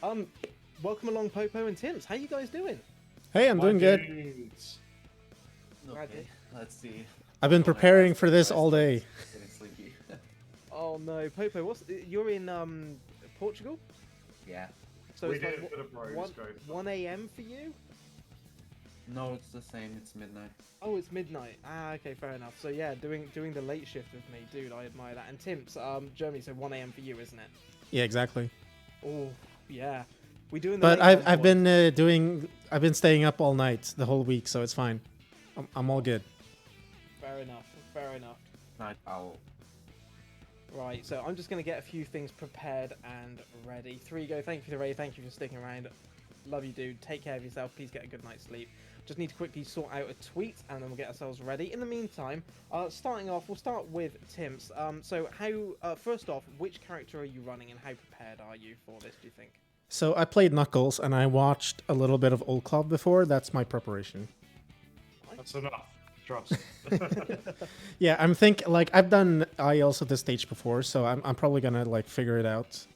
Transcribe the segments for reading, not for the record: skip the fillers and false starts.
Welcome along, Popo and Tims. How you guys doing? Hey, I'm doing good. Okay, let's see. I've been preparing for this all day. Getting sleepy. Oh no, Popo, you're in Portugal? Yeah. So We it's did like a bit of bros, one, guys. 1 a.m. for you? No, it's the same. It's midnight. Oh, it's midnight. Ah, okay, fair enough. So yeah, doing the late shift with me, dude. I admire that. And Tims, Germany, so 1 a.m. for you, isn't it? Yeah, exactly. Oh, yeah. We doing the But late one, I've boys. been I've been staying up all night the whole week, so it's fine. I'm all good. Fair enough. Fair enough. Night owl. Right, so I'm just going to get a few things prepared and ready. 3Go, thank you for the raid, thank you for sticking around. Love you, dude. Take care of yourself. Please get a good night's sleep. Just need to quickly sort out a tweet, and then we'll get ourselves ready. In the meantime, starting off, we'll start with Tims. So how, first off, which character are you running, and how prepared are you for this, do you think? So I played Knuckles, and I watched a little bit of Old Club before. That's my preparation. That's enough. Trust. Yeah, I've done IELTS at this stage before, so I'm probably gonna like figure it out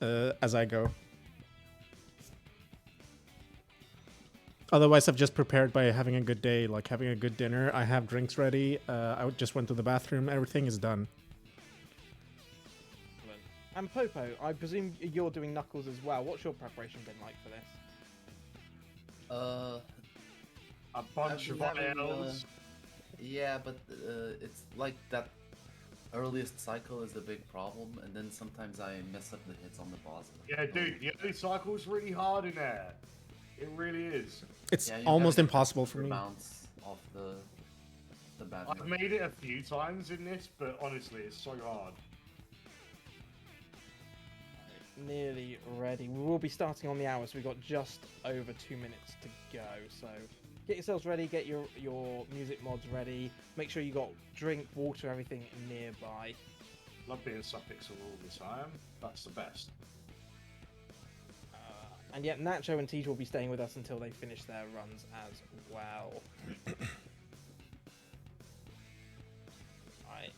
as I go. Otherwise, I've just prepared by having a good day, like having a good dinner. I have drinks ready. I just went to the bathroom. Everything is done. And Popo, I presume you're doing Knuckles as well. What's your preparation been like for this? A bunch of I've been having, ILs. Yeah, but it's like that earliest cycle is the big problem, and then sometimes I mess up the hits on the boss. Yeah, dude, the early cycle's really hard in there. It really is. It's Yeah, you almost gotta impossible for me. bounce off the bad. I've made it a few times in this, but honestly, it's so hard. Nearly ready. We will be starting on the hour, so we've got just over 2 minutes to go. So get yourselves ready, get your music mods ready. Make sure you got drink, water, everything nearby. Love being subpixel all the time. That's the best. And yet, Nacho and Tej will be staying with us until they finish their runs as well. Right.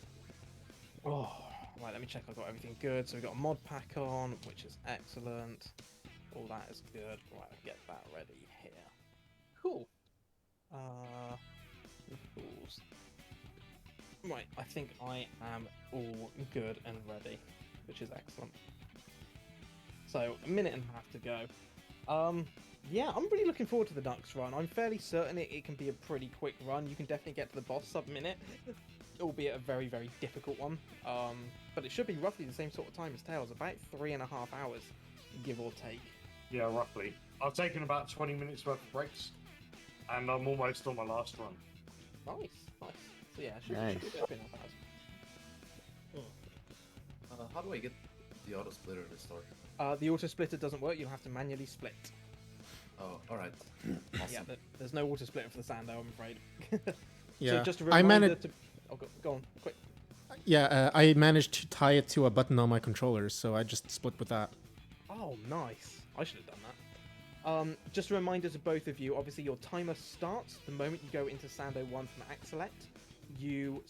Oh, right, let me check I've got everything good. So we've got a mod pack on, which is excellent. All that is good. Right, I'll get that ready here. Cool. Tools. Right, I think I am all good and ready, which is excellent. So, a minute and a half to go. Yeah, I'm really looking forward to the Nux run. I'm fairly certain it can be a pretty quick run. You can definitely get to the boss sub-minute, albeit a very, very difficult one. But it should be roughly the same sort of time as Tails, about 3.5 hours, give or take. Yeah, roughly. I've taken about 20 minutes worth of breaks, and I'm almost on my last run. Nice, nice. So yeah, should be about 3.5 hours. How do I get the auto splitter to start? The auto splitter doesn't work. You'll have to manually split. Oh, all right. Awesome. Yeah, there's no auto splitter for the Sando, I'm afraid. Yeah, So just a I reminder managed. to... Oh, go on, quick. Yeah, I managed to tie it to a button on my controller, so I just split with that. Oh, nice. I should have done that. Just a reminder to both of you, obviously your timer starts the moment you go into Sando 1 from Axelect. You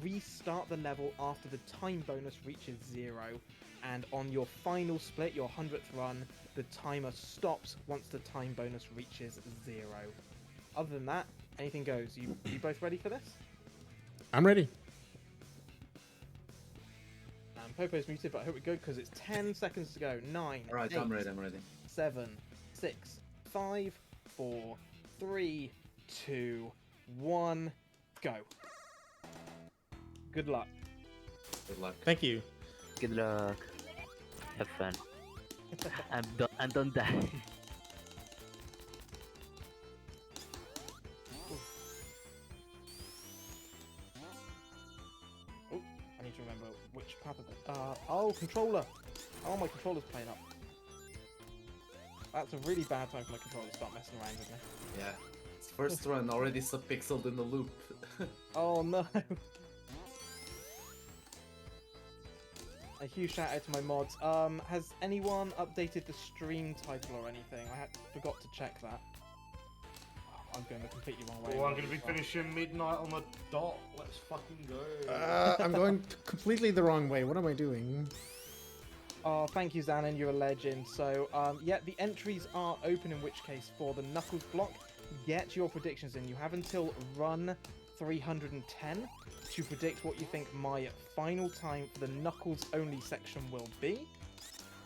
restart the level after the time bonus reaches 0. And on your final split, your 100th run, the timer stops once the time bonus reaches 0. Other than that, anything goes. You both ready for this? I'm ready. Popo's muted, but I hope we're good because it's 10 seconds to go. 9, All right, 8, I'm ready. I'm ready. 7, 6, 5, 4, 3, 2, 1, go. Good luck. Good luck. Thank you. Good luck. Have fun. And don't die. Oh, I need to remember which path of it. Oh, controller. Oh, my controller's playing up. That's a really bad time for my controller to start messing around with me. Yeah. It's first run already subpixeled in the loop. Oh no. A huge shout out to my mods. Has anyone updated the stream title or anything? I forgot to check that. Oh, I'm going the completely wrong way. Oh, I'm gonna be finishing midnight on the dot. Let's fucking go. I'm going completely the wrong way. What am I doing? Oh, thank you, Zanin. You're a legend. So, yeah, the entries are open. In which case, for the Knuckles block, get your predictions in. You have until run 310 to predict what you think my final time for the Knuckles only section will be.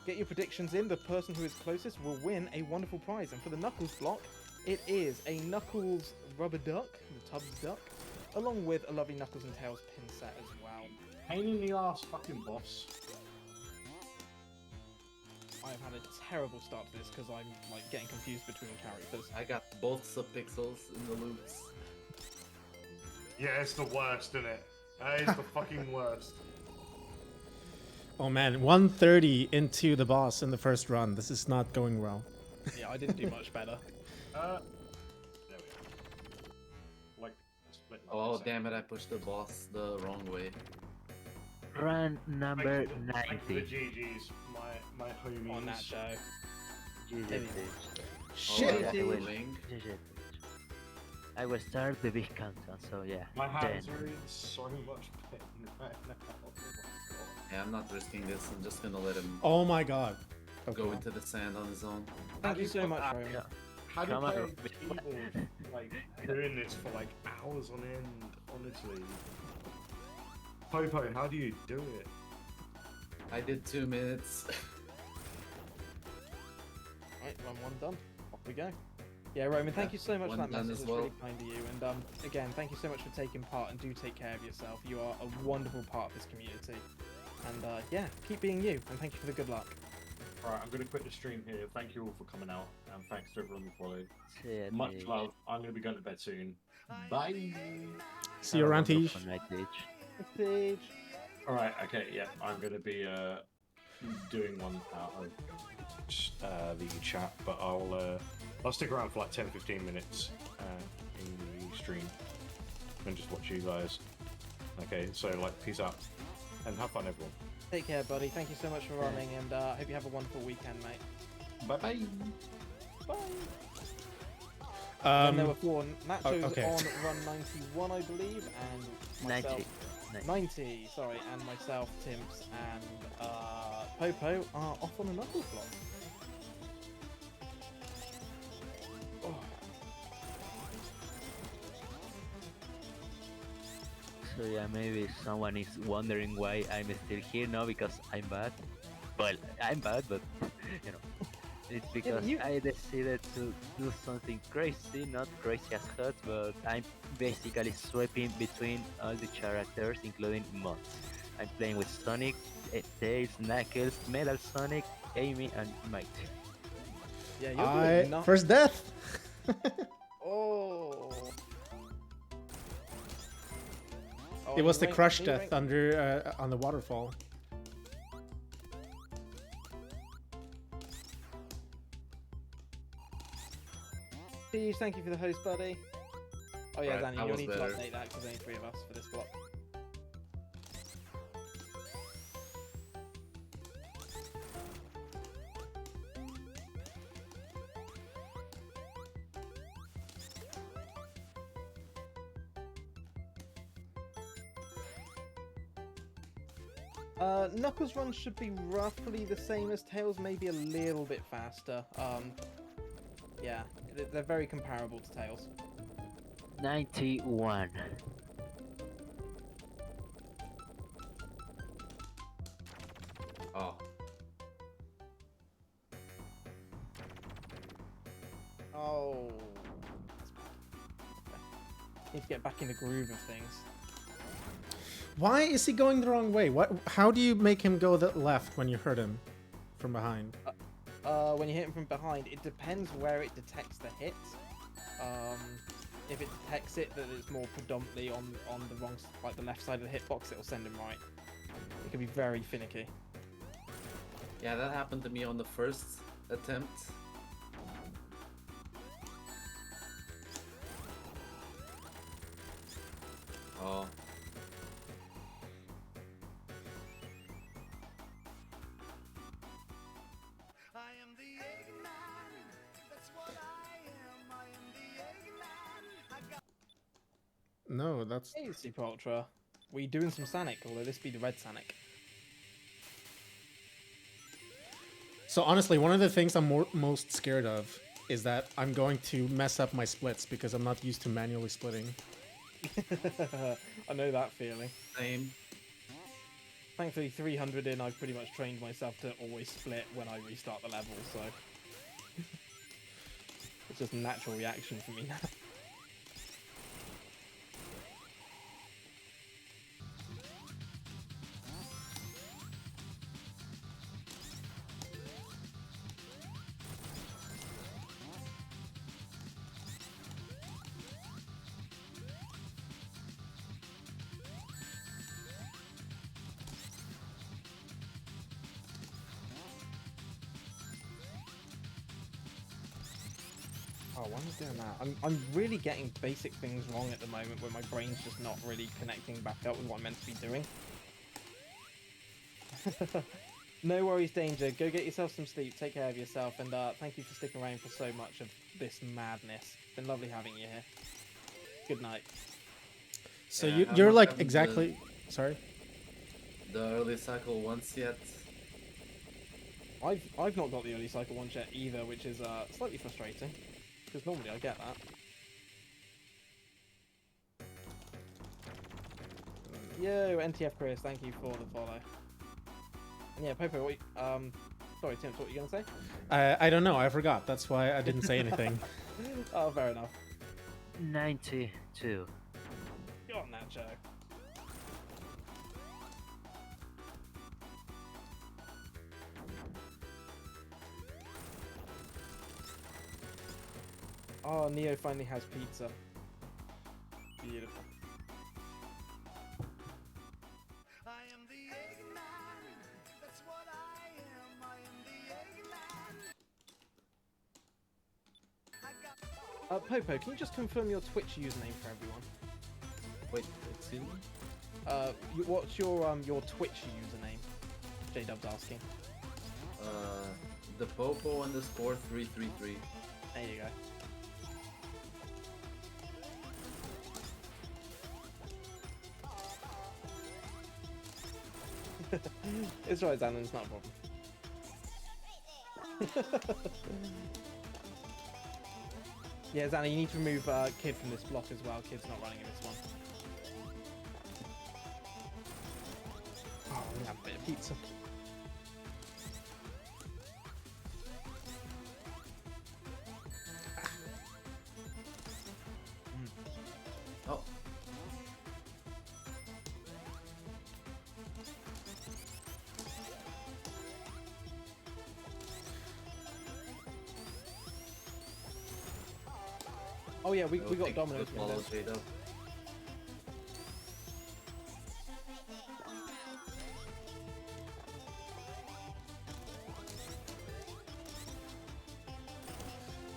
Get your predictions in. The person who is closest will win a wonderful prize. And for the Knuckles block, it is a Knuckles rubber duck, the Tubbs duck, along with a lovely Knuckles and Tails pin set as well. Pain in the ass fucking boss. I've had a terrible start to this because I'm like getting confused between characters. I got both subpixels in the loops. Yeah, it's the worst, isn't it? That is the fucking worst. Oh man, 130 into the boss in the first run. This is not going well. Yeah, I didn't do much better. There we go. Like, split like Oh this. damn it! I pushed the boss the wrong way. Run number Thank you 90. for the GG's, my homies. On that show. GG, There we go. Oh, Shit! that's Yeah, I will. Link. GG. I will start the big countdown, so yeah. My hands 10. are in so much pain right now. Oh my god. Yeah, I'm not risking this. I'm just gonna let him Oh my god. Okay. go into the sand on his own. Thank you so much, Roman. Yeah. How do you Come on, play Rob. keyboard, like, doing this for like hours on end, honestly? Popo, how do you do it? I did 2 minutes. Right, run one done. Off we go. Yeah, Roman, thank you so much for one that done message. as It's really well. kind of you. And again, thank you so much for taking part and do take care of yourself. You are a wonderful part of this community. And yeah, keep being you. And thank you for the good luck. Alright, I'm going to quit the stream here. Thank you all for coming out, and thanks to everyone who followed. See ya, Much Mitch. love. I'm going to be going to bed soon. Bye! See you Have a around, Tish. wonderful night, Mitch. Message. Alright, okay, yeah, I'm going to be doing one out of the chat, but I'll stick around for like 10-15 minutes in the stream and just watch you guys. Okay, so like peace out and have fun, everyone. Take care, buddy. Thank you so much for running, and hope you have a wonderful weekend, mate. Bye bye. Bye. And there were Um, 4 nachos okay. on run 91, I believe, and myself 90. 90, sorry, and myself, Timps, and Popo are off on a Knuckles block. Oh. So yeah, maybe someone is wondering why I'm still here now because I'm bad. Well, I'm bad, but you know, it's because you- I decided to do something crazy, not crazy as hot, but I'm basically swapping between all the characters, including mods. I'm playing with Sonic, Tails, Knuckles, Metal Sonic, Amy, and Mike. Yeah, you're doing nothing. First death. Oh. Oh, It was you the rank- crush you death rank- under on the waterfall. Steve, thank you for the host, buddy. Oh yeah, Right, Danny, that you'll was need better. to update that because there's only 3 of us for this block. Knuckles run should be roughly the same as Tails, maybe a little bit faster. Yeah, they're very comparable to Tails. 91. Oh, Oh. Need to get back in the groove of things. Why is he going the wrong way? What? How do you make him go the left when you hurt him from behind? When you hit him from behind, it depends where it detects the hit. If it detects it that it's more predominantly on the wrong, like the left side of the hitbox, it'll send him right. It can be very finicky. yeah, that happened to me on the first attempt. Oh, No, that's Hey, Super Ultra. We doing some Sonic, although this be the red Sonic. So honestly, one of the things I'm most scared of is that I'm going to mess up my splits because I'm not used to manually splitting. I know that feeling. Same. Thankfully, 300 in, I've pretty much trained myself to always split when I restart the level, so it's just a natural reaction for me now. Oh, why am I doing that? I'm really getting basic things wrong at the moment where my brain's just not really connecting back up with what I'm meant to be doing. No worries, Danger. Go get yourself some sleep. Take care of yourself, and thank you for sticking around for so much of this madness. It's been lovely having you here. Good night. So Yeah, I'm you're not like having exactly. Sorry. the early cycle once yet. I've not got the early cycle one yet either, which is slightly frustrating because normally I get that. Yo, NTF Chris, thank you for the follow. And yeah, Popo, sorry, Tim, what were you gonna say? I don't know. I forgot. That's why I didn't say anything. Oh, fair enough. 92. Go on, Nacho. Oh, Neo finally has pizza. Beautiful. I am the Eggman. That's what I am. I am the Eggman. I got Popo, can you just confirm your Twitch username for everyone? Wait, excuse me? What's your Twitch username? J-Dub's asking. The Popo underscore 333. There you go. It's right, Xanon, it's not a problem. Yeah, Xana, you need to remove Kid from this block as well. Kid's not running in this one. Oh, I'm gonna have a bit of pizza. Oh, Oh yeah, we got thank you Domino's for the follow, windows. J-Dub.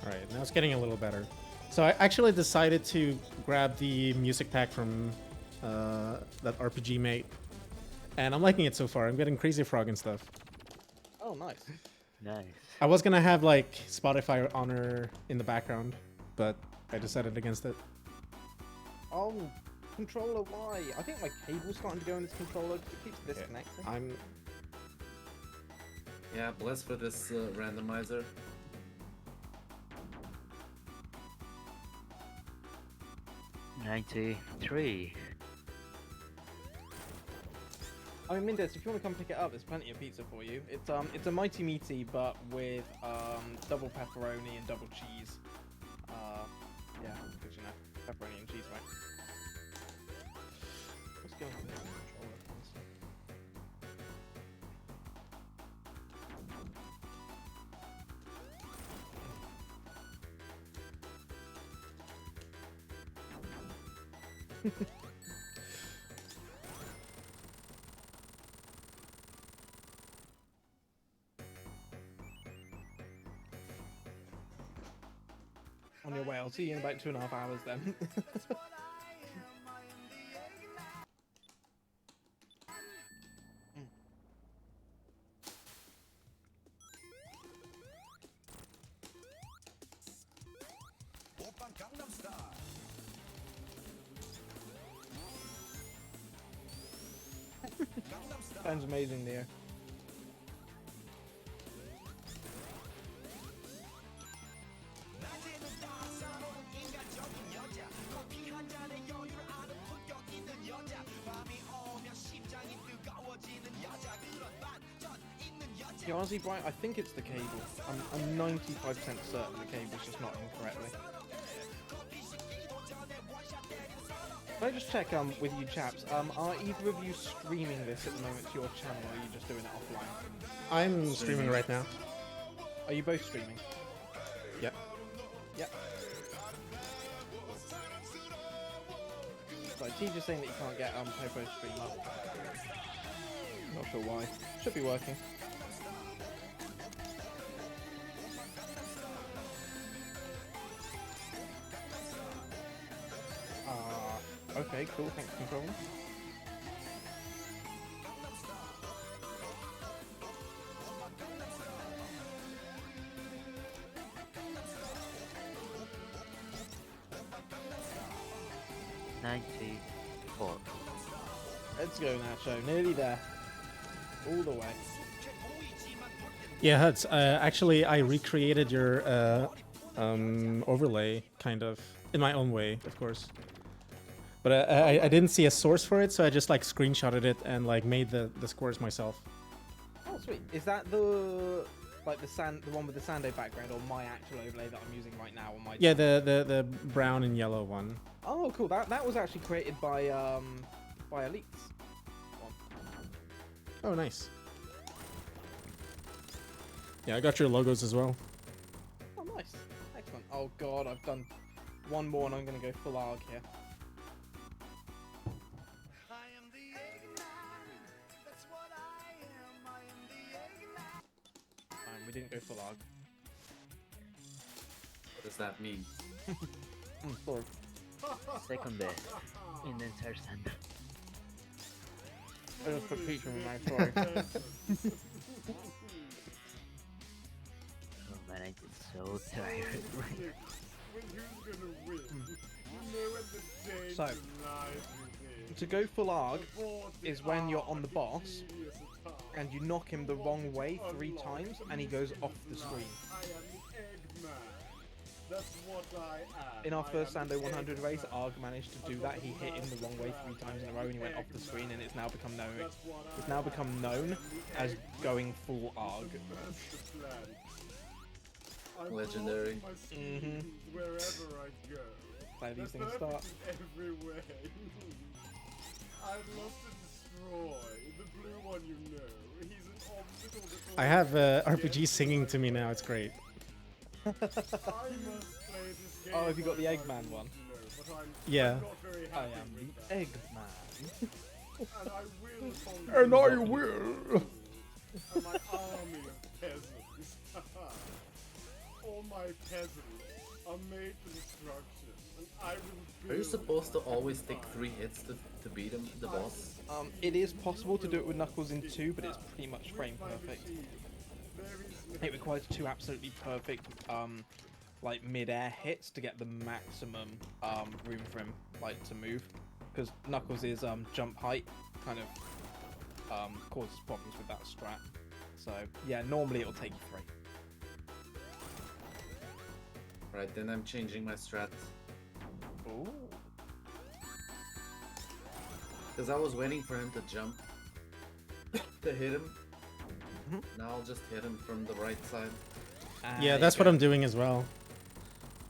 All right, now it's getting a little better. So I actually decided to grab the music pack from that RPG mate, and I'm liking it so far. I'm getting Crazy Frog and stuff. Oh, nice. Nice. I was gonna have like Spotify Honor in the background, but I decided against it. Oh, controller, why? I think my cable's starting to go in this controller because it keeps disconnecting. I'm Yeah, bless for this randomizer. $93. I mean, Mindes, if you want to come pick it up, there's plenty of pizza for you. It's a mighty meaty, but with double pepperoni and double cheese. Yeah, because you know, pepperoni and cheese, right? What's going on with the controller? Honestly? On your way, I'll see you in about 2.5 hours then. Open Gangnam Style. Gangnam Style. Sounds amazing, Neo. Yeah, honestly, Brian, I think it's the cable. I'm 95% certain the cable's just not in correctly. Can I just check with you chaps? Are either of you streaming this at the moment to your channel, or are you just doing it offline? I'm streaming right now. Are you both streaming? Yep. Yep. So T just saying that you can't get Popo stream up. Not sure why. Should be working. Okay, cool. Thanks, Control. $94. Let's go, Nacho. Nearly there. All the way. Yeah, Huds. Actually, I recreated your overlay, kind of, in my own way, of course. But I didn't see a source for it, so I just like screenshotted it and like made the squares myself. Oh, sweet. Is that the one with the Sando background, or my actual overlay that I'm using right now on my? Yeah, the brown and yellow one. Oh, cool. That was actually created by Elites. Oh, nice. Yeah, I got your logos as well. Oh, nice. Excellent. Oh god, I've done one more and I'm gonna go full ARG here. I am the Eggman. That's what I am. I am the Eggman. We didn't go full ARG. What does that mean? Sorry. Second best in the entire Sando. I just put Peach in my story. Oh man, I'm just so tired. So, to go full ARG is when you're on the boss and you knock him the wrong way 3 times and he goes off the screen. In our first Sando 100 race, ARG managed to do that. He hit him the wrong way 3 times in a row and he went off the screen, and it's now become known as going full ARG. Legendary. Mm-hmm. Wherever I go. How these things start. Every way. I'd love to destroy the blue one, you know. He's an obstacle before I have RPG singing to me now. It's great. I must play this game. Oh, have you got the by Eggman my one? rules, you know, but I'm Yeah. not very I happy am with the that. Eggman. And I will conquer And I you. will. And my army of peasants. All my peasants are made for destruction. And I will Are you build supposed to my always take empire. 3 hits to beat him, the boss? It is possible to do it with Knuckles in 2, but it's pretty much frame My perfect. machine. There is It requires 2 absolutely perfect, like mid-air hits to get the maximum room for him, like, to move. Because Knuckles' jump height kind of causes problems with that strat. So yeah, normally it'll take you 3. Right, then I'm changing my strat. Ooh. Because I was waiting for him to jump to hit him. Mhm. Now I'll just hit him from the right side. Yeah, that's what I'm doing as well.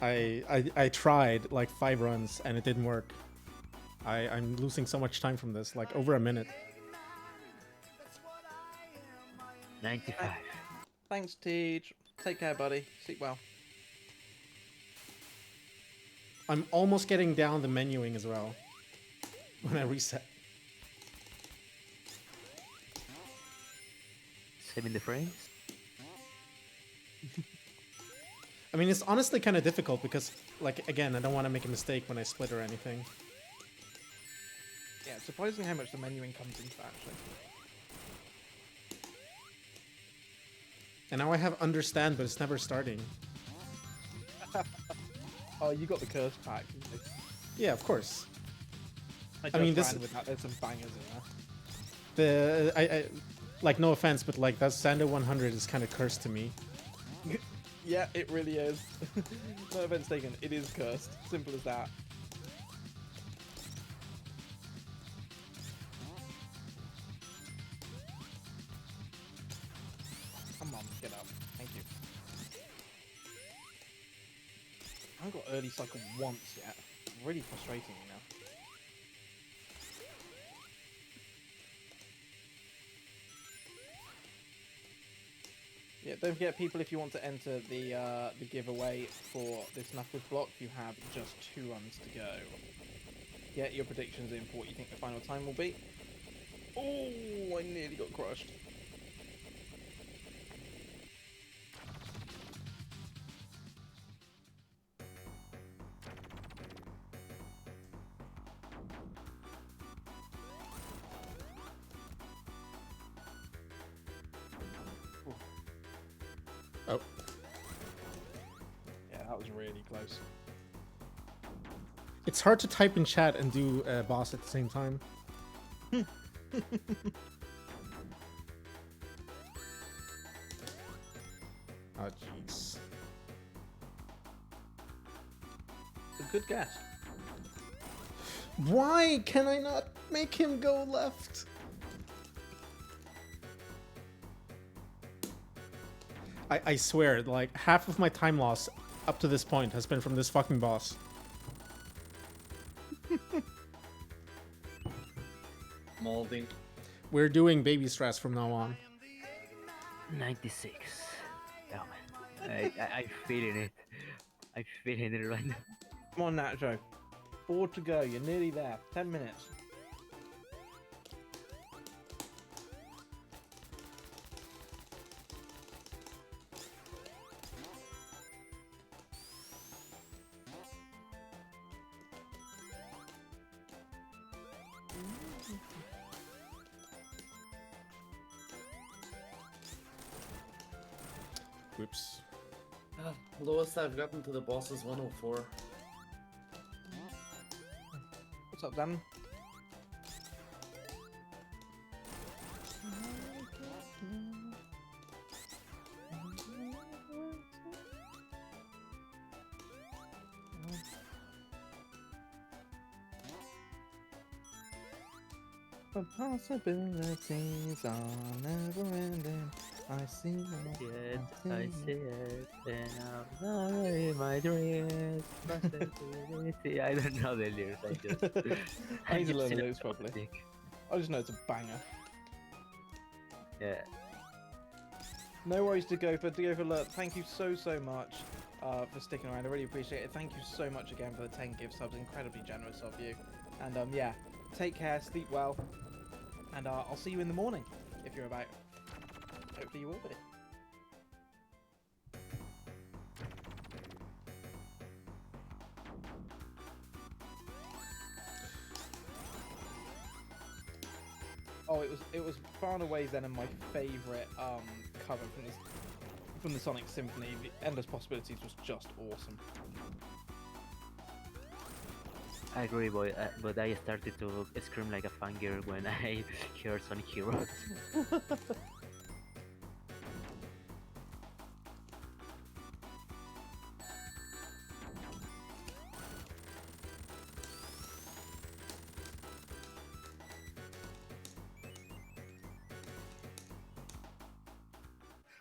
I tried like 5 runs and it didn't work. I'm losing so much time from this, like over a minute. 95. Thanks, Teach. Take care, buddy. Sleep well. I'm almost getting down the menuing as well when I reset. 70 frames. I mean, it's honestly kind of difficult because, like, again, I don't want to make a mistake when I split or anything. Yeah, it's surprising how much the menuing comes into that, actually. And now I have understand, but it's never starting. Oh, you got the curse pack. Yeah, of course. I mean, mean, this- with that. There's some bangers in there. I like, no offense, but like that Sando 100 is kind of cursed to me. Yeah, it really is. No offense taken. It is cursed. Simple as that. I haven't got early cycle once yet. Really frustrating me now. Yeah, don't forget, people, if you want to enter the giveaway for this Knuckles block, you have just 2 runs to go. Get your predictions in for what you think the final time will be. Oh, I nearly got crushed. Oh. Yeah, that was really close. It's hard to type in chat and do boss at the same time. Oh, jeez. A good guess. Why can I not make him go left? I swear, like, half of my time loss up to this point has been from this fucking boss. Molding. We're doing baby stress from now on. 96. Oh man, I'm feeling it. I'm feeling it right now. Come on, Nacho. 4 to go. You're nearly there. 10 minutes. Whoops. Lowest I've gotten to the boss is 104. What's up, Dan? The possibilities are never ending. I see it. Yes, I see it, and I'm not in my dreams. Possibility. I don't know the lyrics. I just. I need to just learn the see lyrics properly. music. I just know it's a banger. Yeah. No worries to go for look. Thank you so much for sticking around. I really appreciate it. Thank you so much again for the 10 gift subs. Incredibly generous of you. And yeah, take care, sleep well, and I'll see you in the morning if you're about. Hopefully you will be. Oh, it was far and away then my favourite cover from the Sonic Symphony. The Endless Possibilities was just awesome. I agree, boy, but I started to scream like a fangirl when I heard Sonic Heroes.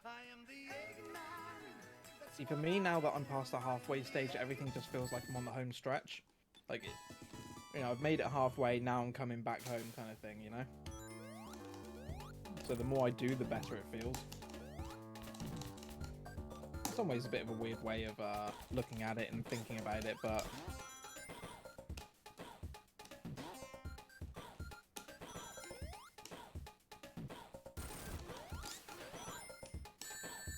I am the Eggman. See, for me, now that I'm past the halfway stage, everything just feels like I'm on the home stretch. Like, you know, I've made it halfway, now I'm coming back home kind of thing, you know? So the more I do, the better it feels. In some ways, a bit of a weird way of looking at it and thinking about it, but...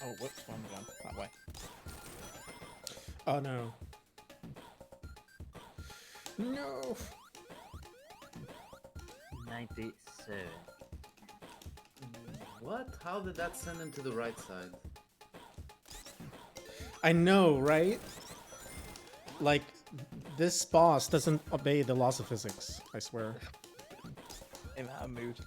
Oh, whoops, where am I going? That way. Oh no. No. 97. What? How did that send him to the right side? I know, right? Like, this boss doesn't obey the laws of physics, I swear. In that mood.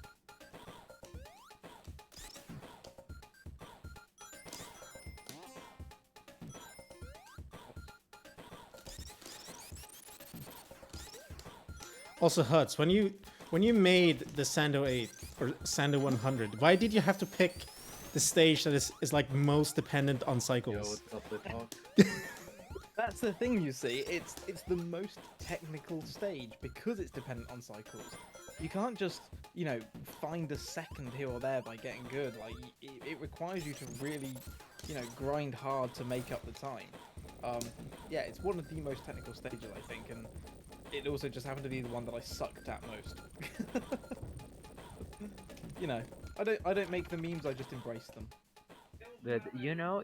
Also, Huts, when you made the Sando 8 or Sando 100, why did you have to pick the stage that is like most dependent on Yo, cycles? what's up with Hawk? That's the thing, you see. It's the most technical stage because it's dependent on cycles. You can't just, find a second here or there by getting good. Like, it requires you to really, grind hard to make up the time. Yeah, it's one of the most technical stages, I think, and it also just happened to be the one that I sucked at most. I don't make the memes, I just embrace them. But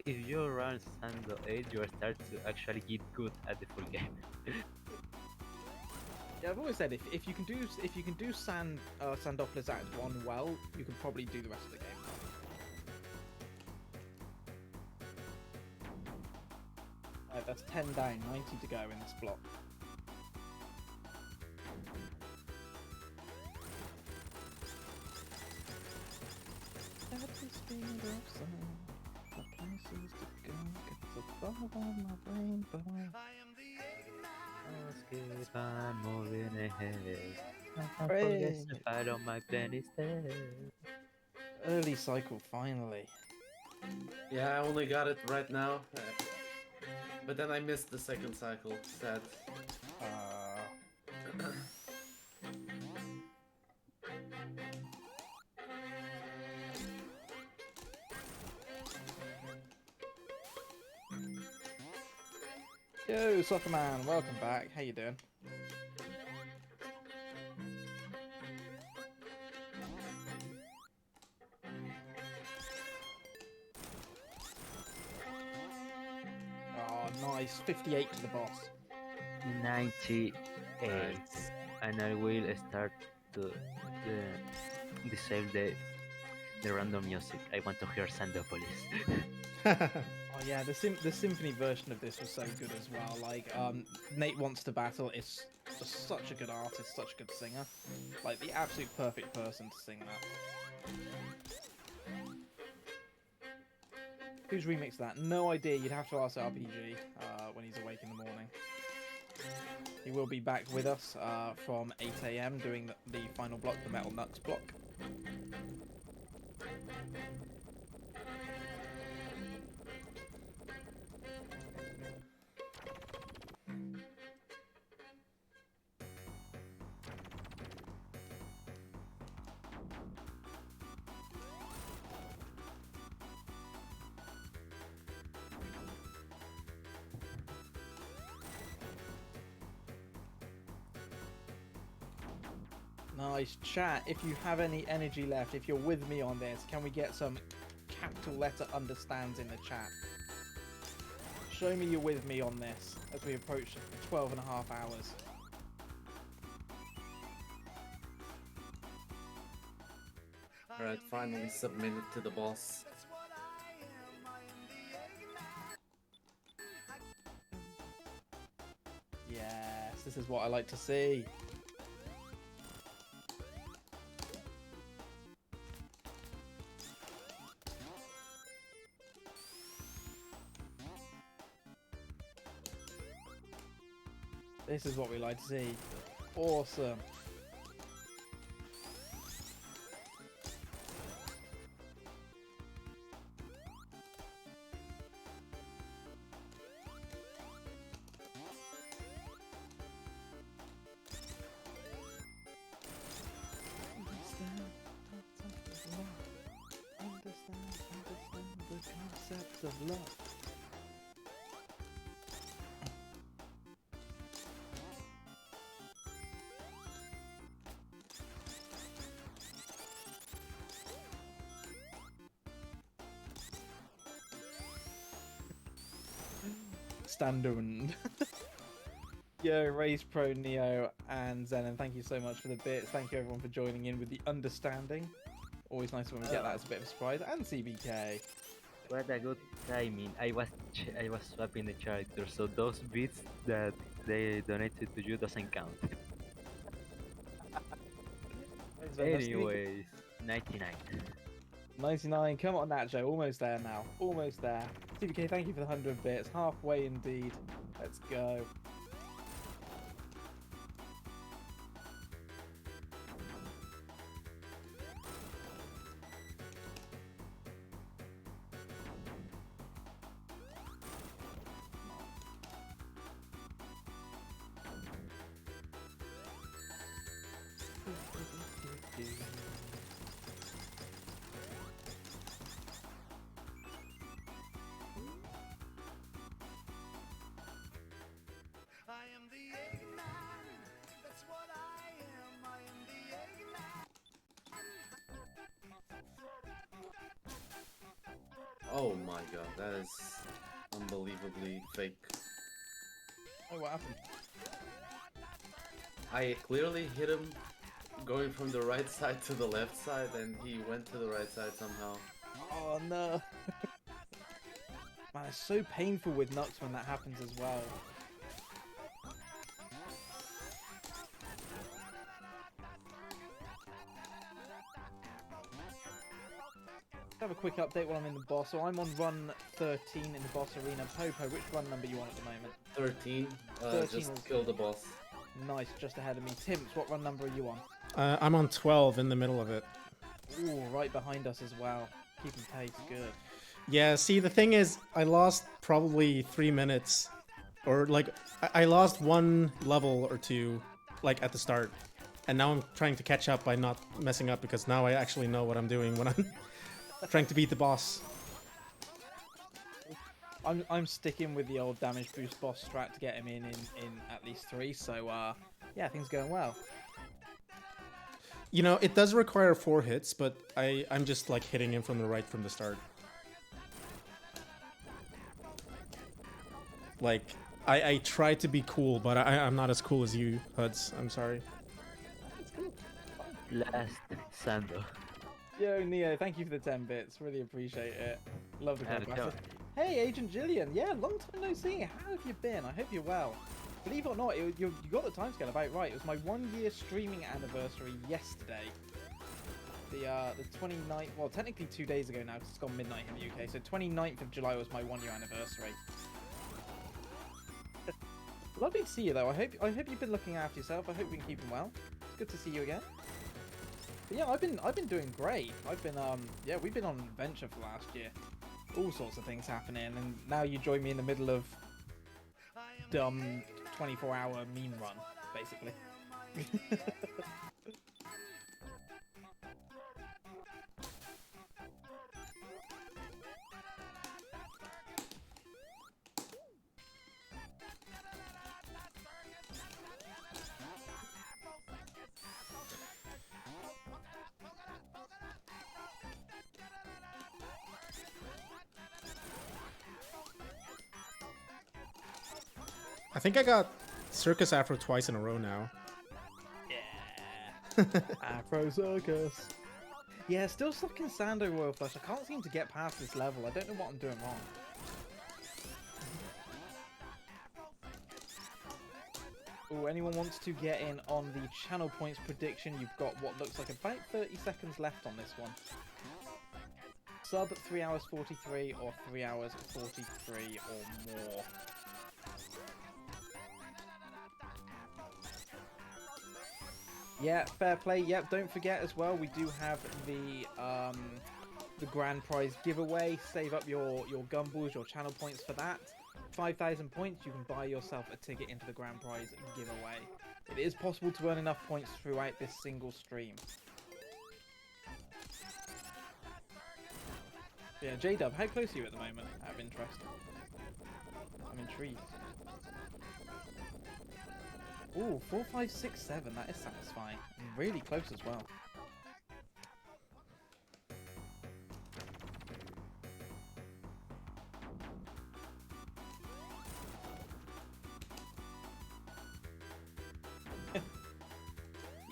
if you run Sando 8, you start to actually get good at the full game. Yeah, I've always said if you can do Sandopolis Act 1 well, you can probably do the rest of the game. That's 10 down, 90 to go in this block. At the speed of sound, the places to go gets above all my brain, but I am the ignite. Keep on moving ahead. I Hooray! forget to follow my plan instead. Early cycle, finally. Yeah, I only got it right now. But then I missed the second cycle. Sad. Yo, Soccer Man, welcome back. How you doing? Oh, nice. 58 to the boss. 98. Nice. And I will start to disable the random music. I want to hear Sandopolis. Oh yeah, the symphony version of this was so good as well. Like, Nate Wants to Battle is such a good artist, such a good singer. Like, the absolute perfect person to sing that. Who's remixed that? No idea. You'd have to ask RPG when he's awake in the morning. He will be back with us from 8 AM doing the final block, the Metal Nuts block. Nice. Chat, if you have any energy left, if you're with me on this, can we get some capital letter understands in the chat? Show me you're with me on this as we approach 12 and a half hours. Alright, finally submitted to the boss. That's what I am. I am the ignite. Yes, this is what I like to see. This is what we like to see. Awesome. Understand the concept of love. Standard. Yo, Race Pro, Neo, and Zenon, thank you so much for the bits. Thank you everyone for joining in with the understanding. Always nice when we get that as a bit of a surprise. And CBK. What a good timing. I was swapping the characters, so those bits that they donated to you doesn't count. Anyways, 99. 99, come on Nacho, almost there now. Almost there. CBK, thank you for the 100 bits. Halfway indeed. Let's go. Oh my god, that is unbelievably fake. Oh, what happened? I clearly hit him going from the right side to the left side, and he went to the right side somehow. Oh no. Man, it's so painful with Nux when that happens as well. Have a quick update while I'm in the boss. So I'm on run 13 in the boss arena. Popo, which run number are you on at the moment? 13. 13 Just is- killed the boss. Nice, just ahead of me. Timps, what run number are you on? I'm on 12 in the middle of it. Ooh, right behind us as well. Keeping pace, good. Yeah, see, the thing is, I lost probably 3 minutes. Or, like, I lost one level or two, like, at the start. And now I'm trying to catch up by not messing up, because now I actually know what I'm doing when I'm trying to beat the boss. I'm sticking with the old damage boost boss strat to get him in at least 3, so yeah, things going well. You know, it does require 4 hits, but I'm just, like, hitting him from the right from the start. Like, I try to be cool, but I'm not as cool as you, Huds. I'm sorry. Last Sando. Yo, Neo, thank you for the 10 bits. Really appreciate it. Love the Okay. podcast. Hey, Agent Jillian. Yeah, long time no see. How have you been? I hope you're well. Believe it or not, you got the timescale about right. It was my 1-year streaming anniversary yesterday. The 29th, well, technically 2 days ago now, because it's gone midnight in the UK. So 29th of July was my 1-year anniversary. Lovely to see you, though. I hope you've been looking after yourself. I hope you've been keeping well. It's good to see you again. But yeah, I've been doing great. I've been yeah, we've been on an adventure for last year. All sorts of things happening, and now you join me in the middle of dumb 24-hour meme run, basically. I think I got Circus Afro twice in a row now. Yeah. Afro Circus. Yeah, still stuck in Sando Royal Flush. I can't seem to get past this level. I don't know what I'm doing wrong. Oh, anyone wants to get in on the channel points prediction? You've got what looks like about 30 seconds left on this one. Sub 3 hours 43 or 3 hours 43 or more. Yeah, fair play. Yep, don't forget as well, we do have the grand prize giveaway. Save up your gumballs, your channel points for that. 5,000 points, you can buy yourself a ticket into the grand prize giveaway. It is possible to earn enough points throughout this single stream. Yeah, J-Dub, how close are you at the moment, out of interest? I'm intrigued. Ooh, 4, 5, 6, 7. That is satisfying. And really close as well.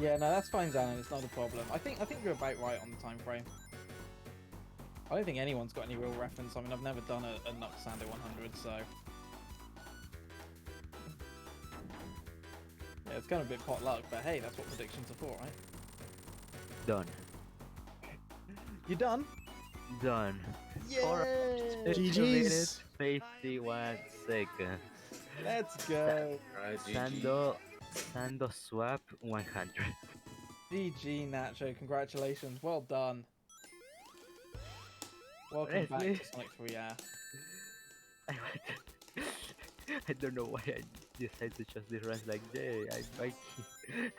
Yeah, no, that's fine, Xanon. It's not a problem. I think you're about right on the time frame. I don't think anyone's got any real reference. I mean, I've never done a Nux Sando 100, so. Yeah, it's kind of a bit pot luck, but hey, that's what predictions are for, right? Done. You done? Done. Yay! 2 GG's. minutes, 51 seconds. Let's go. Right, GG. Sando swap 100. GG, Nacho. Congratulations. Well done. Welcome back Honestly, to Sonic 3AIR. I don't know why I decided to choose this runs like, yay,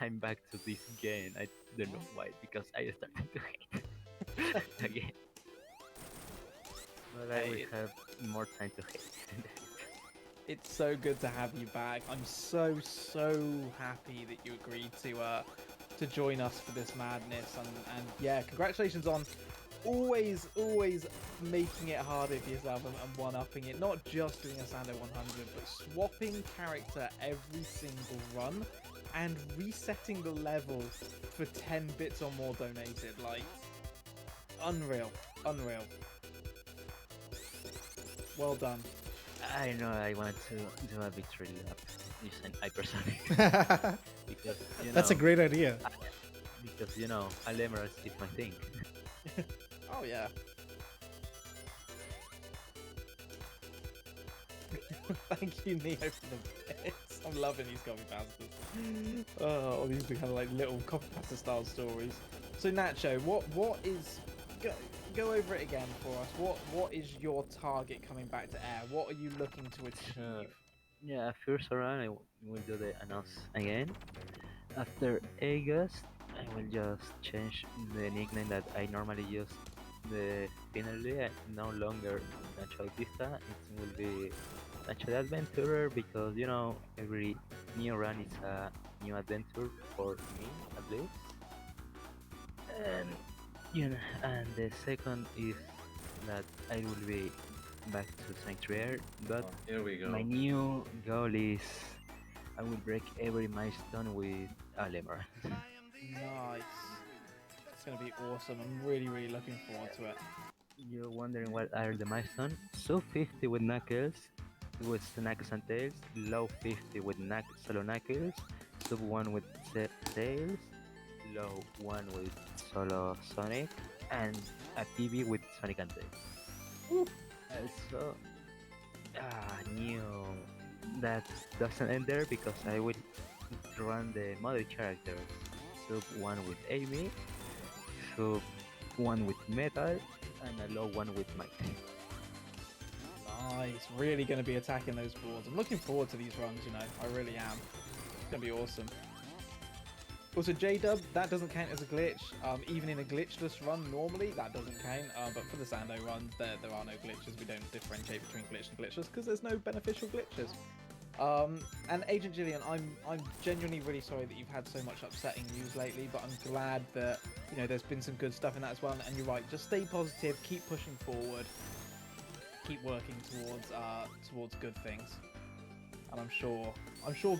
I'm back to this game. I don't know why, because I started to hate again. But I will have more time to hate. It's so good to have you back. I'm so happy that you agreed to join us for this madness, and yeah, congratulations on always making it harder for yourself and one-upping it. Not just doing a Sando 100, but swapping character every single run and resetting the level for 10 bits or more donated. Like, unreal. Unreal. Well done. I know I want to do a victory lap using hypersonic because you know, That's a great idea. because you know Alemras is my thing. Oh yeah. Thank you, Neo, for the bits. I'm loving these copy pastas. Oh, all these kind of like little copy pasta style stories. So Nacho, what is go over it again for us. What is your target coming back to air? What are you looking to achieve? Yeah, first round I will do the announce again. After August, I will just change the nickname that I normally use. The finally no longer Natural Vista. It will be Natural Adventurer because you know every new run is a new adventure for me at least. And you know, and the second is that I will be back to S3AIR, but Here we go. my new goal is I will break every milestone with Alemar. Nice. It's gonna be awesome. I'm really looking forward to it. You're wondering what are the milestones? So 50 with Knuckles, with Knuckles and Tails, low 50 with solo Knuckles, sub 1 with Tails, low 1 with solo Sonic, and a PB with Sonic and Tails. So, new. That doesn't end there because I will run the mother characters. Sub 1 with Amy, sub 1 with Metal, and a low 1 with Mike. Nice. Really gonna be attacking those boards. I'm looking forward to these runs. You know, I really am. It's gonna be awesome. Also, J-Dub, that doesn't count as a glitch. Even in a glitchless run, normally, that doesn't count. But for the Sando runs, there are no glitches. We don't differentiate between glitch and glitchless because there's no beneficial glitches. And Agent Jillian, I'm genuinely really sorry that you've had so much upsetting news lately, but I'm glad that, you know, there's been some good stuff in that as well. And you're right, just stay positive, keep pushing forward, keep working towards good things. And I'm sure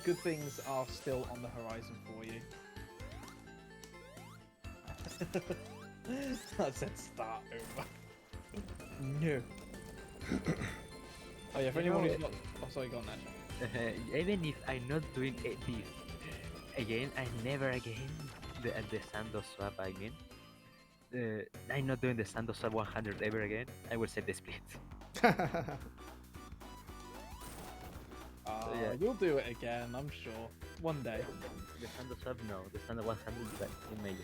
good things are still on the horizon for you. I said start over. No. Oh yeah, for anyone who's not... Oh, sorry, go on, Nacho. Even if I'm not doing this again, I never again the Sando swap. I mean, I'm not doing the Sando swap 100 ever again. I will set the split. Yeah. You'll do it again, I'm sure. One day. The Sando swap, no. The Sando 100 is like in May.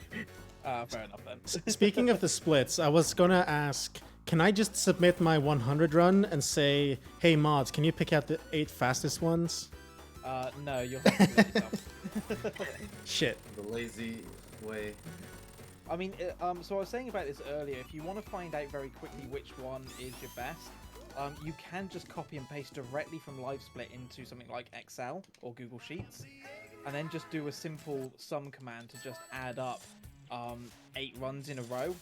Fair enough then. Speaking of the splits, I was gonna ask, can I just submit my 100 run and say, hey mods, can you pick out the 8 fastest ones? No, you'll have to do it yourself. Shit. The lazy way. I mean, so I was saying about this earlier. If you want to find out very quickly which one is your best, you can just copy and paste directly from LiveSplit into something like Excel or Google Sheets, and then just do a simple sum command to just add up 8 runs in a row.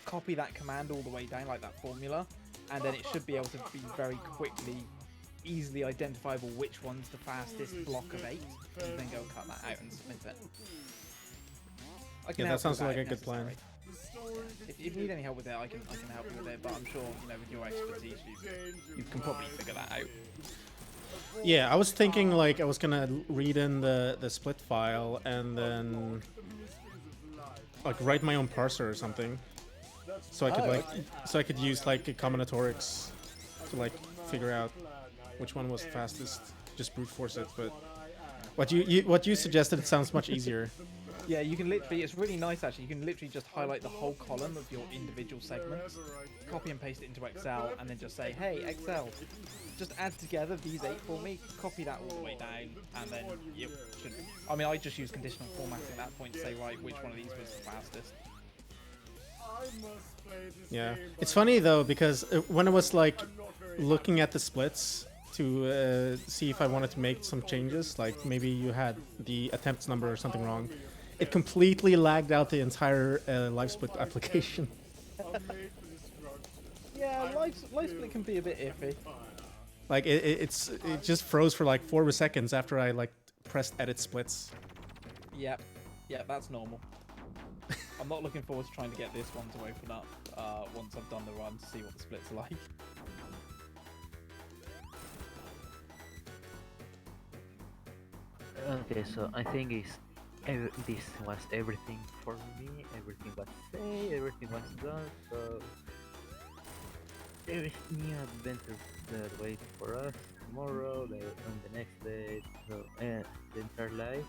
Copy that command all the way down, like that formula, and then it should be able to be very quickly, easily identifiable which one's the fastest block of 8, and then go cut that out and submit it. I can Yeah, help that sounds you with like a if good plan. necessary. If you need any help with it, I can help you with it. But I'm sure, you know, with your expertise, you can probably figure that out. Yeah, I was thinking like I was gonna read in the split file and then like write my own parser or something, so I could use like a combinatorics to like figure out which one was fastest. Just brute force it, but what you suggested, it sounds much easier. Yeah, you can literally, it's really nice actually, you can literally just highlight the whole column of your individual segments, copy and paste it into Excel, and then just say, hey, Excel, just add together these 8 for me, copy that all the way down, and then you should... I mean, I just use conditional formatting at that point to say, right, which one of these was the fastest. Yeah, it's funny though, because when I was like looking at the splits to see if I wanted to make some changes, like maybe you had the attempts number or something wrong, it completely lagged out the entire live split application. Yeah, light split can be a bit iffy. Like it just froze for like 4 seconds after I like pressed edit splits. Yep, that's normal. I'm not looking forward to trying to get this one to open up once I've done the run to see what the splits are like. Okay, so I think this was everything for me. Everything was said, everything was done. So there is new adventures that wait for us tomorrow, on the next day, so the entire life.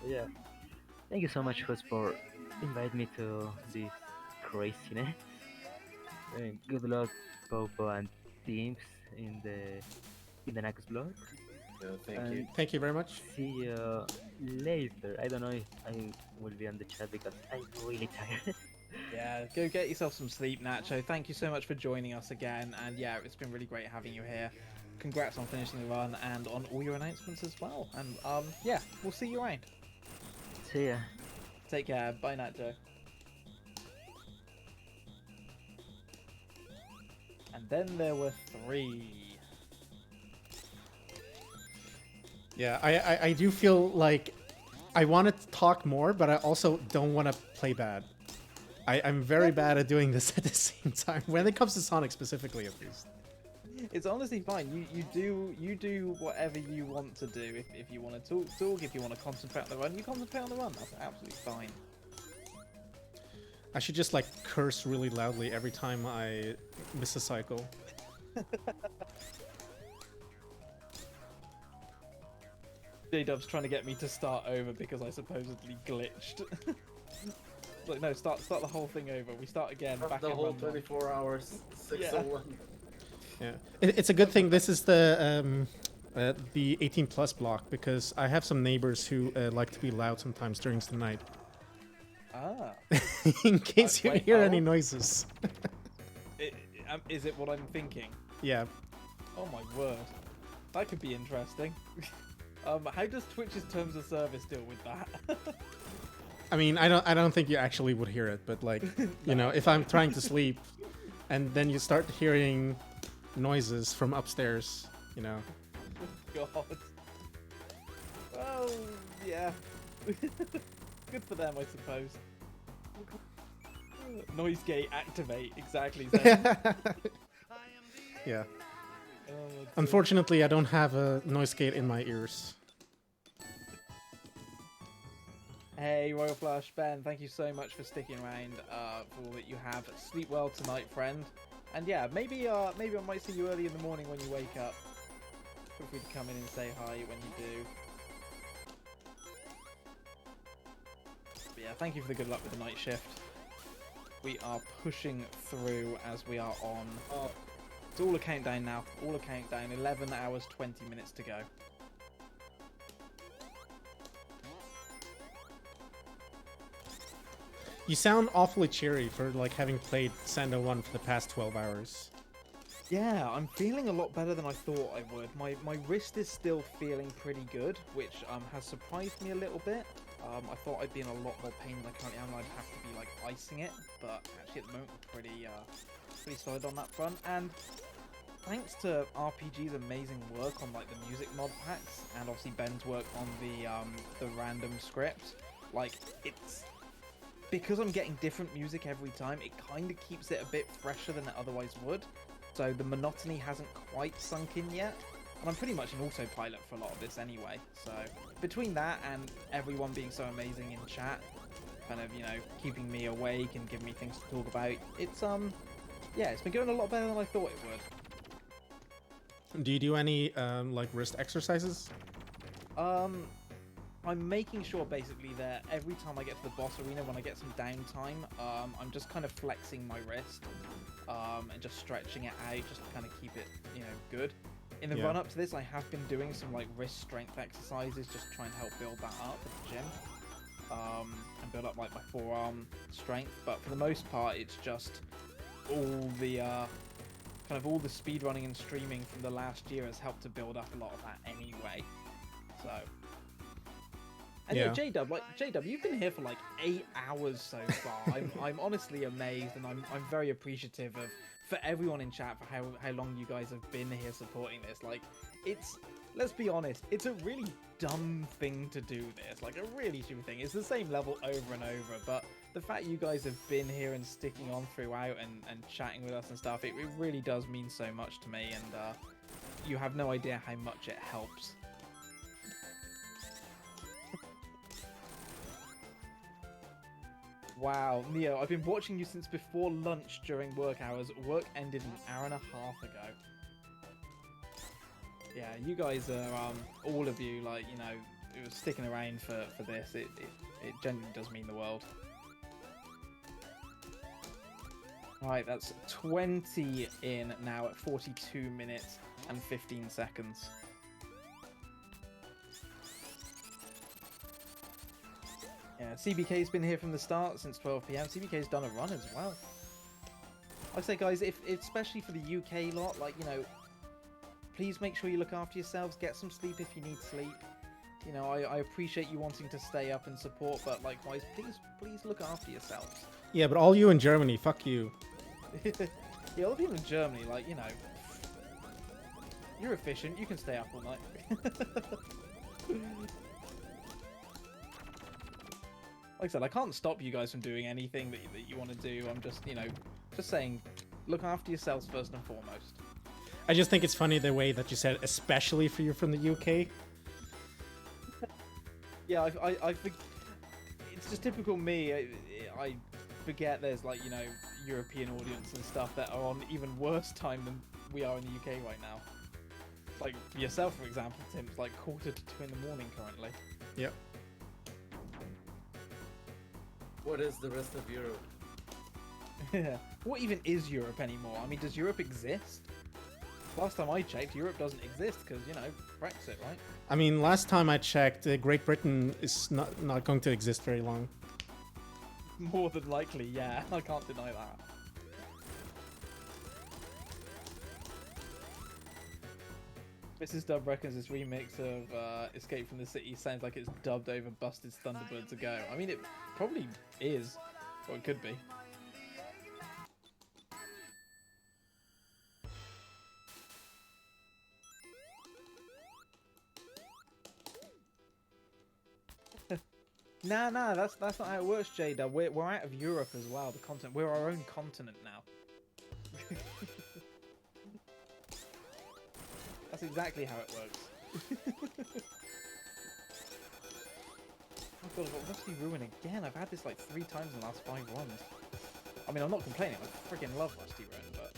So yeah, thank you so much, host, for inviting me to this craziness. And good luck, Popo and teams in the next vlog. Yeah, thank you. Thank you very much. See you later. I don't know if I will be on the chat because I'm really tired. Yeah, go get yourself some sleep, Nacho. Thank you so much for joining us again, and yeah, it's been really great having you here. Congrats on finishing the run and on all your announcements as well. And yeah, we'll see you around. See ya. Take care. Bye, Nacho. And then there were 3. Yeah, I do feel like I want to talk more, but I also don't want to play bad. I'm very bad at doing this at the same time, when it comes to Sonic specifically, at least. It's honestly fine. You do whatever you want to do. If you want to talk, if you want to concentrate on the run, you concentrate on the run. That's absolutely fine. I should just like curse really loudly every time I miss a cycle. J-Dub's trying to get me to start over because I supposedly glitched. Like, no, start the whole thing over. We start again. Back The in whole run one. 24 hours, 601. Yeah, it's a good thing this is the 18 plus block, because I have some neighbors who like to be loud sometimes during the night. Ah. In case you Wait, hear oh. any noises. Is it what I'm thinking? Yeah. Oh my word. That could be interesting. How does Twitch's terms of service deal with that? I mean, I don't think you actually would hear it, but like, you know, if I'm trying to sleep and then you start hearing noises from upstairs, you know. God. Well, yeah. Good for them, I suppose. Noise gate activate, exactly. Yeah. Oh, Unfortunately, I don't have a noise gate in my ears. Hey, Royal Flush, Ben, thank you so much for sticking around for all that you have. Sleep well tonight, friend. And yeah, maybe I might see you early in the morning when you wake up. Feel free to come in and say hi when you do. But yeah, thank you for the good luck with the night shift. We are pushing through as we are on... it's all a countdown now. All a countdown. 11 hours, 20 minutes to go. You sound awfully cheery for like having played Sando 1 for the past 12 hours. Yeah, I'm feeling a lot better than I thought I would. My wrist is still feeling pretty good, which has surprised me a little bit. I thought I'd be in a lot more pain than I currently am, and I'd have to be like icing it, but actually at the moment we're pretty solid on that front. And thanks to RPG's amazing work on like the music mod packs, and obviously Ben's work on the random script, like it's because I'm getting different music every time, it kind of keeps it a bit fresher than it otherwise would. So the monotony hasn't quite sunk in yet. And I'm pretty much in autopilot for a lot of this anyway. So between that and everyone being so amazing in chat, kind of, you know, keeping me awake and giving me things to talk about, it's yeah, it's been going a lot better than I thought it would. Do you do any like wrist exercises? I'm making sure basically that every time I get to the boss arena, when I get some downtime, I'm just kind of flexing my wrist and just stretching it out just to kind of keep it, you know, good. In the run up to this, I have been doing some like wrist strength exercises just to try and help build that up at the gym and build up like my forearm strength. But for the most part, it's just all the kind of all the speedrunning and streaming from the last year has helped to build up a lot of that anyway. So. And yeah, J-Dub, you've been here for like 8 hours so far. I'm honestly amazed, and I'm very appreciative of for everyone in chat for how long you guys have been here supporting this. Like, let's be honest, it's a really dumb thing to do this. Like, a really stupid thing. It's the same level over and over, but the fact you guys have been here and sticking on throughout and chatting with us and stuff, it really does mean so much to me, and you have no idea how much it helps. Wow, Neo, I've been watching you since before lunch during work hours. Work ended an hour and a half ago. Yeah, you guys are, all of you, like, you know, sticking around for this. It genuinely does mean the world. Alright, that's 20 in now at 42 minutes and 15 seconds. Yeah, CBK's been here from the start since 12 PM. CBK's done a run as well. I'd say, guys, if especially for the UK lot, like, you know, please make sure you look after yourselves. Get some sleep if you need sleep. You know, I appreciate you wanting to stay up and support, but likewise, please look after yourselves. Yeah, but all you in Germany, fuck you. Yeah, all of you in Germany, like, you know, you're efficient. You can stay up all night. Like I said, I can't stop you guys from doing anything that you want to do. I'm just, you know, just saying, look after yourselves first and foremost. I just think it's funny the way that you said, especially if you're from the UK. Yeah, it's just typical me. I forget there's, like, you know, European audience and stuff that are on even worse time than we are in the UK right now. Like yourself, for example, Tim, it's like 1:45 in the morning currently. Yep. What is the rest of Europe? What even is Europe anymore? I mean, does Europe exist? Last time I checked, Europe doesn't exist because, you know, Brexit, right? I mean, last time I checked, Great Britain is not going to exist very long. More than likely, yeah. I can't deny that. Mrs. Dub reckons this remix of Escape from the City sounds like it's dubbed over Busted Thunderbirds ago. I mean, it probably is, or it could be. Nah, that's not how it works, Jada. We're out of Europe as well. The continent. We're our own continent now. That's exactly how it works. Oh god, I've got Rusty Ruin again. I've had this like 3 times in the last 5 runs. I mean, I'm not complaining. I freaking love Rusty Ruin, but...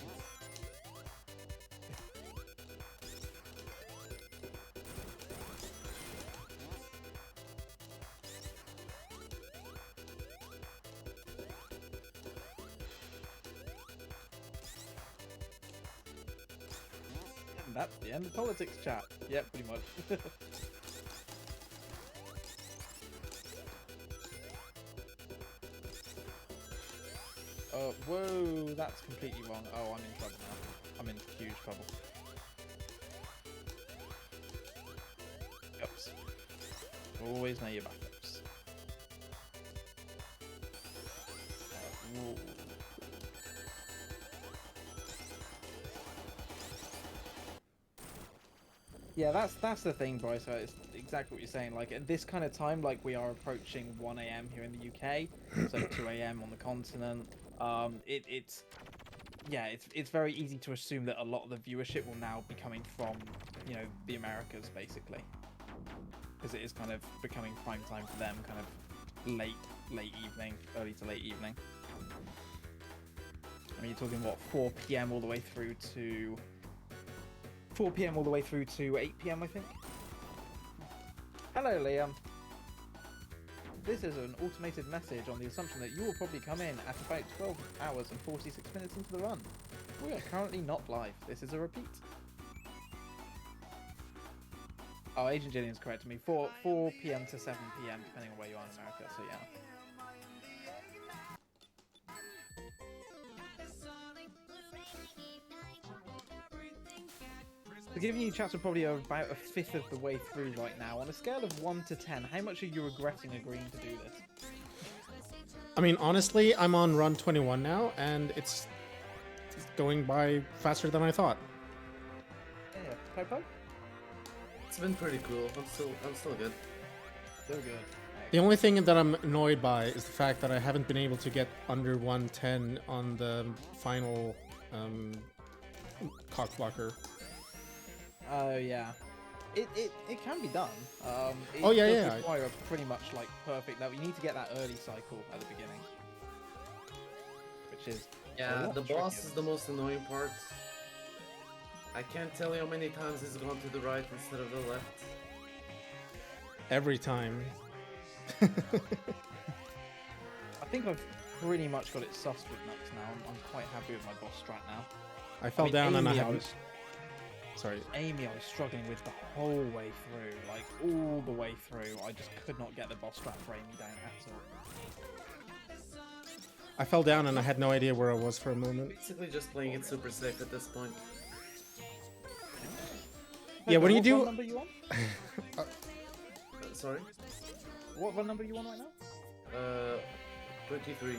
And that's the end of politics chat. Yep, pretty much. Whoa, that's completely wrong. Oh, I'm in trouble now. I'm in huge trouble. Oops. Always know your backups. Whoa. Yeah, that's the thing, Bryce. It's exactly what you're saying. Like at this kind of time, like we are approaching 1 AM here in the UK, so 2 AM on the continent. It's very easy to assume that a lot of the viewership will now be coming from, you know, the Americas basically, because it is kind of becoming prime time for them, kind of late evening, early to late evening. I mean, you're talking what, 4 PM all the way through to 4 PM all the way through to 8 PM, I think. Hello, Liam. This is an automated message on the assumption that you will probably come in at about 12 hours and 46 minutes into the run. We are currently not live. This is a repeat. Oh, Agent Jillian's correct to me. 4 PM to 7 PM, depending on where you are in America, so yeah. The Giving You chats are probably about 1/5 of the way through right now. On a scale of 1 to 10, how much are you regretting agreeing to do this? I mean, honestly, I'm on run 21 now, and it's going by faster than I thought. Yeah, Popo? It's been pretty cool. I'm still good. Still good. The only thing that I'm annoyed by is the fact that I haven't been able to get under 110 on the final cock blocker. Oh yeah, it can be done. It Oh, yeah, does yeah. require a pretty much like perfect level. You need to get that early cycle at the beginning, which is a Yeah, lot the trickier boss is the most annoying part. I can't tell you how many times he's gone to the right instead of the left. Every time. I think I've pretty much got it sussed with Nux now. I'm quite happy with my boss strat now. I fell mean, down and I Amy, haven't... Sorry. Amy, I was struggling with the whole way through, like all the way through. I just could not get the boss strat for Amy down at all. I fell down and I had no idea where I was for a moment. Basically just playing it super safe at this point. Yeah, when you What do... run number you on? Sorry? What run number you on right now? 23.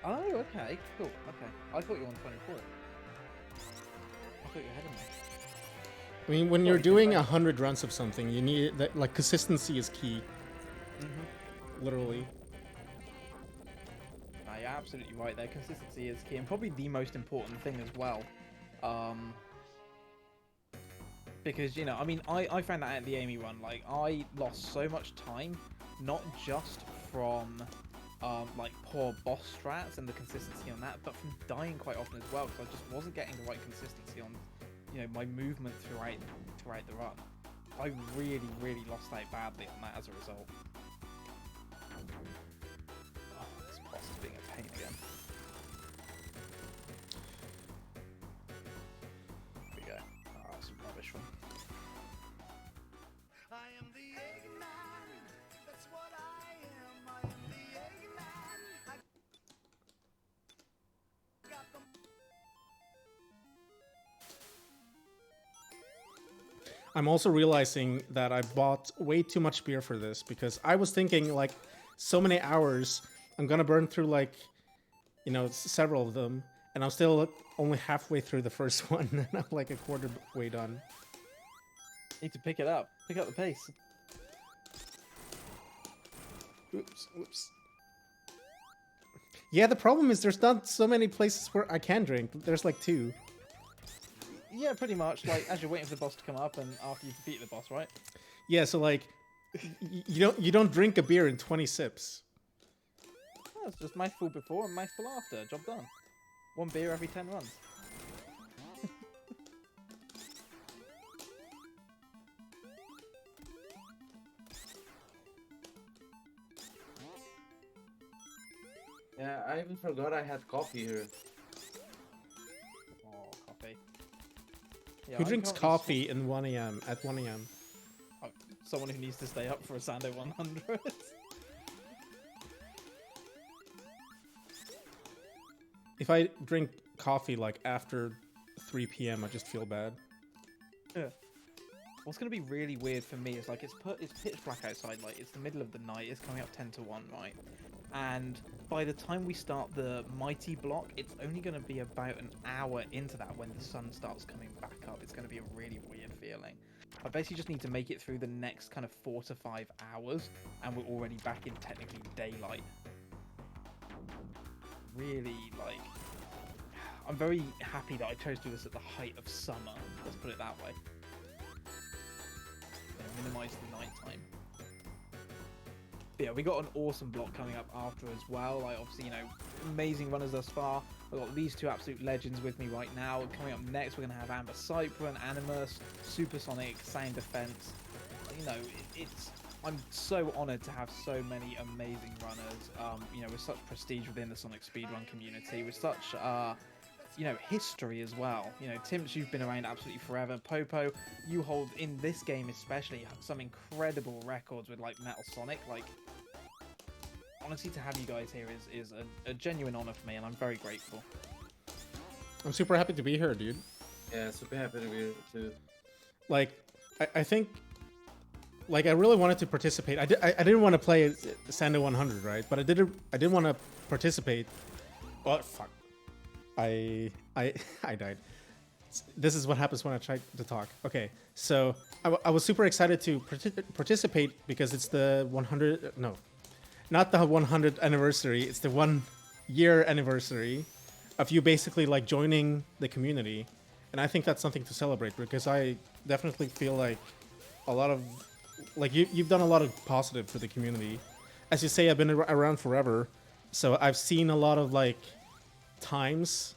Oh, okay, cool. Okay, I thought you were on 24. I thought you were ahead of me. I mean, when you're doing 100 runs of something, you need that, like, consistency is key. Literally. No, you're absolutely right there. Consistency is key, and probably the most important thing as well. Because, you know, I mean, I found that at the Amy run, like, I lost so much time, not just from, like, poor boss strats and the consistency on that, but from dying quite often as well, because I just wasn't getting the right consistency on, you know, my movement throughout the run. I really, really lost out badly on that as a result. Oh, this boss is being a pain again. Here we go. Oh, that's a rubbish one. I am the Eggman. That's what I am. I am the Eggman. I got the I'm also realizing that I bought way too much beer for this because I was thinking, like, so many hours, I'm gonna burn through, like, you know, several of them, and I'm still only halfway through the first one, and I'm like a quarter way done. Need to pick it up. Pick up the pace. Oops, whoops. Yeah, the problem is there's not so many places where I can drink. There's like 2. Yeah, pretty much. Like, as you're waiting for the boss to come up and after you defeat the boss, right? Yeah, so like, you don't drink a beer in 20 sips. Oh, it's just mouthful before and mouthful after. Job done. 1 beer every 10 runs. Yeah, I even forgot I had coffee here. Oh, coffee. Yeah, Who I'm drinks currently coffee in 1 a.m. at 1 a.m.? Oh, someone who needs to stay up for a Sando 100. If I drink coffee like after 3 p.m., I just feel bad. Yeah. What's gonna be really weird for me is like it's pitch black outside, like it's the middle of the night, it's coming up 10 to 1, right? And by the time we start the mighty block, it's only gonna be about an hour into that when the sun starts coming back up. It's gonna be a really weird feeling. I basically just need to make it through the next kind of 4 to 5 hours, and we're already back in technically daylight. Really, like, I'm very happy that I chose to do this at the height of summer. Let's put it that way. Minimize the night time. But yeah, we got an awesome block coming up after as well. Like, obviously, you know, amazing runners thus far. We've got these 2 absolute legends with me right now. Coming up next, we're going to have Amber Cypher, Animus, Supersonic, Sound Defense. You know, I'm so honoured to have so many amazing runners. You know, with such prestige within the Sonic speedrun community, with such you know, history as well. You know, Timps, you've been around absolutely forever. Popo, you hold, in this game especially, some incredible records with, like, Metal Sonic. Like, honestly, to have you guys here is a genuine honor for me, and I'm very grateful. I'm super happy to be here, dude. Yeah, super happy to be here too. Like, I think, like, I really wanted to participate. I didn't want to play Sando 100, right? But I did want to participate. Oh, fuck. I died. This is what happens when I try to talk. Okay, so I was super excited to participate because it's the 100. No, not the 100th anniversary. It's the 1 year anniversary of you basically like joining the community, and I think that's something to celebrate because I definitely feel like a lot of like you've done a lot of positive for the community. As you say, I've been around forever, so I've seen a lot of like times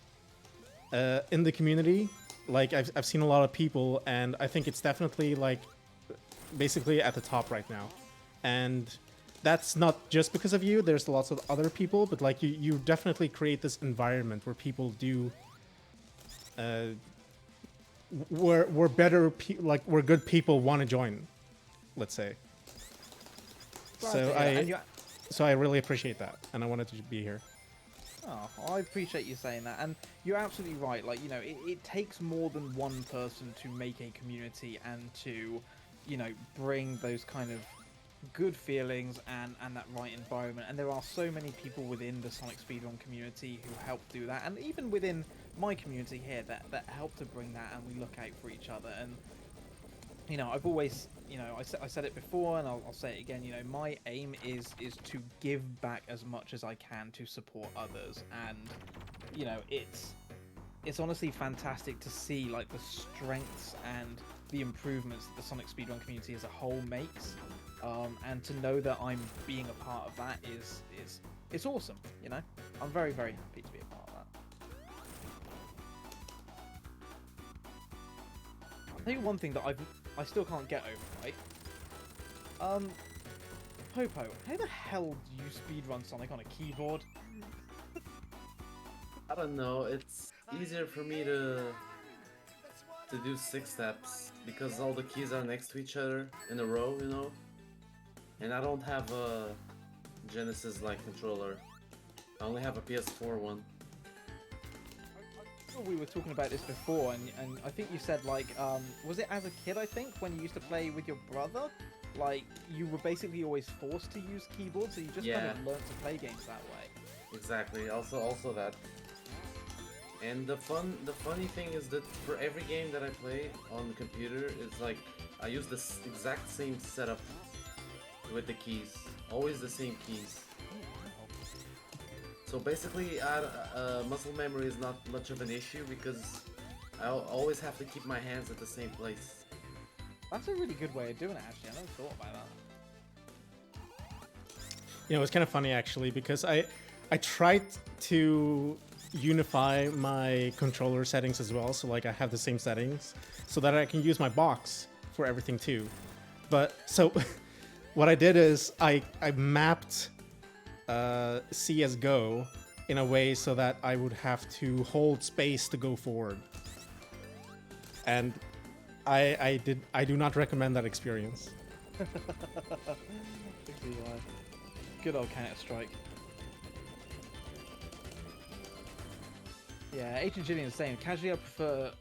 in the community. Like I've seen a lot of people, and I think it's definitely like basically at the top right now. And that's not just because of you. There's lots of other people, but like you definitely create this environment where people do where better like where good people want to join, let's say. So I really appreciate that, and I wanted to be here. Oh, I appreciate you saying that, and you're absolutely right. Like, you know, it takes more than one person to make a community and to, you know, bring those kind of good feelings and that right environment. And there are so many people within the Sonic Speedrun community who help do that, and even within my community here that help to bring that, and we look out for each other. And you know, I've always, you know, I said it before, and I'll say it again. You know, my aim is to give back as much as I can to support others, and you know, it's honestly fantastic to see like the strengths and the improvements that the Sonic Speedrun community as a whole makes, and to know that I'm being a part of that is it's awesome. You know, I'm very happy to be a part of that. I'll tell you one thing that I still can't get over, right? Popo, how the hell do you speedrun Sonic on a keyboard? I don't know. It's easier for me to do 6 steps because all the keys are next to each other in a row, you know. And I don't have a Genesis-like controller. I only have a PS4 one. We were talking about this before, and I think you said like, was it as a kid? I think when you used to play with your brother, like you were basically always forced to use keyboard, so you just kind of learned to play games that way. Exactly. Also that. And the funny thing is that for every game that I play on the computer, it's like I use this exact same setup with the keys, always the same keys. So basically, muscle memory is not much of an issue because I always have to keep my hands at the same place. That's a really good way of doing it, actually. I never thought about that. You know, it's kind of funny actually because I tried to unify my controller settings as well, so like I have the same settings so that I can use my box for everything too. But so what I did is I mapped CSGO in a way so that I would have to hold space to go forward, and I do not recommend that experience. Good old Counter-Strike. Yeah, H and Gillian is saying casually I prefer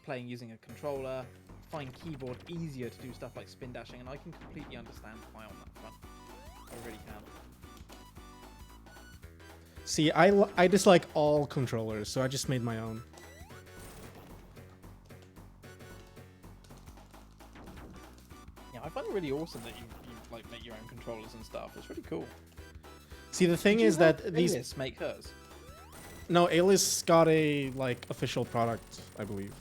playing using a controller. Find keyboard easier to do stuff like spin dashing, and I can completely understand why on that front. I really can. See, I dislike all controllers, so I just made my own. Yeah, I find it really awesome that you like make your own controllers and stuff. It's really cool. See, the thing is that these Alias make hers. No, Alias got a like official product, I believe.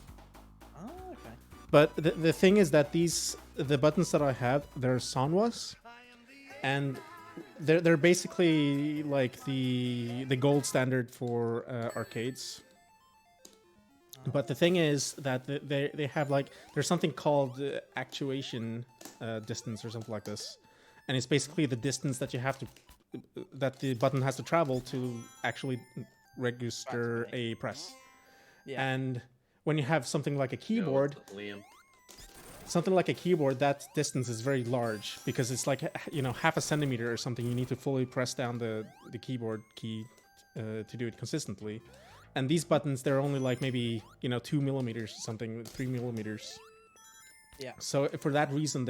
Oh, okay. But the thing is that the buttons that I have, they're Sanwas, and they're basically like the gold standard for arcades. But the thing is that they have like there's something called actuation distance or something like this, and it's basically the distance that you have to that the button has to travel to actually register a press. Yeah. And when you have something like a keyboard, Liam. something like a keyboard, that distance is very large because it's like, you know, half a centimeter or something. You need to fully press down the keyboard key to do it consistently. And these buttons, they're only like maybe, you know, 2 millimeters or something, 3 millimeters. Yeah. So for that reason,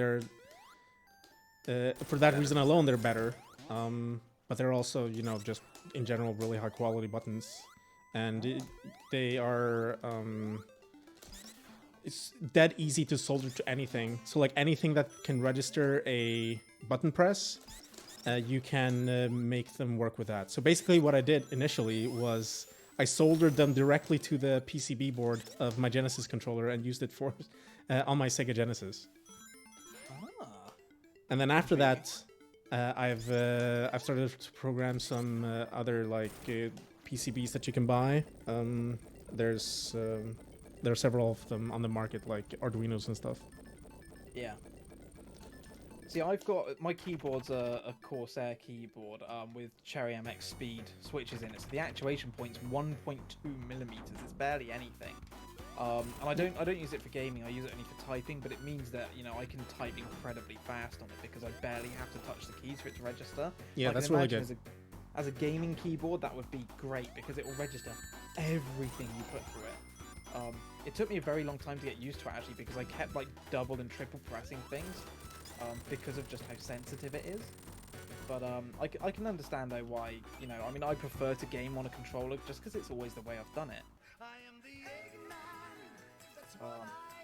reason alone, they're better. But they're also, you know, just in general really high quality buttons. and they are it's dead easy to solder to anything. So like anything that can register a button press, you can make them work with that. So basically what I did initially was I soldered them directly to the PCB board of my Genesis controller and used it for on my Sega Genesis. Ah. And then after that, I've started to program some other like PCBs that you can buy. There are several of them on the market, like Arduinos and stuff. Yeah. See, I've got my keyboard's a Corsair keyboard with Cherry MX speed switches in it. So the actuation point's 1.2 millimeters. It's barely anything. And I don't use it for gaming. I use it only for typing. But it means that I can type incredibly fast on it because I barely have to touch the keys for it to register. Yeah, I that's can really imagine good. As a gaming keyboard, that would be great because it will register everything you put through it. It took me a very long time to get used to it actually because I kept like double and triple pressing things. Because of just how sensitive it is. But I can understand though why, I mean, I prefer to game on a controller just because it's always the way I've done it.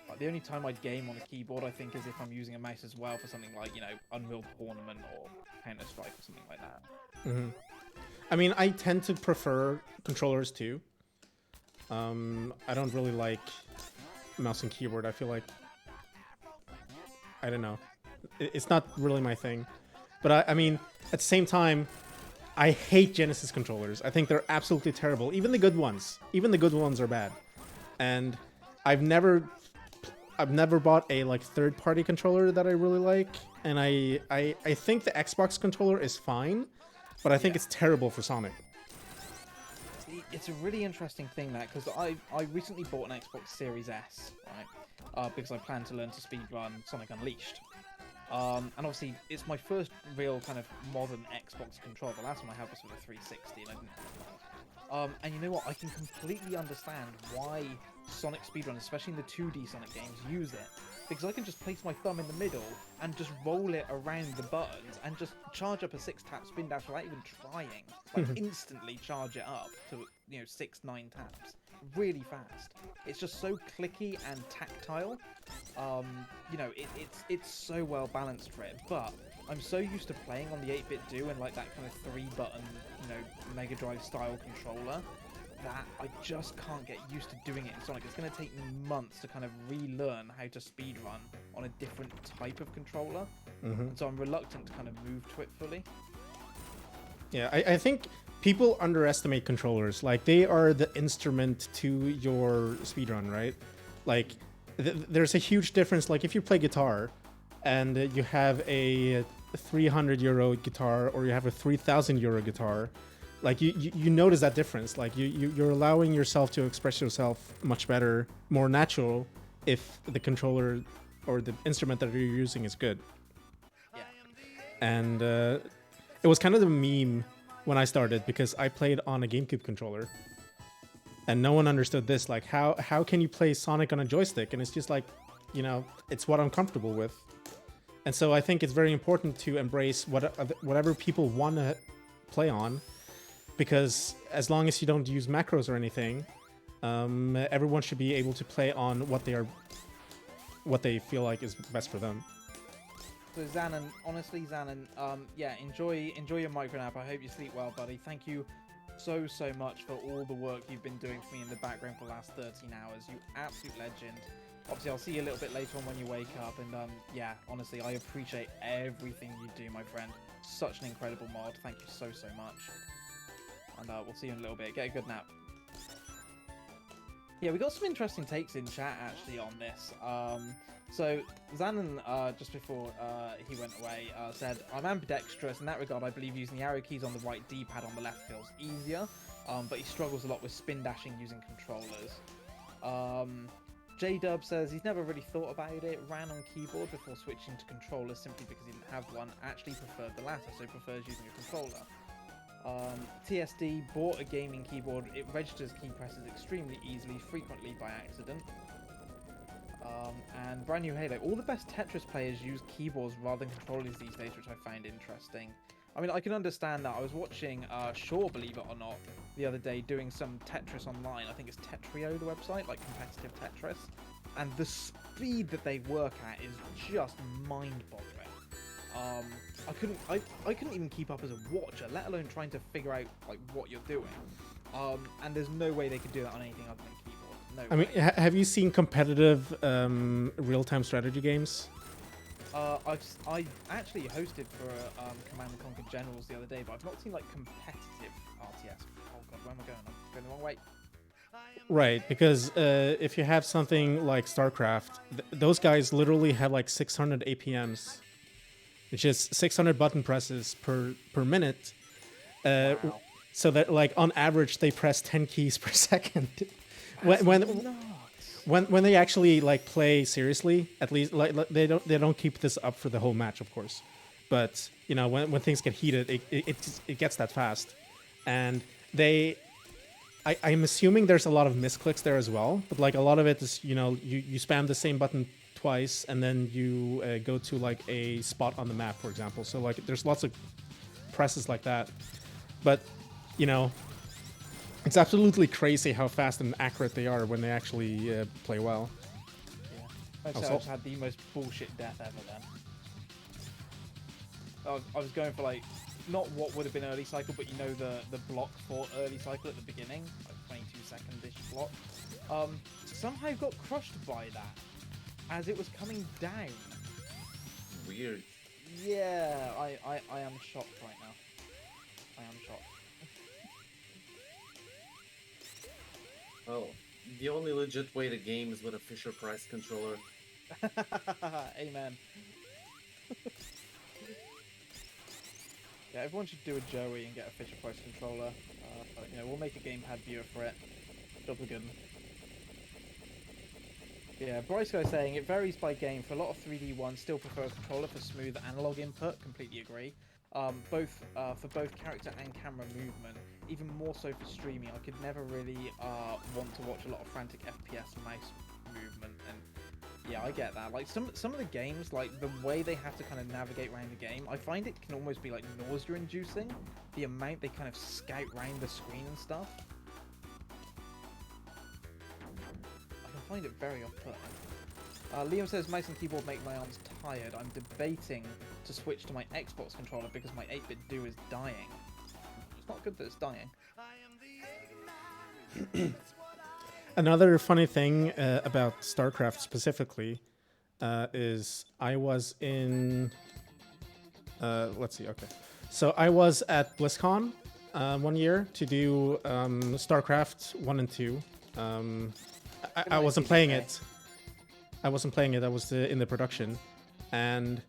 Like the only time I'd game on a keyboard, I think, is if I'm using a mouse as well for something like, Unreal Tournament or Counter-Strike or something like that. Mm-hmm. I mean, I tend to prefer controllers too. I don't really like mouse and keyboard. I feel like, I don't know. It's not really my thing. But I mean, at the same time, I hate Genesis controllers. I think they're absolutely terrible. Even the good ones. Even the good ones are bad. And I've never bought a like third-party controller that I really like. And I think the Xbox controller is fine, but I think it's terrible for Sonic. It's a really interesting thing that because I recently bought an Xbox Series S, right? Because I plan to learn to speedrun Sonic Unleashed. And obviously, it's my first real kind of modern Xbox controller. The last one I had was for the 360, and I didn't have one. And you know what? I can completely understand why Sonic speedrunners, especially in the 2D Sonic games, use it. Because I can just place my thumb in the middle and just roll it around the buttons and just charge up a 6-tap spin dash without even trying. Like, instantly charge it up to, 6-9 taps. Really fast. It's just so clicky and tactile. It's so well balanced for it. But I'm so used to playing on the 8-bit do and like that kind of 3-button, Mega Drive style controller that I just can't get used to doing it in Sonic. It's going to take me months to kind of relearn how to speedrun on a different type of controller. And so I'm reluctant to kind of move to it fully. Yeah, I think people underestimate controllers. Like, they are the instrument to your speedrun, right? Like, there's a huge difference. Like, if you play guitar and you have a €300 guitar or you have a €3,000 guitar, like, you notice that difference. Like, you're allowing yourself to express yourself much better, more natural, if the controller or the instrument that you're using is good. Yeah. And it was kind of the meme when I started because I played on a GameCube controller. And no one understood this. Like, how can you play Sonic on a joystick? And it's just like, it's what I'm comfortable with. And so I think it's very important to embrace whatever people want to play on. Because as long as you don't use macros or anything, everyone should be able to play on what they feel like is best for them. So Xanon, honestly, yeah, enjoy your micro nap. I hope you sleep well, buddy. Thank you so much for all the work you've been doing for me in the background for the last 13 hours. You absolute legend. Obviously, I'll see you a little bit later on when you wake up. And yeah, honestly, I appreciate everything you do, my friend. Such an incredible mod. Thank you so much. And we'll see you in a little bit. Get a good nap. Yeah, we got some interesting takes in chat actually on this. So Xanon, just before he went away, said, "I'm ambidextrous. In that regard, I believe using the arrow keys on the right D-pad on the left feels easier, but he struggles a lot with spin dashing using controllers." J-Dub says he's never really thought about it, ran on keyboard before switching to controllers simply because he didn't have one, actually preferred the latter, so prefers using a controller. TSD bought a gaming keyboard. It registers key presses extremely easily, frequently by accident. And Brand New Halo. All the best Tetris players use keyboards rather than controllers these days, which I find interesting. I mean, I can understand that. I was watching Shaw, believe it or not, the other day doing some Tetris online. I think it's Tetrio, the website, like competitive Tetris. And the speed that they work at is just mind-boggling. I couldn't even keep up as a watcher, let alone trying to figure out like what you're doing. And there's no way they could do that on anything other than keyboard. No I mean, way. have you seen competitive real-time strategy games? I actually hosted for Command and Conquer Generals the other day, but I've not seen like competitive RTS. Oh god, where am I going? I'm going the wrong way. Right, because if you have something like StarCraft, those guys literally have like 600 APMs, which is 600 button presses per minute. Wow. So that like on average they press 10 keys per second. That's when nuts. when they actually like play seriously, at least like they don't keep this up for the whole match, of course. But you know when things get heated, it gets that fast, and I'm assuming there's a lot of misclicks there as well. But like a lot of it is you spam the same button twice and then you go to like a spot on the map, for example. So like there's lots of presses like that, but you know. It's absolutely crazy how fast and accurate they are when they actually play well. Yeah. I'd say I just had the most bullshit death ever then. I was going for like, not what would have been early cycle, but you know the block for early cycle at the beginning, like 22-second-ish block. Somehow got crushed by that as it was coming down. Weird. Yeah, I am shocked right now. I am shocked. Well, the only legit way to game is with a Fisher-Price controller. Amen. Yeah, everyone should do a Joey and get a Fisher-Price controller. But, you know, we'll make a gamepad viewer for it. It'll be good. Yeah, Bryce Guy saying it varies by game. For a lot of 3D ones, still prefer a controller for smooth analog input. Completely agree. Both for both character and camera movement. Even more so for streaming. I could never really want to watch a lot of frantic FPS mouse movement, and yeah, I get that. Like some of the games, like the way they have to kind of navigate around the game, I find it can almost be like nausea-inducing. The amount they kind of scout around the screen and stuff. I can find it very off-putting. Liam says mouse and keyboard make my arms tired. I'm debating to switch to my Xbox controller because my 8-bit do is dying. It's not good that it's dying. Another funny thing about StarCraft specifically is I was in. Let's see. Okay, so I was at BlizzCon 1 year to do StarCraft 1 and 2. I wasn't playing it. I wasn't playing it. I was in the production, and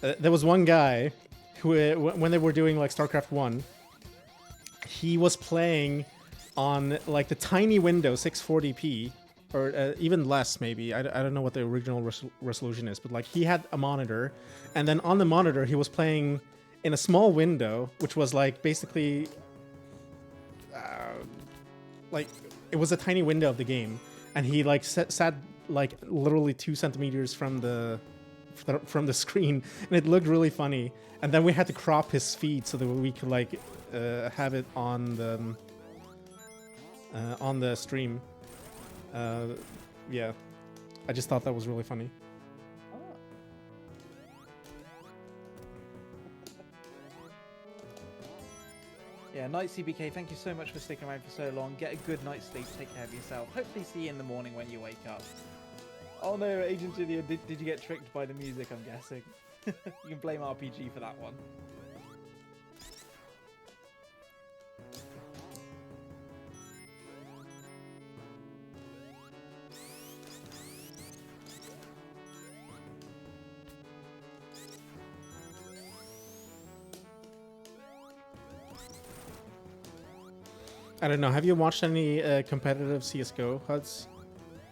there was one guy who, when they were doing like StarCraft 1, he was playing on like the tiny window 640p or even less maybe. I don't know what the original resolution is, but like he had a monitor, and then on the monitor he was playing in a small window, which was like basically like it was a tiny window of the game, and he like sat like literally 2 centimeters from the screen, and it looked really funny. And then we had to crop his feed so that we could like have it on the stream. Yeah, I just thought that was really funny. Yeah, Night CBK, thank you so much for sticking around for so long. Get a good night's sleep, take care of yourself. Hopefully see you in the morning when you wake up. Oh no, Agent Julia, did you get tricked by the music, I'm guessing? You can blame RPG for that one. I don't know. Have you watched any competitive CS:GO HUDs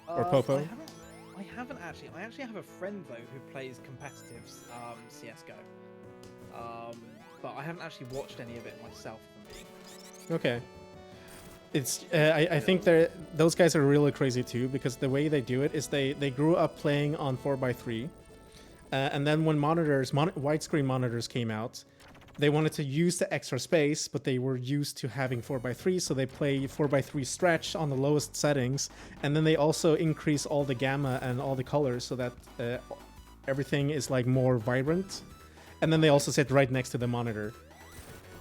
or Popo? I haven't actually. I actually have a friend though who plays competitive CS:GO. But I haven't actually watched any of it myself. For me. Okay. It's I think those guys are really crazy too, because the way they do it is they grew up playing on 4x3, and then when widescreen monitors came out, they wanted to use the extra space, but they were used to having 4x3, so they play 4x3 stretch on the lowest settings, and then they also increase all the gamma and all the colors so that everything is like more vibrant. And then they also sit right next to the monitor.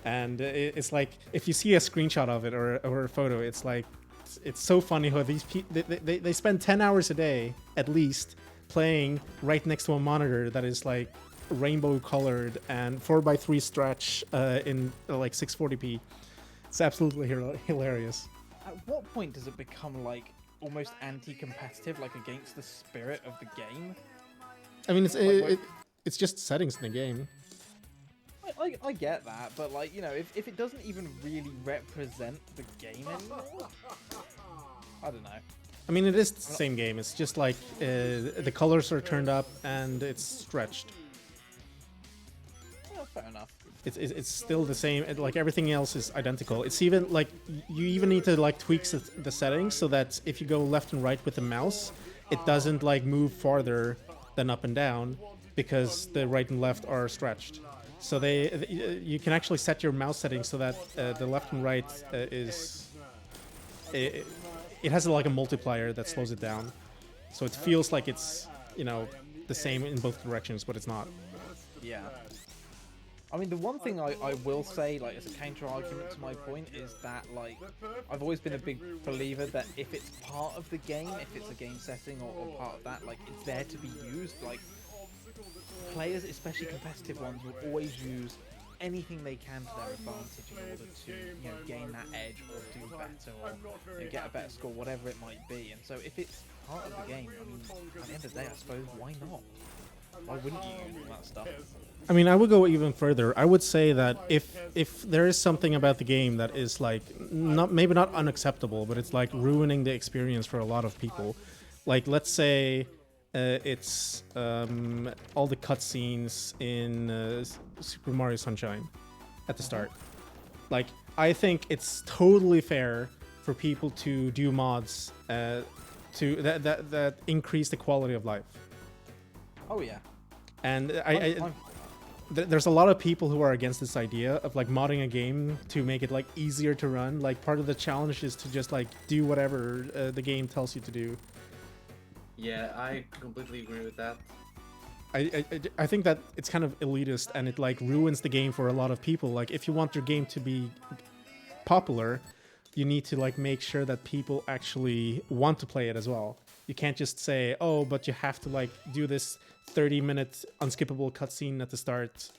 And it's like, if you see a screenshot of it or a photo, it's like, it's so funny how these people, they spend 10 hours a day, at least, playing right next to a monitor that is like rainbow colored and 4x3 stretch in like 640p. It's absolutely hilarious. At what point does it become like almost anti-competitive, like against the spirit of the game? I mean, it's just settings in the game. I get that, but like, you know, if it doesn't even really represent the game anymore, I don't know. I mean, it is the same game. It's just like the colors are turned up and it's stretched. Well, fair enough. It's still the same. Like everything else is identical. It's even like you even need to like tweak the settings so that if you go left and right with the mouse, it doesn't like move farther than up and down because the right and left are stretched. So you can actually set your mouse settings so that the left and right is it has like a multiplier that slows it down. So it feels like it's, you know, the same in both directions, but it's not. Yeah. I mean, the one thing I will say, like, as a counter argument to my point, is that, like, I've always been a big believer that if it's part of the game, if it's a game setting or part of that, like, it's there to be used. Like, players, especially competitive ones, will always use anything they can to their advantage in order to, you know, gain that edge or do better or, you know, get a better score, whatever it might be. And so if it's part of the game, I mean, at the end of the day, I suppose, why not? Why wouldn't you use all that stuff? I mean, I would go even further. I would say that if there is something about the game that is like maybe not unacceptable, but it's like ruining the experience for a lot of people. Like, let's say it's all the cutscenes in Super Mario Sunshine at the start. Like, I think it's totally fair for people to do mods to that increase the quality of life. Oh yeah. And there's a lot of people who are against this idea of like modding a game to make it like easier to run. Like, part of the challenge is to just like do whatever the game tells you to do. Yeah, I completely agree with that. I think that it's kind of elitist and it like ruins the game for a lot of people. Like, if you want your game to be popular, you need to like make sure that people actually want to play it as well. You can't just say, oh, but you have to like do this 30-minute unskippable cutscene at the start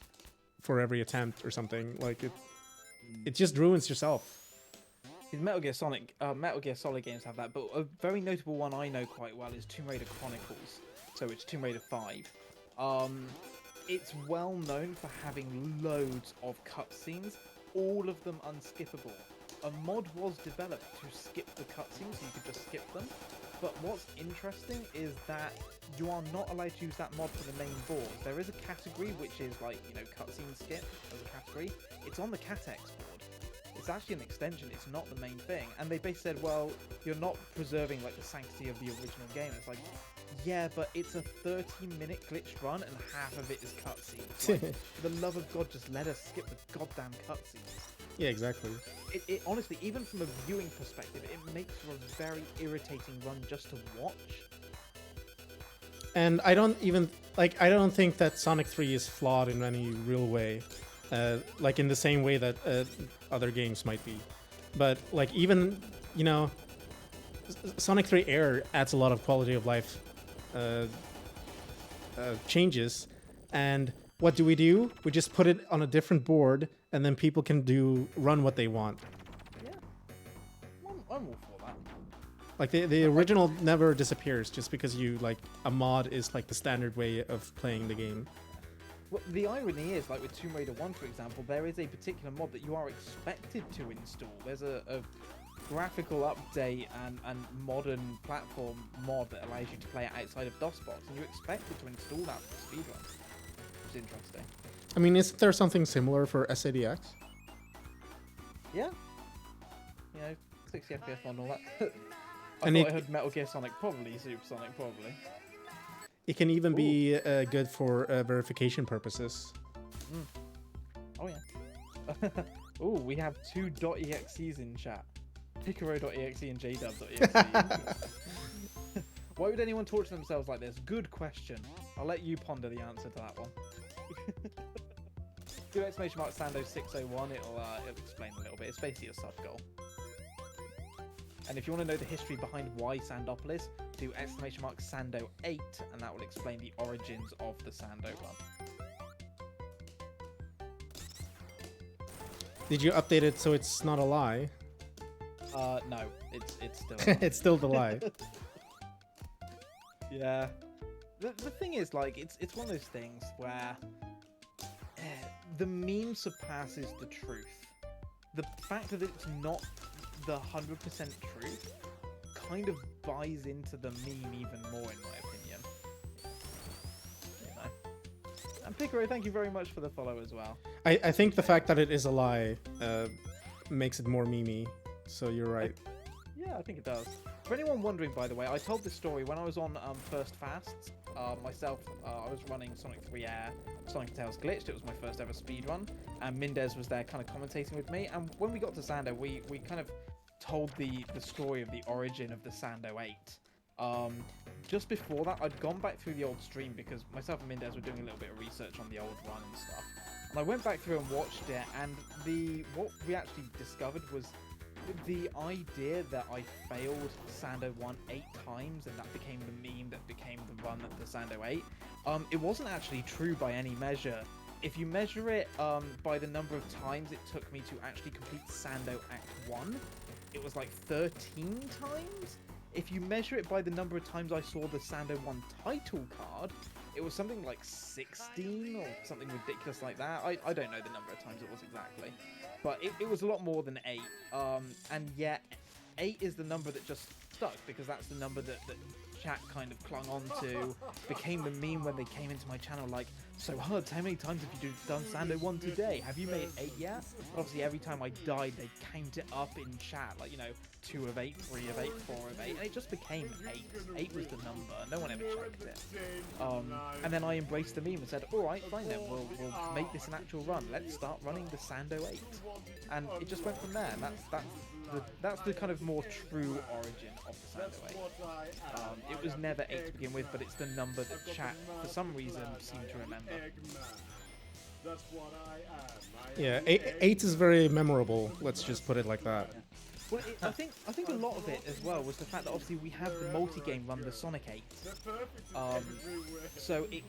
for every attempt or something. Like, it just ruins yourself. Metal Gear Solid games have that, but a very notable one I know quite well is Tomb Raider Chronicles. So it's Tomb Raider 5. It's well known for having loads of cutscenes, all of them unskippable. A mod was developed to skip the cutscenes, so you could just skip them. But what's interesting is that you are not allowed to use that mod for the main board. There is a category which is like, you know, cutscene skip as a category. It's on the CatX board. It's actually an extension, it's not the main thing. And they basically said, well, you're not preserving like the sanctity of the original game. It's like, yeah, but it's a 30-minute glitched run and half of it is cutscenes. Like, for the love of God, just let us skip the goddamn cutscenes. Yeah, exactly. It honestly, even from a viewing perspective, it makes for a very irritating run just to watch. And I don't think that Sonic 3 is flawed in any real way. Like in the same way that other games might be. But like, even, you know, Sonic 3 Air adds a lot of quality of life changes. And what do? We just put it on a different board and then people can run what they want. Yeah. I'm all for that. Like, the original never disappears just because a mod is like the standard way of playing the game. Well, the irony is, like with Tomb Raider 1, for example, there is a particular mod that you are expected to install. There's a graphical update and modern platform mod that allows you to play it outside of DOSBox, and you're expected to install that for speedrun. It's interesting. I mean, isn't there something similar for S3AIR? Yeah. You know, 60 FPS mod and all that. I And thought I heard Metal Gear Sonic, probably Supersonic, probably. It can even be good for verification purposes. Oh yeah. Oh, we have two .exes in chat. Picaro.exe and jdub.exe. Why would anyone torture themselves like this? Good question. I'll let you ponder the answer to that one. Do exclamation mark Sando 601. It'll explain a little bit. It's basically a sub goal. And if you want to know the history behind why Sandopolis, do exclamation mark Sando 8, and that will explain the origins of the Sando run. Did you update it so it's not a lie? No, it's still. It's still the lie. Yeah. The thing is, like, it's one of those things where the meme surpasses the truth. The fact that it's not the 100% truth kind of buys into the meme even more, in my opinion. You know. And Picaro, thank you very much for the follow as well. I think the fact that it is a lie makes it more memey. So you're right. Yeah, I think it does. For anyone wondering, by the way, I told this story when I was on First Fasts. Myself, I was running Sonic 3AIR, Sonic Tails Glitched. It was my first ever speedrun, and Mindez was there kind of commentating with me. And when we got to Sando, we kind of told the story of the origin of the Sando 8. Just before that, I'd gone back through the old stream because myself and Mindez were doing a little bit of research on the old run and stuff. And I went back through and watched it, and what we actually discovered was the idea that I failed Sando 1 8 times and that became the meme that became the run of the Sando 8. It wasn't actually true by any measure. If you measure it by the number of times it took me to actually complete Sando Act 1, it was like 13 times. If you measure it by the number of times I saw the Sando 1 title card, it was something like 16 or something ridiculous like that. I don't know the number of times it was exactly. But it was a lot more than 8. And yet, 8 is the number that just stuck, because that's the number that chat kind of clung on to, became the meme when they came into my channel, like, so Huds, how many times have you done Sando 1 today? Have you made 8 yet? But obviously every time I died, they'd count it up in chat, like, you know, 2 of 8, 3 of 8, 4 of 8, and it just became 8. 8 was the number, no one ever checked it. And then I embraced the meme and said, alright, fine then, we'll make this an actual run, let's start running the Sando 8. And it just went from there, and that's the kind of more true origin of the Sando 8. It was never 8 to begin with, but it's the number that chat, for some reason, seemed to remember. Yeah, 8 is very memorable. Let's just put it like that. Well, I think a lot of it as well was the fact that obviously we have the multi-game run, the Sonic 8. So it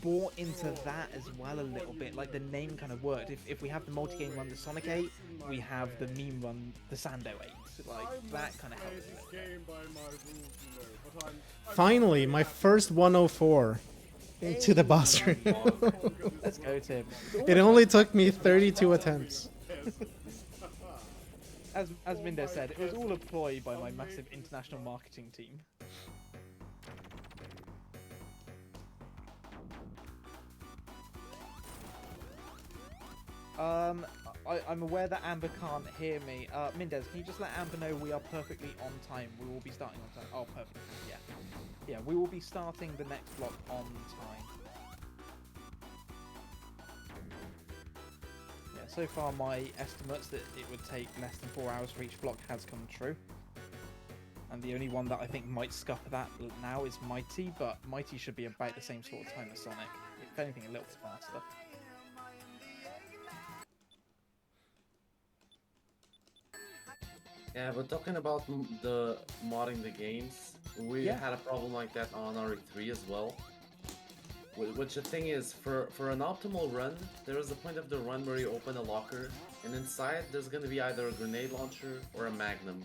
bought into that as well a little bit. Like the name kind of worked. If we have the multi-game run, the Sonic 8, we have the meme run, the Sando 8. Like that kind of helps a little bit. Finally, my first 104 into the boss room. Let's go, Tim. It only took me 32 attempts. As Mindo said, it was all a ploy by my massive international marketing team. I'm aware that Amber can't hear me. Mindez, can you just let Amber know we are perfectly on time? We will be starting on time. Oh, perfect. Yeah. Yeah, we will be starting the next block on time. Yeah, so far my estimates that it would take less than 4 hours for each block has come true. And the only one that I think might scupper that now is Mighty, but Mighty should be about the same sort of time as Sonic. If anything, a little bit faster. Yeah, but talking about the modding the games, we had a problem like that on RE3 as well. Which the thing is, for an optimal run, there is a point of the run where you open a locker, and inside there's gonna be either a grenade launcher or a magnum.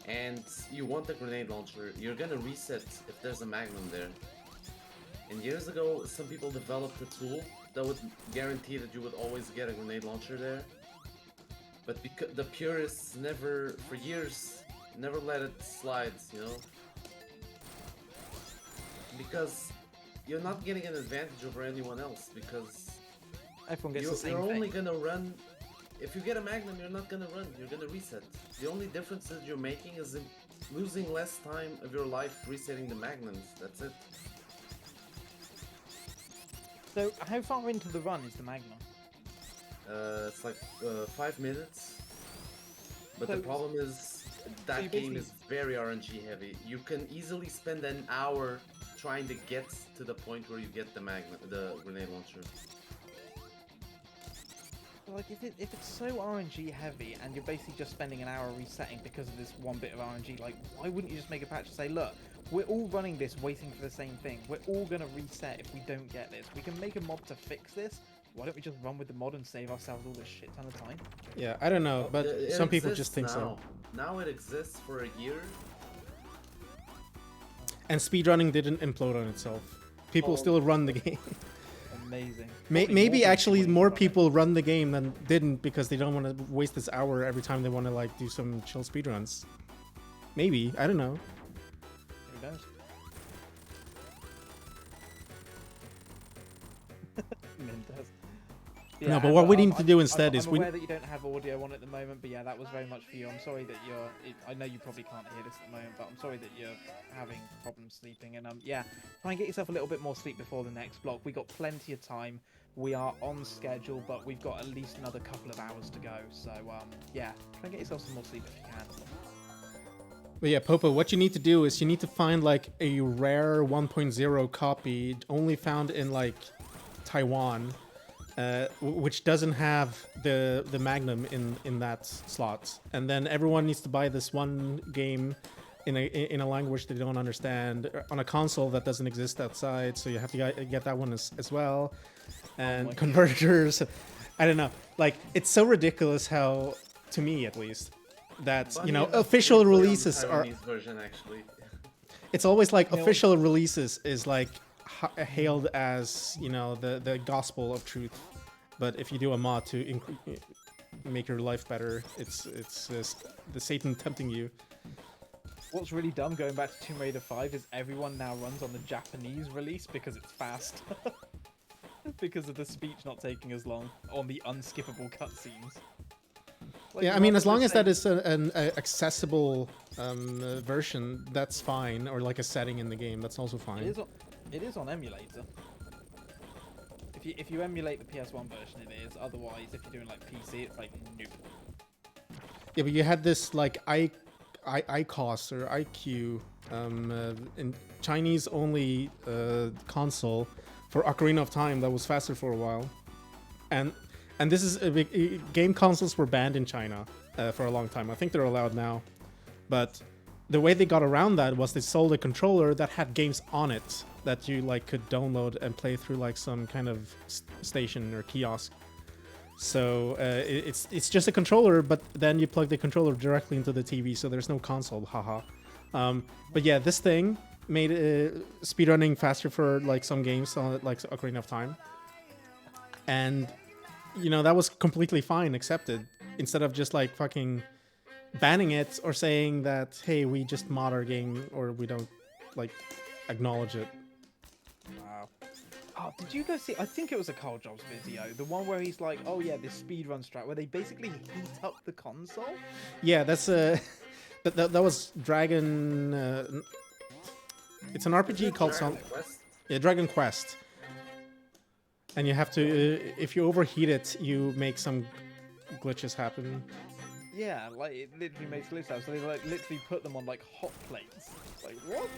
And you want the grenade launcher, you're gonna reset if there's a magnum there. And years ago, some people developed a tool that would guarantee that you would always get a grenade launcher there. But because the purists never, for years, never let it slide, you know? Because you're not getting an advantage over anyone else, because everyone gets the same you're thing. only gonna run. If you get a magnum, you're not gonna run, you're gonna reset. The only difference that you're making is in losing less time of your life resetting the magnums, that's it. So, how far into the run is the Magnum? It's like 5 minutes. But So- the problem is that you game basically- is very RNG heavy. You can easily spend an hour trying to get to the point where you get the grenade launcher. Like, if it's so RNG heavy and you're basically just spending an hour resetting because of this one bit of RNG, like, why wouldn't you just make a patch and say, look, we're all running this waiting for the same thing. We're all going to reset if we don't get this. We can make a mod to fix this. Why don't we just run with the mod and save ourselves all this shit ton of time? Yeah, I don't know, but It some people exists just think so. Now it exists for a year. And speedrunning didn't implode on itself. People Oh. still run the game. Amazing. Maybe actually more people. people run the game than didn't because they don't want to waste this hour every time they want to like do some chill speedruns. Maybe, I don't know. Who knows? Min does. No, but what we need to do instead I'm is we- aware that you don't have audio on at the moment, but yeah, that was very much for you. I'm sorry that I know you probably can't hear this at the moment, but I'm sorry that you're having problems sleeping. And yeah, try and get yourself a little bit more sleep before the next block. We got plenty of time. We are on schedule, but we've got at least another couple of hours to go. So yeah, try and get yourself some more sleep if you can. But yeah, Popo, what you need to do is you need to find like a rare 1.0 copy only found in like Taiwan, which doesn't have the Magnum in that slot, and then everyone needs to buy this one game in a language they don't understand on a console that doesn't exist outside. So you have to get that one as well, and my converters. I don't know, like it's so ridiculous how, to me at least, that Funny you know enough, official we play on the releases are. Taiwanese version actually. It's always like You know- official releases is like hailed as, you know, the gospel of truth. But if you do a mod to make your life better, it's the Satan tempting you. What's really dumb going back to Tomb Raider 5 is everyone now runs on the Japanese release because it's fast. Because of the speech not taking as long on the unskippable cutscenes. Like, Yeah, I mean, rather as long than as that saying- is an accessible version, that's fine. Or like a setting in the game, that's also fine. It is on emulator. If you emulate the PS1 version, it is. Otherwise, if you're doing like PC, it's like nope. Yeah, but you had this like ICOS or IQ in Chinese only console for Ocarina of Time that was faster for a while, and this is a big game consoles were banned in China for a long time. I think they're allowed now, but the way they got around that was they sold a controller that had games on it that you like could download and play through like some kind of station or kiosk. So it's just a controller, but then you plug the controller directly into the TV, so there's no console, haha. But yeah, this thing made speedrunning faster for like some games, like Ocarina of Time, and you know that was completely fine, accepted. Instead of just like fucking banning it or saying that, hey, we just mod our game or we don't like acknowledge it. Wow. Oh, did you guys see? I think it was a Carl Jobs video, the one where he's like, "Oh yeah, this speedrun strat," where they basically heat up the console. Yeah, that's that was Dragon. It's an RPG called Dragon Quest? Dragon Quest, and you have to if you overheat it, you make some glitches happen. Yeah, like it literally makes glitch out. So they like literally put them on like hot plates. Like what?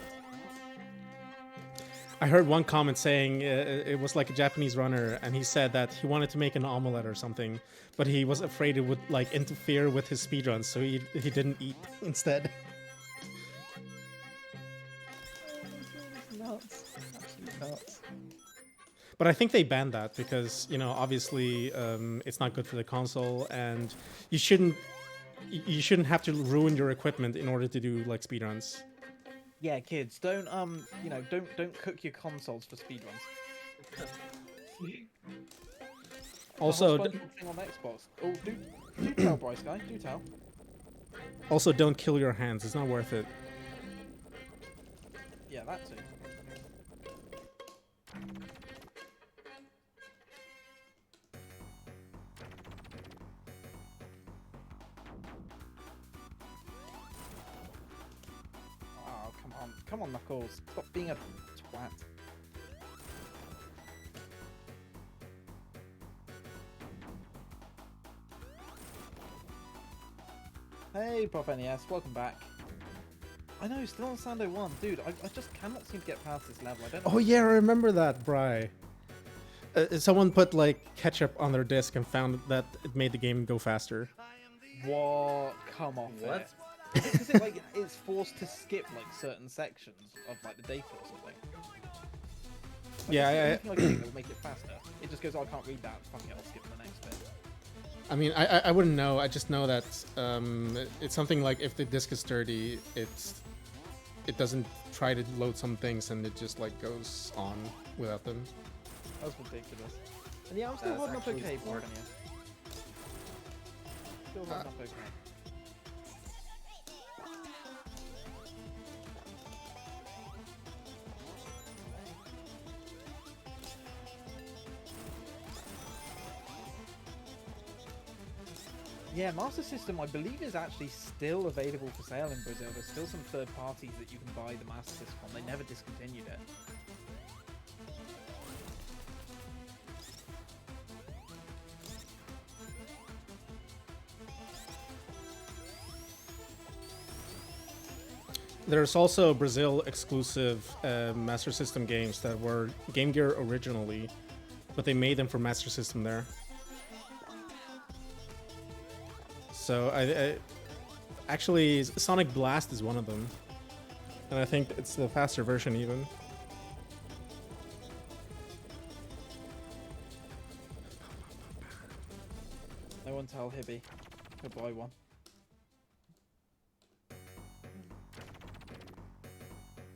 I heard one comment saying it was like a Japanese runner, and he said that he wanted to make an omelette or something, but he was afraid it would like interfere with his speedruns, so he didn't eat instead. Nuts. Absolutely nuts. But I think they banned that because, you know, obviously it's not good for the console, and you shouldn't have to ruin your equipment in order to do like speedruns. Yeah, kids, don't you know, don't cook your consoles for speedruns. Also, Thing on Xbox. Oh, do tell, Bryce guy, do tell. also don't kill your hands. It's not worth it. Yeah, that too. Oh, come on, Knuckles, stop being a twat. Hey, Prof NES, welcome back. I know, still on Sando 1. Dude, I just cannot seem to get past this level. I don't know. Oh yeah, I remember that, Bri. Someone put like ketchup on their disc and found that it made the game go faster. What? Come off What? it. Because it like it's forced to skip like certain sections of like the data or something. Like, Yeah, anything I can think that will make it faster. It just goes, oh, I can't read that. Fuck it, I'll skip to the next bit. I mean, I wouldn't know. I just know that it's something like if the disk is dirty, it doesn't try to load some things and it just like goes on without them. That was ridiculous. And yeah, I'm still That's holding up actually okay, smart. Prof NES. Still holding up okay. Yeah, Master System, I believe, is actually still available for sale in Brazil. There's still some third parties that you can buy the Master System from. They never discontinued it. There's also Brazil exclusive Master System games that were Game Gear originally, but they made them for Master System there. So I actually Sonic Blast is one of them, and I think it's the faster version even. No one tell Hibby. He'll buy one.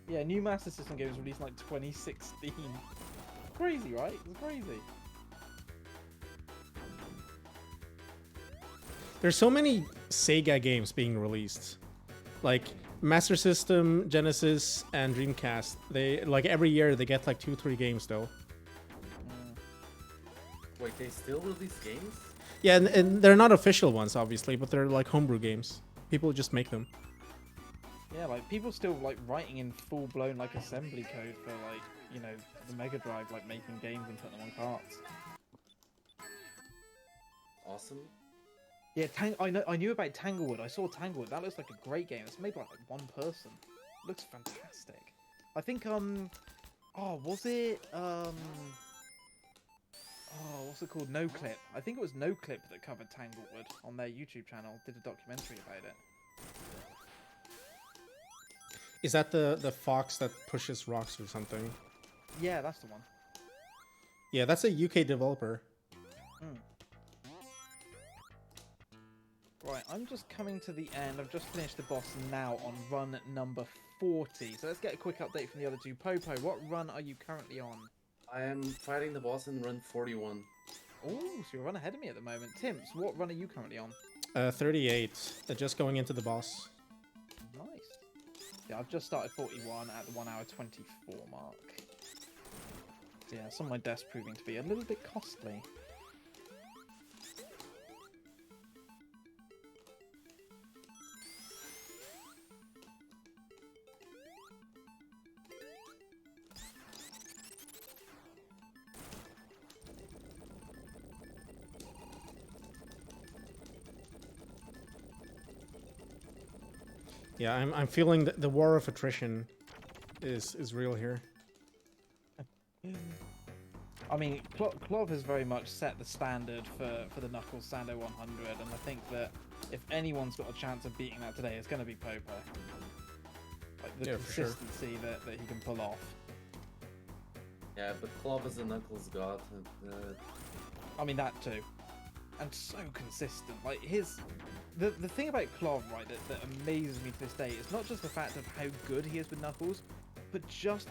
Yeah, new Master System game was released in like 2016. Crazy, right? It's crazy. There's so many Sega games being released, like Master System, Genesis, and Dreamcast. They like every year they get like 2-3 games though. Wait, they still release games? Yeah, and they're not official ones obviously, but they're like homebrew games. People just make them. Yeah, like people still like writing in full-blown like assembly code for like, you know, the Mega Drive, like making games and putting them on carts. Awesome. Yeah, I knew about Tanglewood. I saw Tanglewood. That looks like a great game. It's made by like one person. Looks fantastic. I think oh, was it oh, what's it called? No Clip. I think it was No Clip that covered Tanglewood on their YouTube channel. Did a documentary about it. Is that the fox that pushes rocks or something? Yeah, that's the one. Yeah, that's a UK developer. Right, I'm just coming to the end. I've just finished the boss now on run number 40. So let's get a quick update from the other two. Popo, what run are you currently on? I am fighting the boss in run 41. Oh, so you're one ahead of me at the moment. Timps, what run are you currently on? 38. Just going into the boss. Nice. Yeah, I've just started 41 at the 1 hour 24 mark. Yeah, some of my deaths proving to be a little bit costly. Yeah, I'm feeling the war of attrition is real here. I mean, Clov has very much set the standard for the Knuckles Sando 100, and I think that if anyone's got a chance of beating that today, it's going to be Popo. Like, the Yeah, for sure. consistency that he can pull off. Yeah, but Clov is a Knuckles god. I mean, that too. And so consistent. Like, the thing about Clov, right, that amazes me to this day is not just the fact of how good he is with Knuckles, but just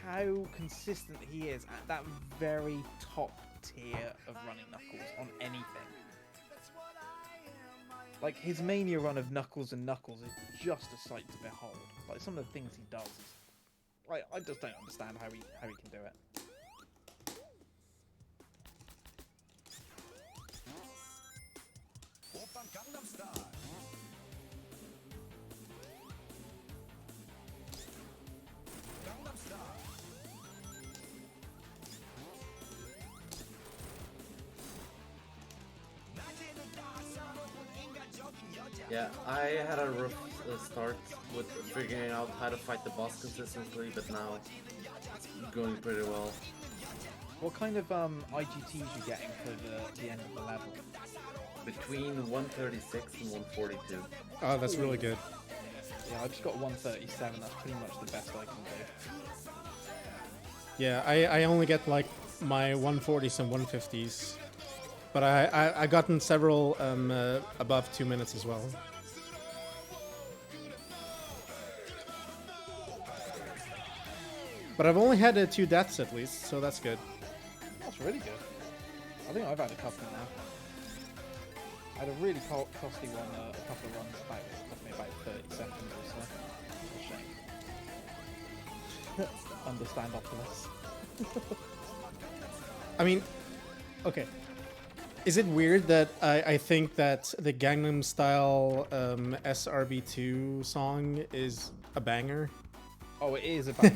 how consistent he is at that very top tier of running Knuckles on anything. Like, his Mania run of Knuckles and Knuckles is just a sight to behold. Like, some of the things he does. Like, I just don't understand how he can do it. Yeah, I had a rough start with figuring out how to fight the boss consistently, but now it's going pretty well. What kind of IGTs you getting for the end of the level? Between 136 and 142. Oh, that's really good. Yeah, I just got 137. That's pretty much the best I can do. Yeah, I only get like my 140s and 150s, but I gotten several above 2 minutes as well. But I've only had 2 deaths at least, so that's good. That's really good. I think I've had a couple now. I had a really costly one a couple of runs back. It cost me about 30 seconds or so. What a shame. Understand Optimus. I mean, okay. Is it weird that I think that the Gangnam Style SRB2 song is a banger? Oh, it is about.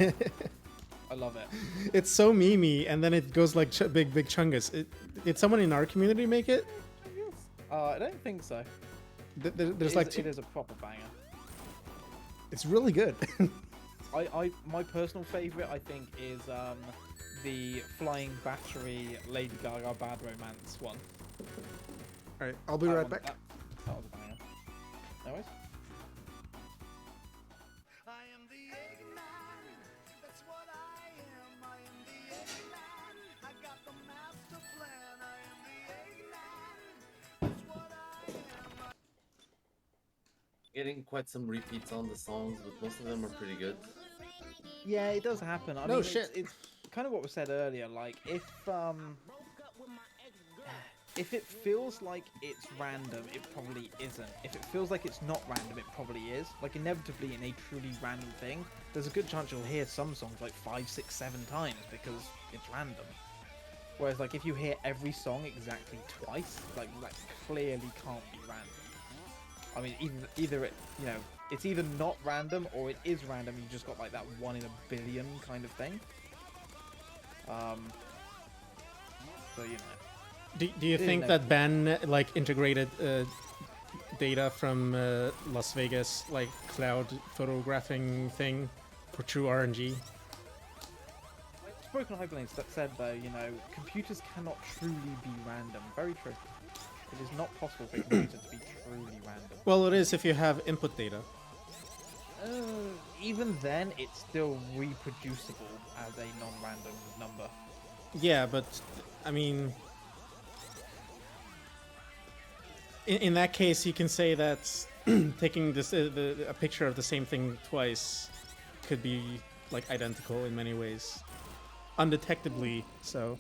I love it. It's so memey, and then it goes like big chungus. Did someone in our community make it? I don't think so. There's like it is a proper banger. It's really good. My personal favorite, I think, is the Flying Battery Lady Gaga Bad Romance one. All right, I'll be That right one- back. That was a banger. No worries. I am the Eggman. That's what I am. I am the Eggman. I got the master plan. I am the Eggman. That's what I am. Getting quite some repeats on the songs, but most of them are pretty good. Yeah, it does happen. I No mean, shit. It's kind of what was said earlier. Like, if it feels like it's random, it probably isn't. If it feels like it's not random, it probably is. Like, inevitably, in a truly random thing, there's a good chance you'll hear some songs like 5, 6, 7 times because it's random. Whereas, like, if you hear every song exactly twice, like that clearly can't be random. I mean, either it, you know, it's either not random or it is random. You just got like that 1 in a billion kind of thing. So you know. Do you think that Ben like integrated data from Las Vegas like cloud photographing thing for true RNG? Spoken Hyperlinks that said though, you know, computers cannot truly be random. Very true. It is not possible for a computer to be truly random. Well, it is if you have input data. Even then, it's still reproducible as a non-random number. Yeah, but I mean, in that case, you can say that taking this a picture of the same thing twice could be like identical in many ways, undetectably. So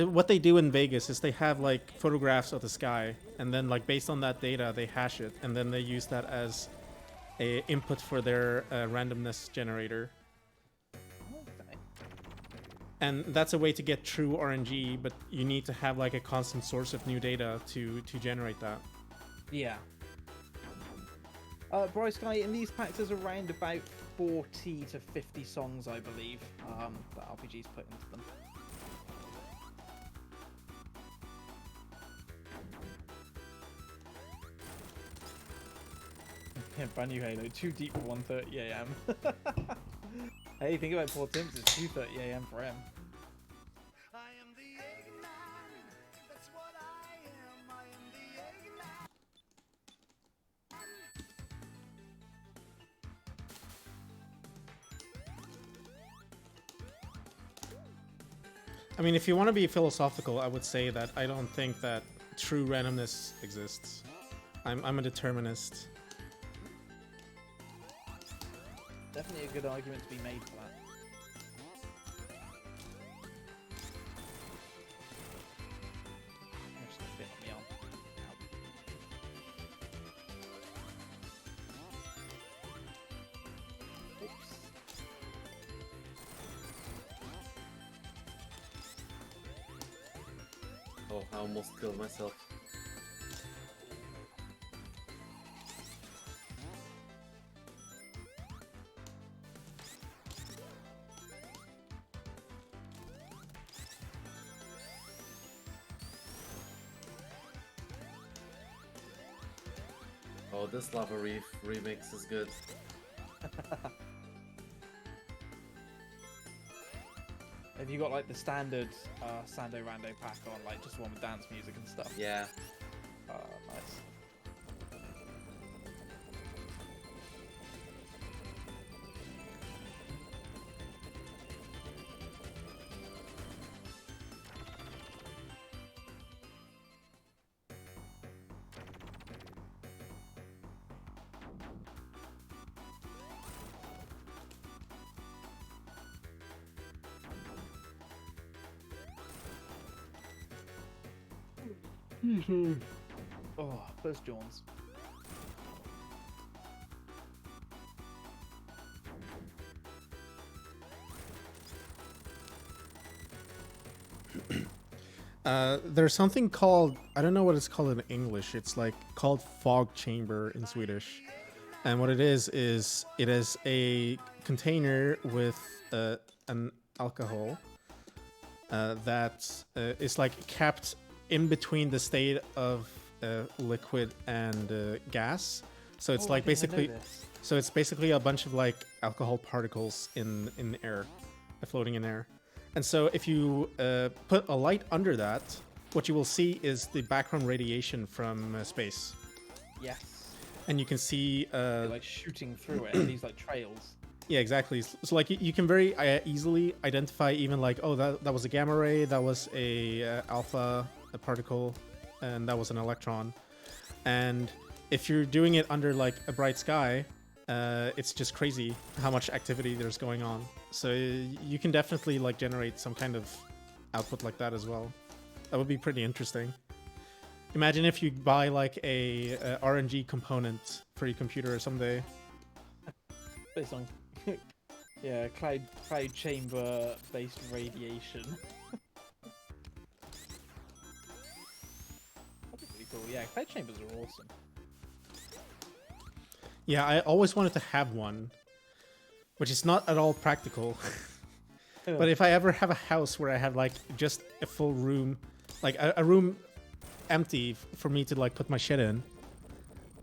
what they do in Vegas is they have like photographs of the sky, and then like based on that data, they hash it, and then they use that as a input for their randomness generator. Okay. And that's a way to get true RNG, but you need to have like a constant source of new data to generate that. Yeah. Bryce Guy, in these packs there's around about 40 to 50 songs, I believe, that RPG's put into them. Yeah, brand new Halo, too deep for 1:30 AM. Hey, think about poor Tim's, it's 2:30 AM for him. I am the Eggman. That's what I am. I am the Eggman. I mean, if you want to be philosophical, I would say that I don't think that true randomness exists. I'm a determinist. Definitely a good argument to be made for that. Just gonna spin on me arm. Ow. Oops. Oh, I almost killed myself. Oh, this Lava Reef remix is good. Have you got like the standard Sando Rando pack on, like just one with dance music and stuff? Yeah. Nice. Oh, first Jones. There's something called, I don't know what it's called in English. It's like called fog chamber in Swedish. And what it is it is a container with an alcohol that is like kept in between the state of liquid and gas. So it's like basically, so it's basically a bunch of like alcohol particles in the air, floating in air. And so if you put a light under that, what you will see is the background radiation from space. Yes. And you can see Like shooting through it, and these like trails. yeah, exactly. So like you can very easily identify even like, oh, that was a gamma ray, that was a alpha a particle, and that was an electron. And if you're doing it under like a bright sky, it's just crazy how much activity there's going on. So you can definitely like generate some kind of output like that as well. That would be pretty interesting. Imagine if you buy like a RNG component for your computer someday. Based on yeah, cloud chamber based radiation. That'd be pretty cool. Yeah, cloud chambers are awesome. Yeah, I always wanted to have one, which is not at all practical. But if I ever have a house where I have like just a full room, like a room empty for me to like put my shit in,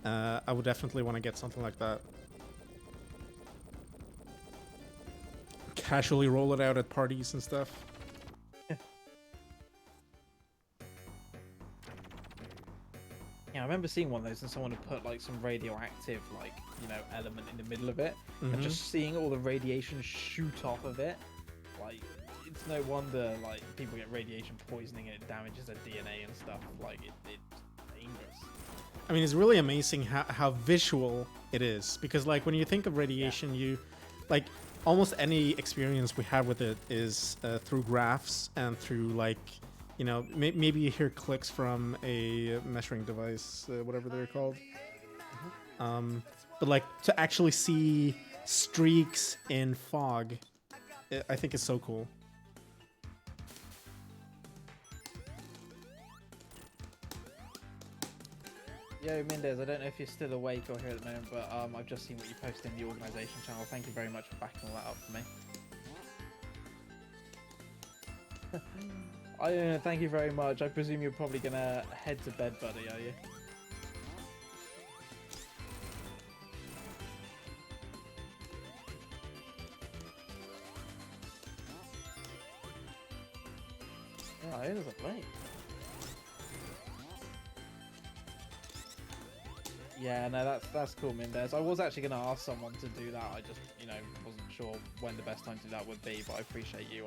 I would definitely want to get something like that. Casually roll it out at parties and stuff. Yeah, I remember seeing one of those and someone had put like some radioactive like, you know, element in the middle of it, and just seeing all the radiation shoot off of it, like it's no wonder like people get radiation poisoning and it damages their DNA and stuff. Like it's dangerous. I mean, it's really amazing how visual it is, because like when you think of radiation, you like almost any experience we have with it is through graphs and through like, you know, maybe you hear clicks from a measuring device, whatever they're called. But like to actually see streaks in fog, I think it's so cool. Yo, Mendez, I don't know if you're still awake or here at the moment, but I've just seen what you posted in the organisation channel. Thank you very much for backing all that up for me. I don't know, thank you very much. I presume you're probably gonna head to bed, buddy, are you? Oh, it isn't late. Yeah, no, that's cool, Mendez. I was actually going to ask someone to do that. I just, you know, wasn't sure when the best time to do that would be, but I appreciate you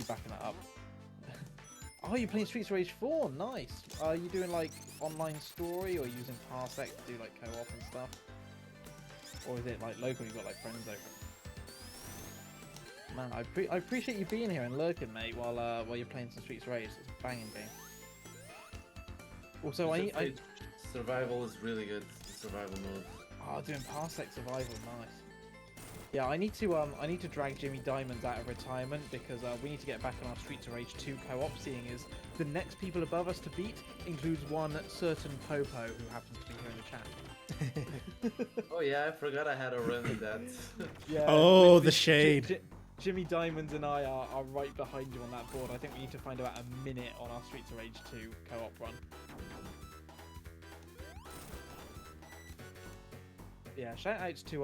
backing that up. Oh, you're playing Streets of Rage 4? Nice. Are you doing, like, online story or using Parsec to do, like, co-op and stuff? Or is it, like, local? You've got, like, friends over? Man, I appreciate you being here and lurking, mate, while you're playing some Streets of Rage. It's a banging game. Also, survival is really good. Survival mode. Oh, doing Parsec survival, nice. Yeah, I need to drag Jimmy Diamonds out of retirement because we need to get back on our Streets of Rage 2 co-op. Seeing as the next people above us to beat includes one certain Popo who happens to be here in the chat. Oh yeah, I forgot I had a run with that. Yeah. Oh, the shade. Jimmy Diamonds and I are right behind you on that board. I think we need to find about a minute on our Streets of Rage 2 co-op run. Yeah, shout outs to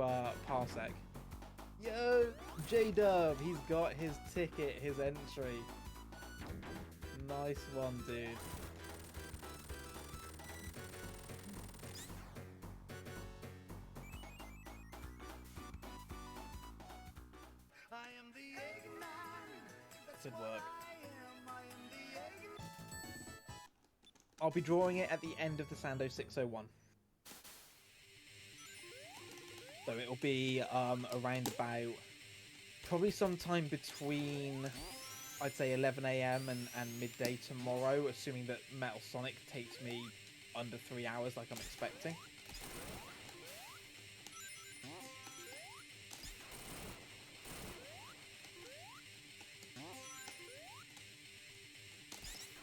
Parsec. Yo, J-Dub, he's got his ticket, his entry. Nice one, dude. I am the Eggman. That's Good what work. I am. I am the Eggman. I'll be drawing it at the end of the Sando 601. So it'll be around about probably sometime between I'd say 11 a.m. and midday tomorrow, assuming that Metal Sonic takes me under 3 hours like I'm expecting.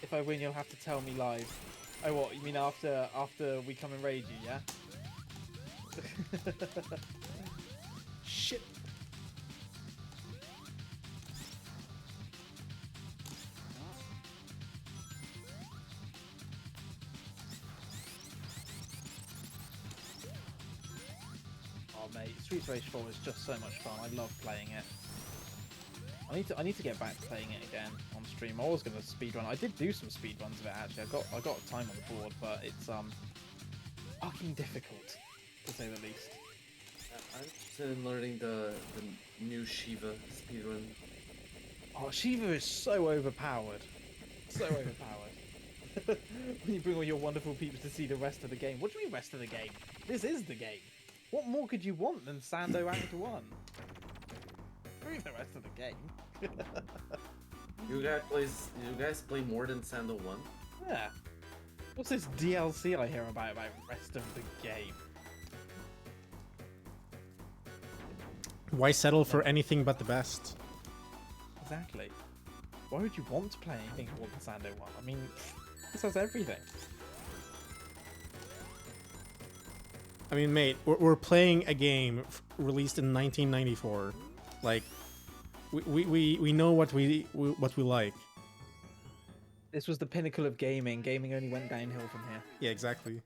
If I win, you'll have to tell me live. Oh, what? You mean after we come and raid you, yeah? Shit. Oh mate, Streets Rage 4 is just so much fun. I love playing it. I need to get back to playing it again on stream. I was gonna speedrun. I did do some speedruns of it actually. I got time on the board, but it's fucking difficult to say the least. I'm interested in learning the new Shiva speedrun. Oh, Shiva is so overpowered. So overpowered. When you bring all your wonderful peeps to see the rest of the game. What do you mean rest of the game? This is the game. What more could you want than Sando Act 1? Bring the rest of the game. You guys play more than Sando 1? Yeah. What's this DLC I hear about rest of the game? Why settle for anything but the best? Exactly. Why would you want to play anything more than Sando 1? I mean, this has everything. I mean, mate, we're playing a game released in 1994. Like, we know what we like. This was the pinnacle of gaming. Gaming only went downhill from here. Yeah, exactly.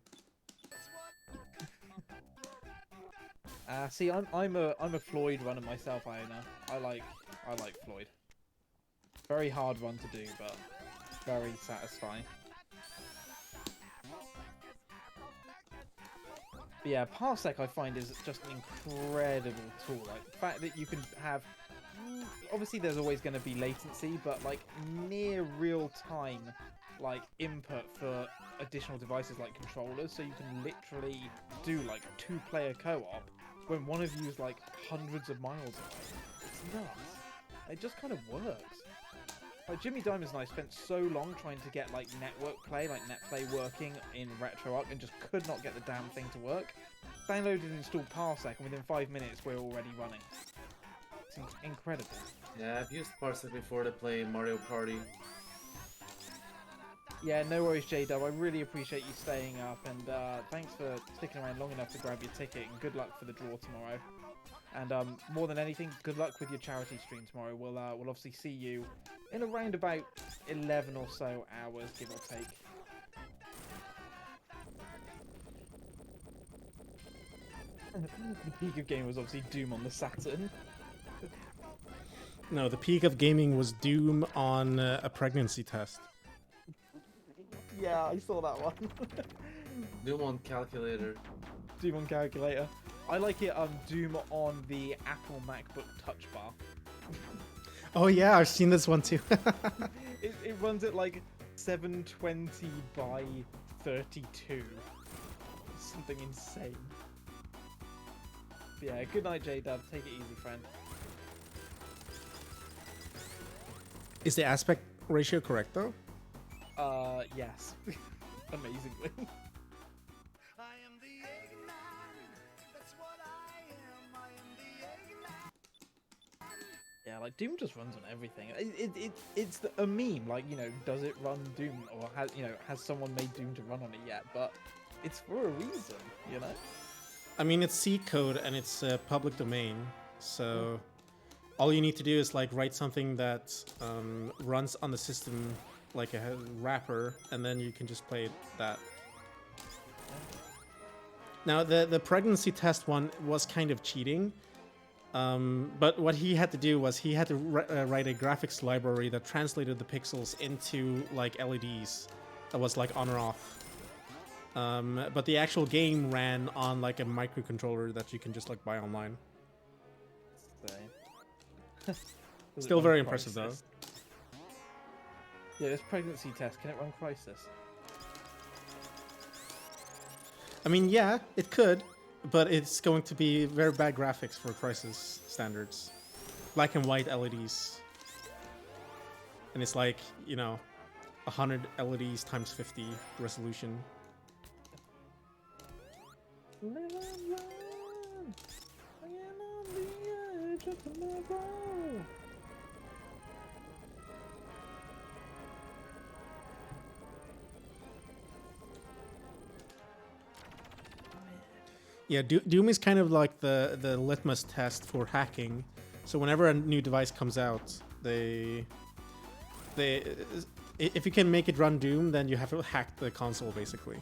See, I'm a Floyd runner myself, Iona. I like Floyd. Very hard run to do, but very satisfying. But yeah, Parsec I find is just an incredible tool. Like the fact that you can have, obviously there's always going to be latency, but like near real time, like input for additional devices like controllers, so you can literally do like 2-player co-op when one of you is like hundreds of miles away. It's nuts. It just kind of works. Like Jimmy Diamonds and I spent so long trying to get like network play, like net play working in RetroArch and just could not get the damn thing to work. Downloaded and installed Parsec and within 5 minutes we're already running. It's incredible. Yeah, I've used Parsec before to play Mario Party. Yeah, no worries J-Dub, I really appreciate you staying up and thanks for sticking around long enough to grab your ticket and good luck for the draw tomorrow. And more than anything, good luck with your charity stream tomorrow. We'll obviously see you in around about 11 or so hours, give or take. The peak of game was obviously Doom on the Saturn. No, the peak of gaming was Doom on a pregnancy test. Yeah, I saw that one. Doom on calculator. Doom on calculator. I like it Doom on the Apple MacBook Touch Bar. Oh yeah, I've seen this one too. It runs at like 720 by 32. Something insane. But yeah, good night J-Dub. Take it easy, friend. Is the aspect ratio correct though? Yes. Amazingly. I am the Eggman. That's what I am. I am the Eggman. Yeah, like Doom just runs on everything. It's a meme. Like, you know, does it run Doom, or has someone made Doom to run on it yet? But it's for a reason, you know. I mean, it's C code and it's public domain, so all you need to do is like write something that runs on the system like a wrapper, and then you can just play that. Now, the pregnancy test one was kind of cheating. But what he had to do was he had to write a graphics library that translated the pixels into like LEDs that was like on or off. But the actual game ran on like a microcontroller that you can just like buy online. Does it Still run very impressive Crysis? Yeah, this pregnancy test, can it run Crysis? I mean, yeah, it could, but it's going to be very bad graphics for Crysis standards. Black and white LEDs. And it's like, you know, 100 LEDs times 50 resolution. Live and learn. I am on the edge of tomorrow. Yeah, Doom is kind of like the litmus test for hacking. So whenever a new device comes out, they if you can make it run Doom, then you have to hack the console basically.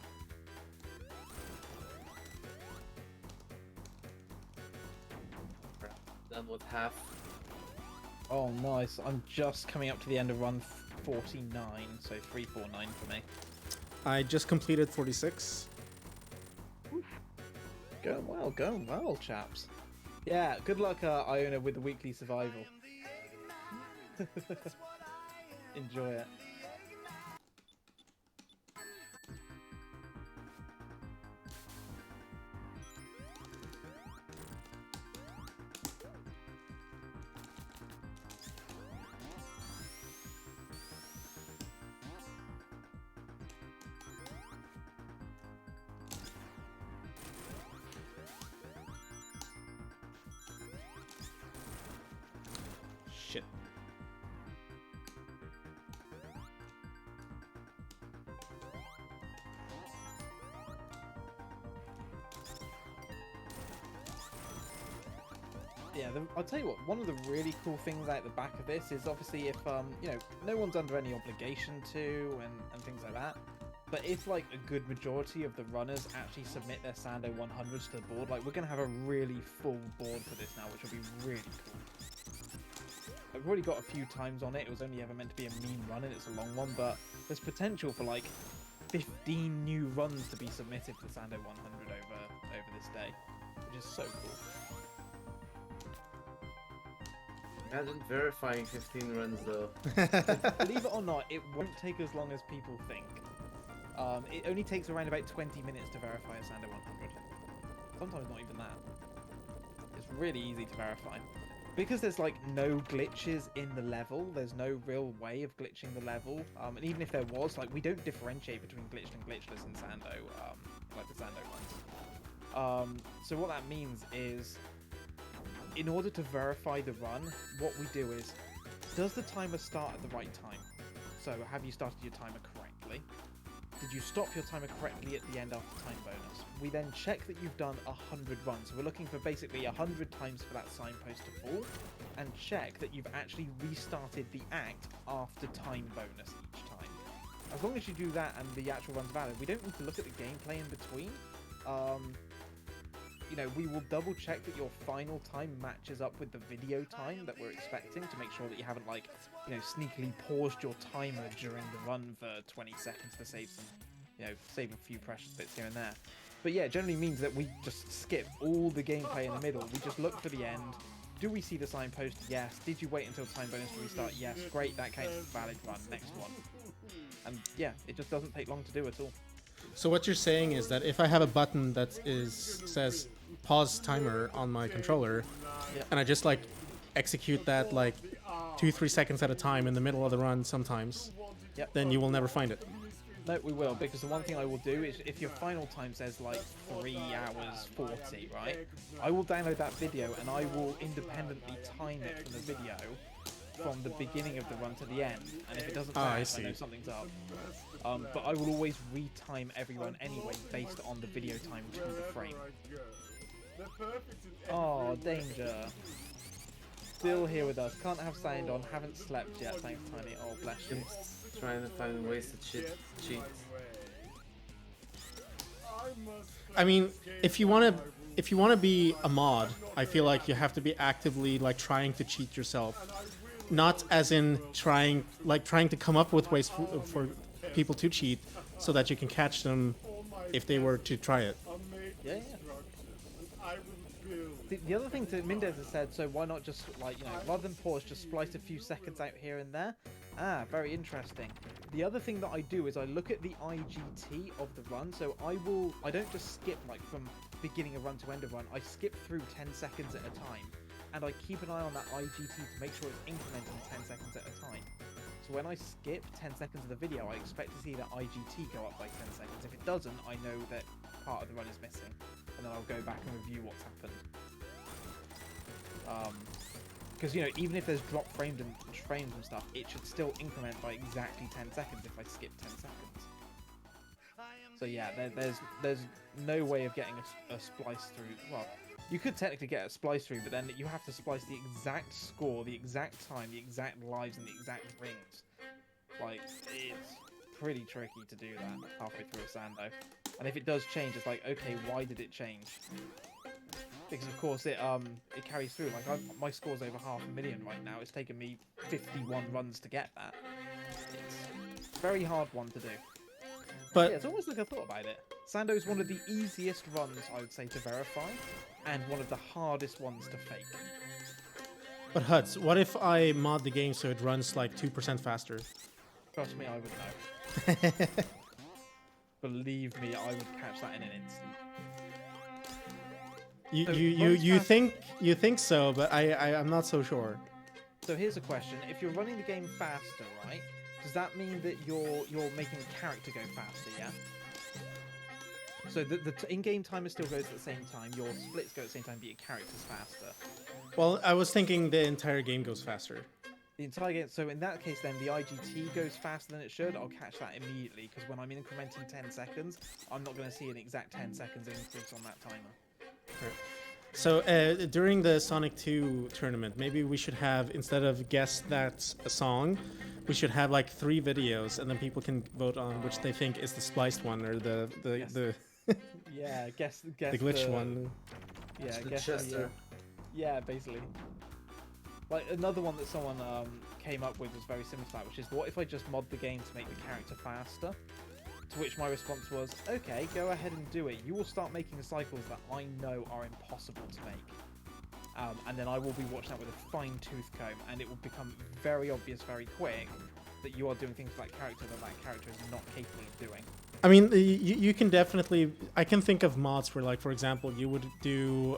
Done with half. Oh, nice. I'm just coming up to the end of run 49, so 349 for me. I just completed 46. Going well, chaps. Yeah, good luck, Iona, with the weekly survival. Enjoy it. Shit. Yeah, I'll tell you what, one of the really cool things out the back of this is obviously if, you know, no one's under any obligation to and things like that, but if, like, a good majority of the runners actually submit their Sando 100s to the board, like, we're going to have a really full board for this now, which will be really cool. I've already got a few times on it. It was only ever meant to be a mean run, and it's a long one, but there's potential for, like, 15 new runs to be submitted for Sando 100 over this day, which is so cool. Imagine verifying 15 runs though. Believe it or not, it won't take as long as people think. It only takes around about 20 minutes to verify a Sando 100. Sometimes not even that. It's really easy to verify. Because there's like no glitches in the level, there's no real way of glitching the level. And even if there was, like, we don't differentiate between glitched and glitchless in Sando, like the Sando ones. So what that means is, in order to verify the run, what we do is, does the timer start at the right time? So have you started your timer correctly? Did you stop your timer correctly at the end after time bonus? We then check that you've done 100 runs. So we're looking for basically 100 times for that signpost to fall, and check that you've actually restarted the act after time bonus each time. As long as you do that and the actual run's valid, we don't need to look at the gameplay in between. You know, we will double check that your final time matches up with the video time that we're expecting to make sure that you haven't, like, you know, sneakily paused your timer during the run for 20 seconds to save some, you know, save a few precious bits here and there. But yeah, it generally means that we just skip all the gameplay in the middle. We just look for the end. Do we see the signpost? Yes. Did you wait until time bonus to restart? Yes. Great, that counts as a valid run. Next one. And yeah, it just doesn't take long to do at all. So what you're saying is that if I have a button that says pause timer on my controller, Yep. and I just like execute that like 2-3 seconds at a time in the middle of the run sometimes, Yep. then you will never find it. No, we will, because the one thing I will do is, if your final time says like 3 hours 40, right? I will download that video and I will independently time it from the video from the beginning of the run to the end. And if it doesn't I match, I see. know something's up. But I will always retime every run anyway based on the video time to the frame. Oh, danger. Still here with us. Can't have sound on. Haven't slept yet. Thanks, Tiny. Oh, bless you. Trying to find ways to cheat. I mean, if you want to be a mod, I feel like you have to be actively like trying to cheat yourself, not as in trying to come up with ways for people to cheat so that you can catch them if they were to try it. Yeah, yeah. The other thing to Mendez has said, so why not just, like, you know, rather than pause, just splice a few seconds out here and there? Ah, very interesting. The other thing that I do is I look at the IGT of the run, so I don't just skip, like, from beginning a run to end of run, I skip through 10 seconds at a time, and I keep an eye on that IGT to make sure it's incrementing 10 seconds at a time. So when I skip 10 seconds of the video, I expect to see that IGT go up by 10 seconds. If it doesn't, I know that part of the run is missing, and then I'll go back and review what's happened. Because, you know, even if there's drop frames and stuff, it should still increment by exactly 10 seconds if I skip 10 seconds. So yeah, there's no way of getting a splice through. Well, you could technically get a splice through, but then you have to splice the exact score, the exact time, the exact lives, and the exact rings. Like, it's pretty tricky to do that halfway through a Sando. And if it does change, it's like, okay, why did it change? Because of course it carries through. Like my score's over 500,000 right now. It's taken me 51 runs to get that. It's a very hard one to do. But yeah, it's almost like I thought about it. Sando is one of the easiest runs, I would say, to verify, and one of the hardest ones to fake. But Huds, what if I mod the game so it runs like 2% faster? Trust me, I would know. Believe me, I would catch that in an instant. You think so, but I'm not so sure. So here's a question: if you're running the game faster, right? Does that mean that you're making the character go faster? Yeah. So the in-game timer still goes at the same time. Your splits go at the same time, but your character's faster. Well, I was thinking the entire game goes faster. The entire game. So in that case, then the IGT goes faster than it should. I'll catch that immediately because when I'm incrementing 10 seconds, I'm not going to see an exact 10 seconds increase on that timer. So during the Sonic 2 tournament, maybe we should have, instead of guess that's a song, we should have like 3 videos, and then people can vote on which they think is the spliced one or the yeah, guess the glitch one. Yeah, The guess Chester. yeah, basically. Like another one that someone came up with was very similar to that, which is what if I just mod the game to make the character faster? To which my response was, okay, go ahead and do it. You will start making cycles that I know are impossible to make. And then I will be watching that with a fine-tooth comb, and it will become very obvious very quick that you are doing things to that character that character is not capable of doing. I mean, you can definitely... I can think of mods where, like, for example, you would do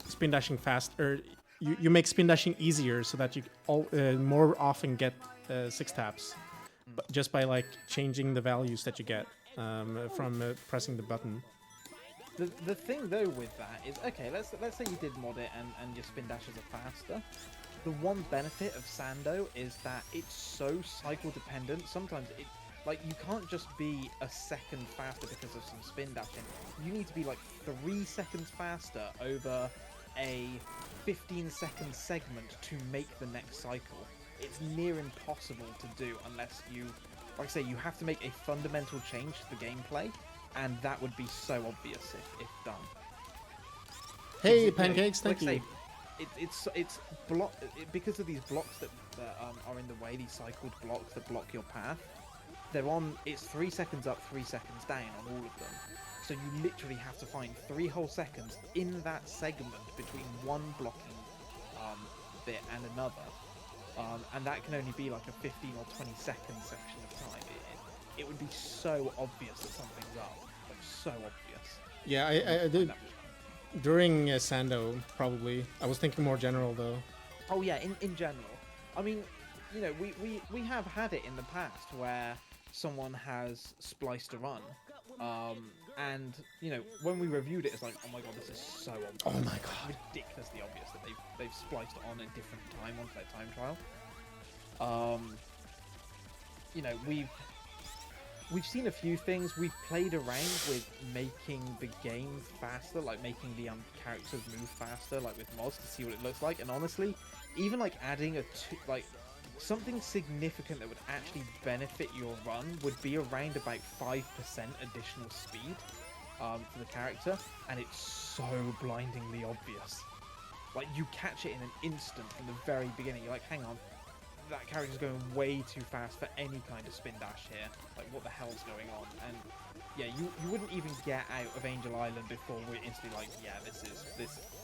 spin dashing fast, or you make spin dashing easier so that you more often get 6 taps. But just by like changing the values that you get from pressing the button. The thing though with that is, okay, let's say you did mod it and your spin dashes are faster. The one benefit of Sando is that it's so cycle dependent. Sometimes you can't just be a second faster because of some spin dashing. You need to be like 3 seconds faster over a 15-second segment to make the next cycle. It's near impossible to do unless you, like I say, you have to make a fundamental change to the gameplay, and that would be so obvious if done. Hey, Pancakes, thank you. Like I say, it's because of these blocks that are in the way, these cycled blocks that block your path. It's 3 seconds up, 3 seconds down on all of them. So you literally have to find 3 whole seconds in that segment between one blocking bit and another. And that can only be like a 15 or 20 second section of time. It would be so obvious that something's up. Like, so obvious. Yeah, I did. During Sando, probably. I was thinking more general, though. Oh, yeah, in general. I mean, you know, we have had it in the past where someone has spliced a run. And, you know, when we reviewed it, it's like, oh my god, this is so obvious. Oh my god. Ridiculously obvious that they've spliced on a different time onto their time trial. You know, we've seen a few things. We've played around with making the game faster, like making the characters move faster, like with mods to see what it looks like. And honestly, even like adding something significant that would actually benefit your run would be around about 5% additional speed. for the character, and it's so blindingly obvious. Like, you catch it in an instant from the very beginning. You're like, hang on, that character's going way too fast for any kind of spin dash here. Like, what the hell's going on? And yeah, you wouldn't even get out of Angel Island before we're instantly like, yeah, this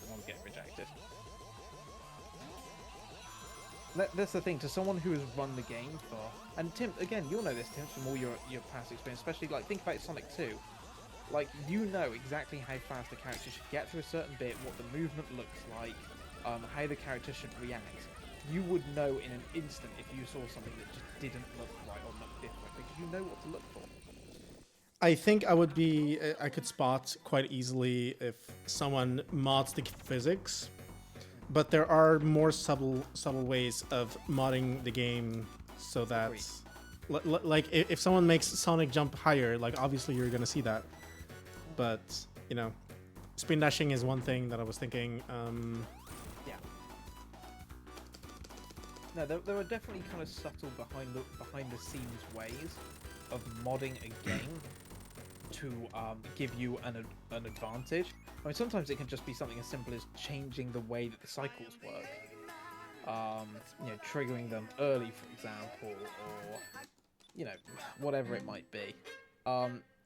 one's getting rejected. That's the thing, to someone who has run the game for... And Tim, again, you'll know this, Tim, from all your past experience, especially, like, think about Sonic 2. Like, you know exactly how fast the character should get through a certain bit, what the movement looks like, how the character should react. You would know in an instant if you saw something that just didn't look right or look different, because you know what to look for. I think I could spot quite easily if someone mods the physics, but there are more subtle ways of modding the game so that, like, if someone makes Sonic jump higher, like, obviously you're gonna see that. But, you know, spin dashing is one thing that I was thinking. Yeah. No, there are definitely kind of subtle behind the scenes ways of modding a game to give you an advantage. I mean, sometimes it can just be something as simple as changing the way that the cycles work. You know, triggering them early, for example, or, you know, whatever it might be.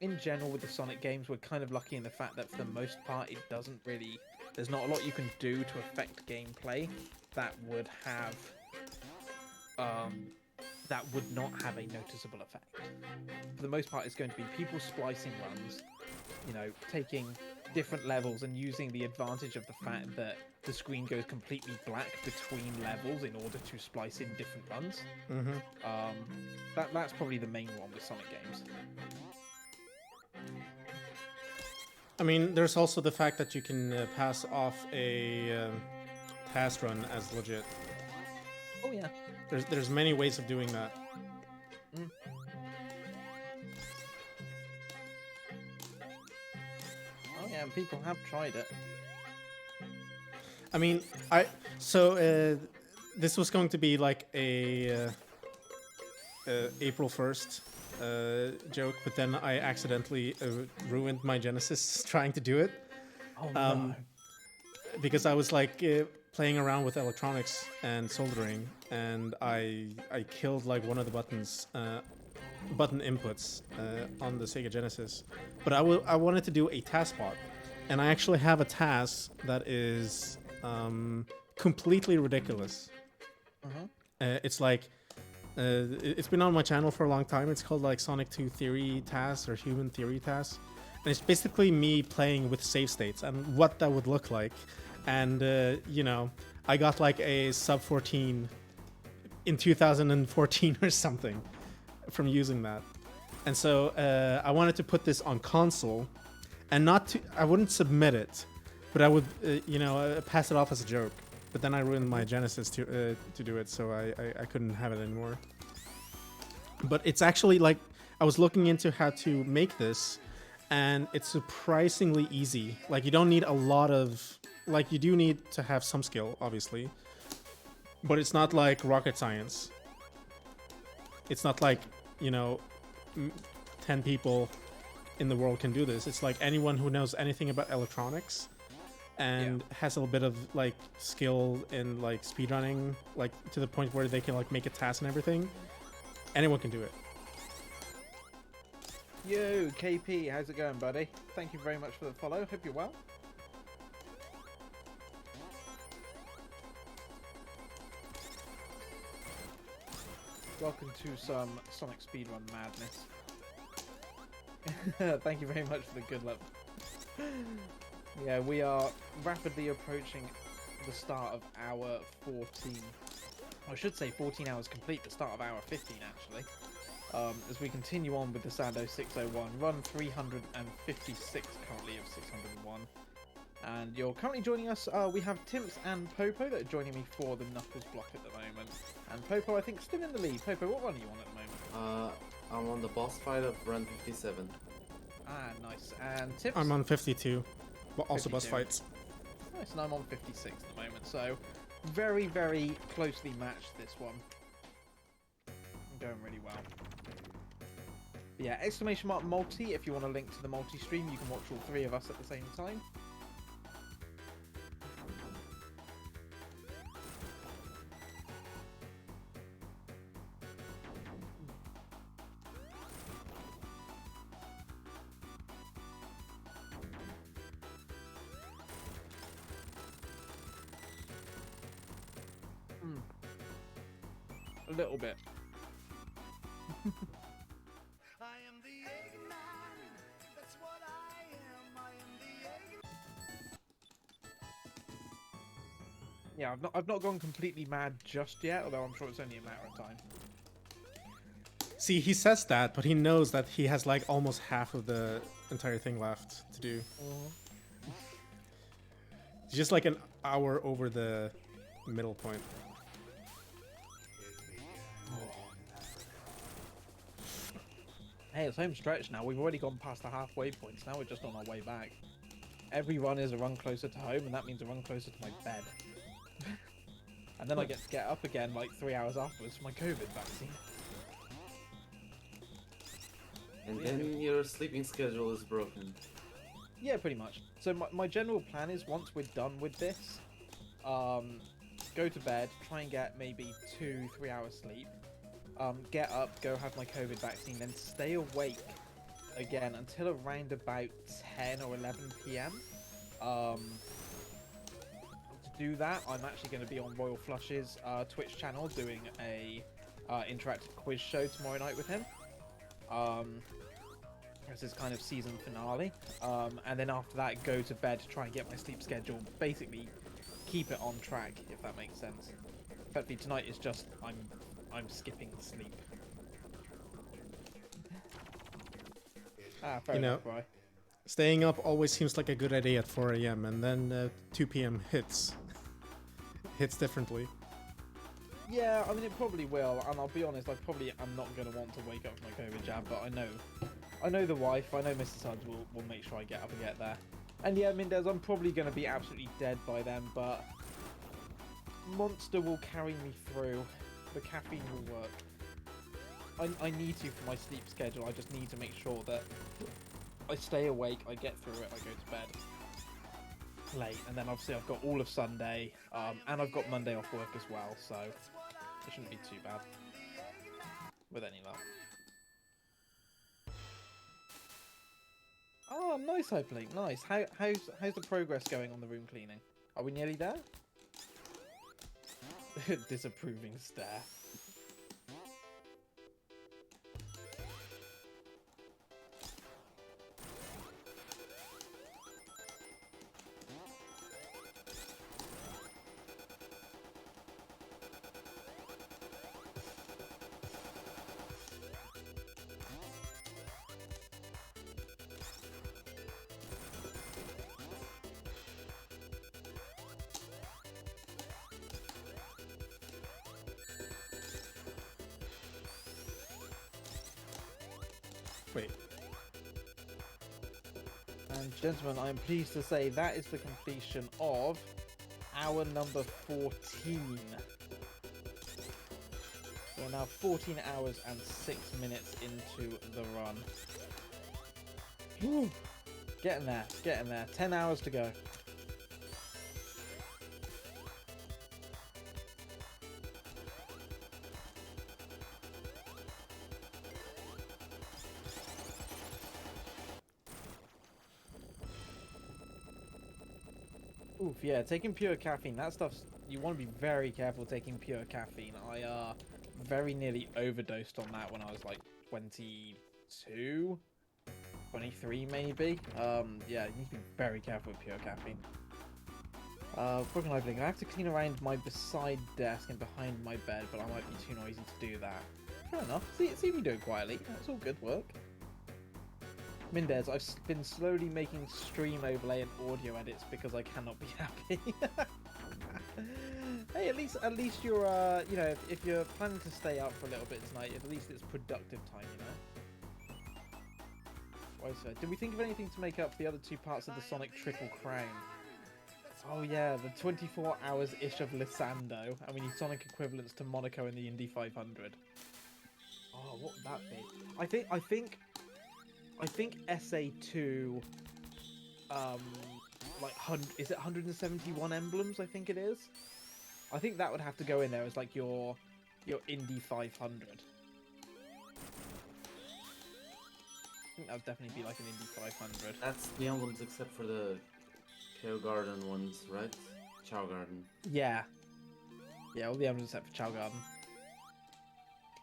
In general, with the Sonic games, we're kind of lucky in the fact that for the most part, it doesn't really... There's not a lot you can do to affect gameplay that would have... that would not have a noticeable effect. For the most part, it's going to be people splicing runs, you know, taking different levels and using the advantage of the fact that the screen goes completely black between levels in order to splice in different runs. That's probably the main one with Sonic games. I mean, there's also the fact that you can pass off a task run as legit. Oh yeah. There's many ways of doing that. Oh yeah, and people have tried it. I mean, this was going to be like a April 1st joke, but then I accidentally ruined my Genesis trying to do it. Oh no. Because I was like playing around with electronics and soldering, and I killed like one of the button inputs on the Sega Genesis. But I wanted to do a task bot, and I actually have a task that is completely ridiculous. It's like it's been on my channel for a long time. It's called like Sonic 2 Theory Tasks or Human Theory Tasks, and it's basically me playing with save states and what that would look like. And you know, I got like a sub 14 in 2014 or something from using that. And so I wanted to put this on console, and I wouldn't submit it, but I would you know, pass it off as a joke. But then I ruined my Genesis to do it, so I couldn't have it anymore. But it's actually like, I was looking into how to make this, and it's surprisingly easy. Like, you don't need a lot of... Like, you do need to have some skill, obviously. But it's not like rocket science. It's not like, you know, 10 people in the world can do this. It's like anyone who knows anything about electronics and has a little bit of like skill in like speedrunning, like to the point where they can like make a task and everything. Anyone can do it. Yo, KP, how's it going, buddy? Thank you very much for the follow. Hope you're well. Welcome to some Sonic speedrun madness. Thank you very much for the good luck. Yeah, we are rapidly approaching the start of hour 14. I should say 14 hours complete, the start of hour 15 actually. As we continue on with the Sando 601, run 356 currently of 601. And you're currently joining us, we have Timps and Popo that are joining me for the Knuckles block at the moment. And Popo, I think, still in the lead. Popo, what run are you on at the moment? I'm on the boss fight of run 57. Ah, nice. And Timps? I'm on 52, but also 52. boss fights. Nice, and I'm on 56 at the moment, so very, very closely matched this one. I'm going really well. But yeah, exclamation mark multi. If you want a link to the multi stream, you can watch all 3 of us at the same time. A little bit. I am the Eggman. That's what I am. I am the Eggman. Yeah, I've not gone completely mad just yet, although I'm sure it's only a matter of time. See, he says that, but he knows that he has like almost half of the entire thing left to do. It's just like an hour over the middle point. Hey, it's home stretch now. We've already gone past the halfway points. Now we're just on our way back. Every run is a run closer to home, and that means a run closer to my bed. And then I get to get up again like 3 hours afterwards for my COVID vaccine. And then your sleeping schedule is broken. Yeah, pretty much. So my general plan is once we're done with this, go to bed, try and get maybe 2-3 hours sleep. Get up, go have my COVID vaccine, then stay awake again until around about 10 or 11 p.m. To do that, I'm actually going to be on Royal Flush's Twitch channel doing a interactive quiz show tomorrow night with him. This is kind of season finale. And then after that, go to bed to try and get my sleep schedule. Basically, keep it on track, if that makes sense. Effectively, tonight is just I'm skipping sleep. Fair You know, enough, right? Staying up always seems like a good idea at 4 a.m. and then 2 p.m. hits differently. Yeah, I mean it probably will, and I'll be honest, I probably am not going to want to wake up for my COVID jab, but I know the wife, I know Mr. Suggs will make sure I get up and get there. And yeah, Mendez, I'm probably going to be absolutely dead by then, but Monster will carry me through. The caffeine will work. I need to for my sleep schedule. I just need to make sure that I stay awake, I get through it, I go to bed late, and then obviously I've got all of Sunday, and I've got Monday off work as well, so it shouldn't be too bad with any luck. Oh, nice, Hyperlink, nice. How's the progress going on the room cleaning? Are we nearly there? Disapproving stare. Wait. And gentlemen, I am pleased to say that is the completion of hour number 14. We're now 14 hours and 6 minutes into the run. Whew. Getting there, getting there. 10 hours to go. Oof, yeah, taking pure caffeine, that stuff's... You want to be very careful taking pure caffeine. I very nearly overdosed on that when I was like 22, 23 maybe. Yeah, you need to be very careful with pure caffeine. Broken opening. I have to clean around my beside desk and behind my bed, but I might be too noisy to do that. Fair enough. See me do it quietly. That's all good work. Mindez, I've been slowly making stream overlay and audio edits because I cannot be happy. Hey, at least you're, you know, if you're planning to stay up for a little bit tonight, at least it's productive time, you know. Why so? Did we think of anything to make up for the other 2 parts of the Sonic Triple Crown? Oh yeah, the 24 hours-ish of Sando, and we need Sonic equivalents to Monaco in the Indy 500. Oh, what would that be? I think I think SA2, like is it 171 emblems? I think it is. I think that would have to go in there as like your Indy 500. I think that would definitely be like an Indy 500. That's the emblems except for the Chaos Garden ones, right? Chow Garden. Yeah. Yeah, all the emblems except for Chow Garden.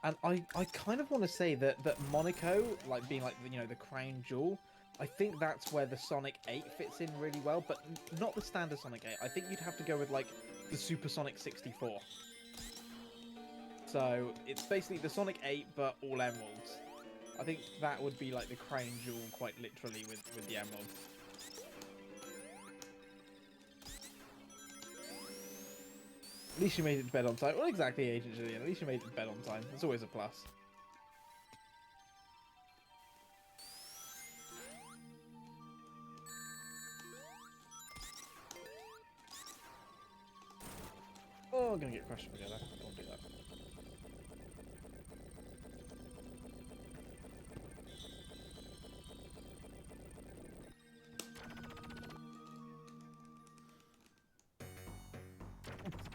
And I kind of want to say that Monaco, like being like the crown jewel, I think that's where the Sonic 8 fits in really well, but not the standard Sonic 8. I think you'd have to go with like the Supersonic 64. So it's basically the Sonic 8 but all emeralds. I think that would be like the crown jewel quite literally with the emeralds. At least you made it to bed on time. Well, exactly, Agent Julian. At least you made it to bed on time. That's always a plus. Oh, I'm gonna get crushed together. Don't do that.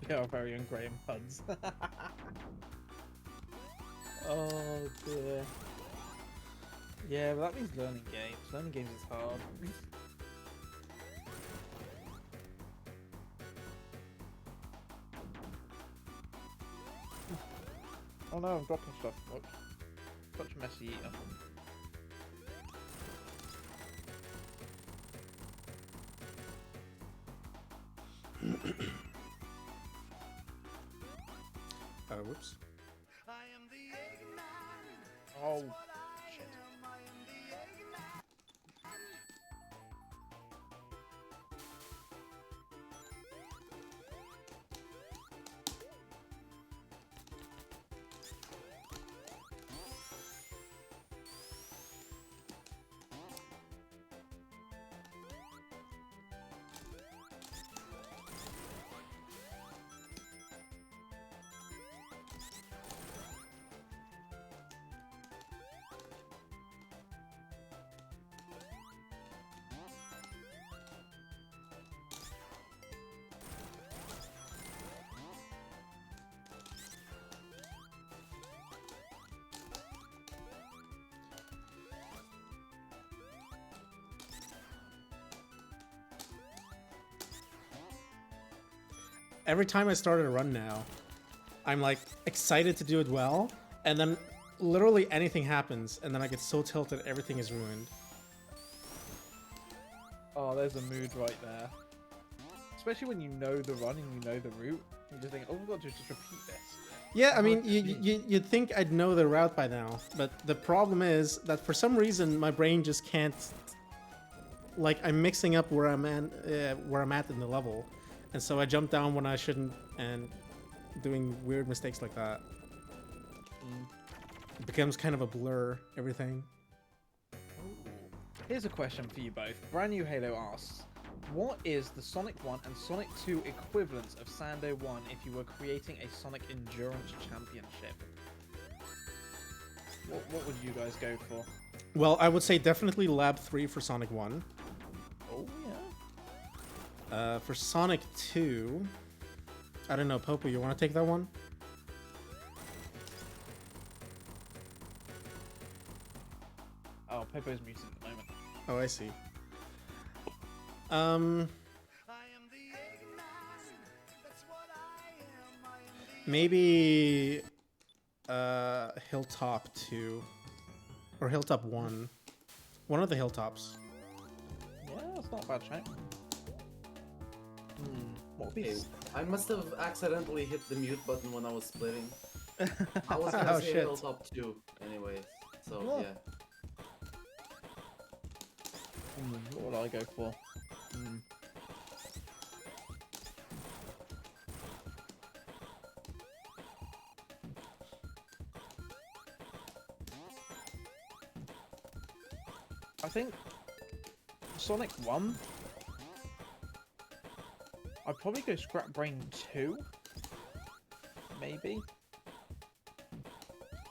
We are very young Graham puns. Oh dear. Yeah, but that means learning games. Learning games is hard. Oh no, I'm dropping stuff. Look. Such a messy eater. Whoops. I am the Eggman. Oh, What I shit. am, I am the Eggman. Every time I start a run now, I'm like excited to do it well, and then literally anything happens, and then I get so tilted everything is ruined. Oh, there's a mood right there. Especially when you know the run and you know the route. You just think, oh, we've got to just repeat this. Yeah, I mean, you'd think I'd know the route by now, but the problem is that for some reason my brain just can't. Like, I'm mixing up where I'm at in the level, and so I jump down when I shouldn't, and doing weird mistakes like that. It becomes kind of a blur, everything. Here's a question for you both. Brand New Halo asks, what is the Sonic 1 and Sonic 2 equivalence of Sando 1 if you were creating a Sonic Endurance Championship? What would you guys go for? Well, I would say definitely Lab 3 for Sonic 1. Oh, yeah. For Sonic 2, I don't know, Popo, you want to take that one? Oh, Popo's muted at the moment. Oh, I see. I am the Eggman. That's what I am. I am the Maybe Hilltop 2 or Hilltop 1. One of the Hilltops. Yeah, that's not a bad shout. What would be... Hey, I must have accidentally hit the mute button when I was splitting. I was gonna Oh, say shit. Hilltop 2 anyways, so Oh. yeah. What would I go for? I think Sonic 1. I'd probably go Scrap Brain 2. Maybe.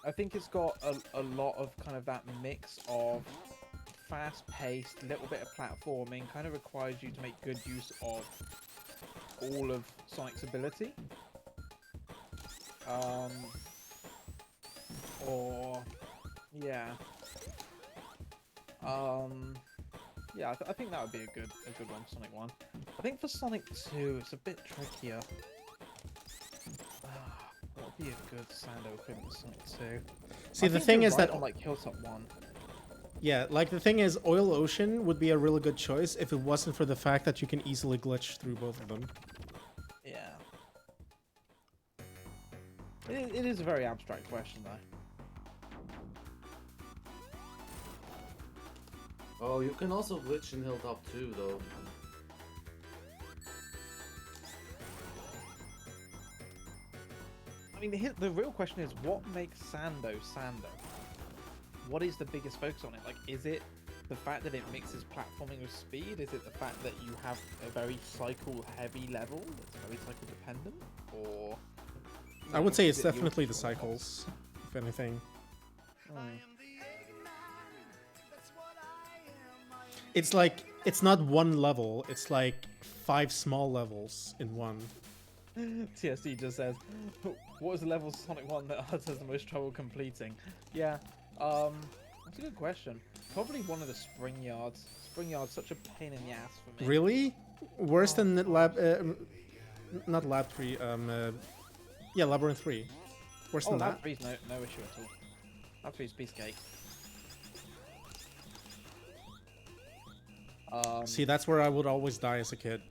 I think it's got a lot of kind of that mix of fast-paced, little bit of platforming, kind of requires you to make good use of all of Sonic's ability. Or yeah. Yeah, I think that would be a good one for Sonic 1. I think for Sonic 2, it's a bit trickier. What would be a good Sando equivalent for Sonic 2? See, the thing is that on like Hilltop 1. yeah, like the thing is, Oil Ocean would be a really good choice if it wasn't for the fact that you can easily glitch through both of them. Yeah. It is a very abstract question, though. Oh, you can also glitch in Hilltop too, though. I mean, the real question is, what makes Sando Sando? What is the biggest focus on it? Like, is it the fact that it mixes platforming with speed? Is it the fact that you have a very cycle-heavy level that's very cycle-dependent? Or... I would say it's is it definitely the your- cycles, if anything. It's like, it's not one level, it's like 5 small levels in one. TSD just says, what was the level of Sonic 1 that has the most trouble completing? Yeah, that's a good question. Probably one of the Spring Yards. Spring Yard's such a pain in the ass for me. Really? Worse than not Lab 3, yeah, Labyrinth 3. Worse than Lab that? 3's no issue at all. Lab 3's piece of cake. See, that's where I would always die as a kid.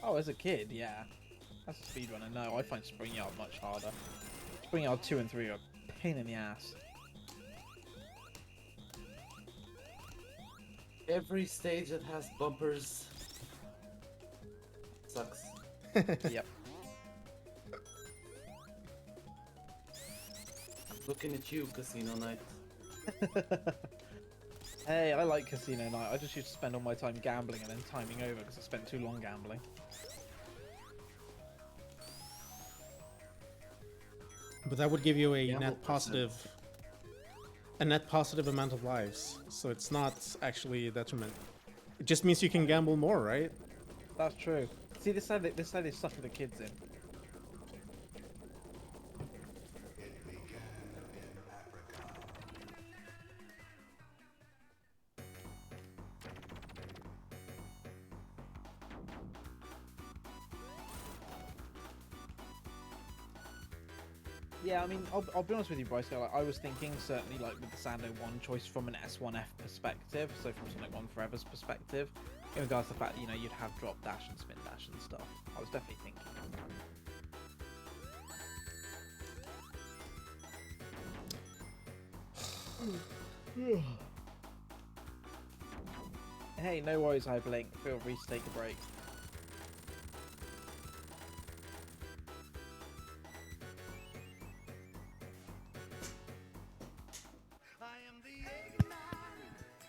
Oh, as a kid, yeah. As a speedrunner, no, I find Spring Yard much harder. Spring Yard 2 and 3 are a pain in the ass. Every stage that has bumpers sucks. Yep. Looking at you, Casino Night. Hey, I like Casino Night. I just used to spend all my time gambling and then timing over because I spent too long gambling. But that would give you a Gamble net positive, amount of lives. So it's not actually a detriment. It just means you can gamble more, right? That's true. See, this side they sucker the kids in. Yeah, I mean, I'll be honest with you, Bryce. Like, I was thinking certainly like with the Sando 1 choice from an S1F perspective, so from Sonic 1 Forever's perspective, in regards to the fact that, you know, you'd have drop dash and spin dash and stuff. I was definitely thinking. Hey, no worries, I blink. Feel free to take a break. I am the Eggman.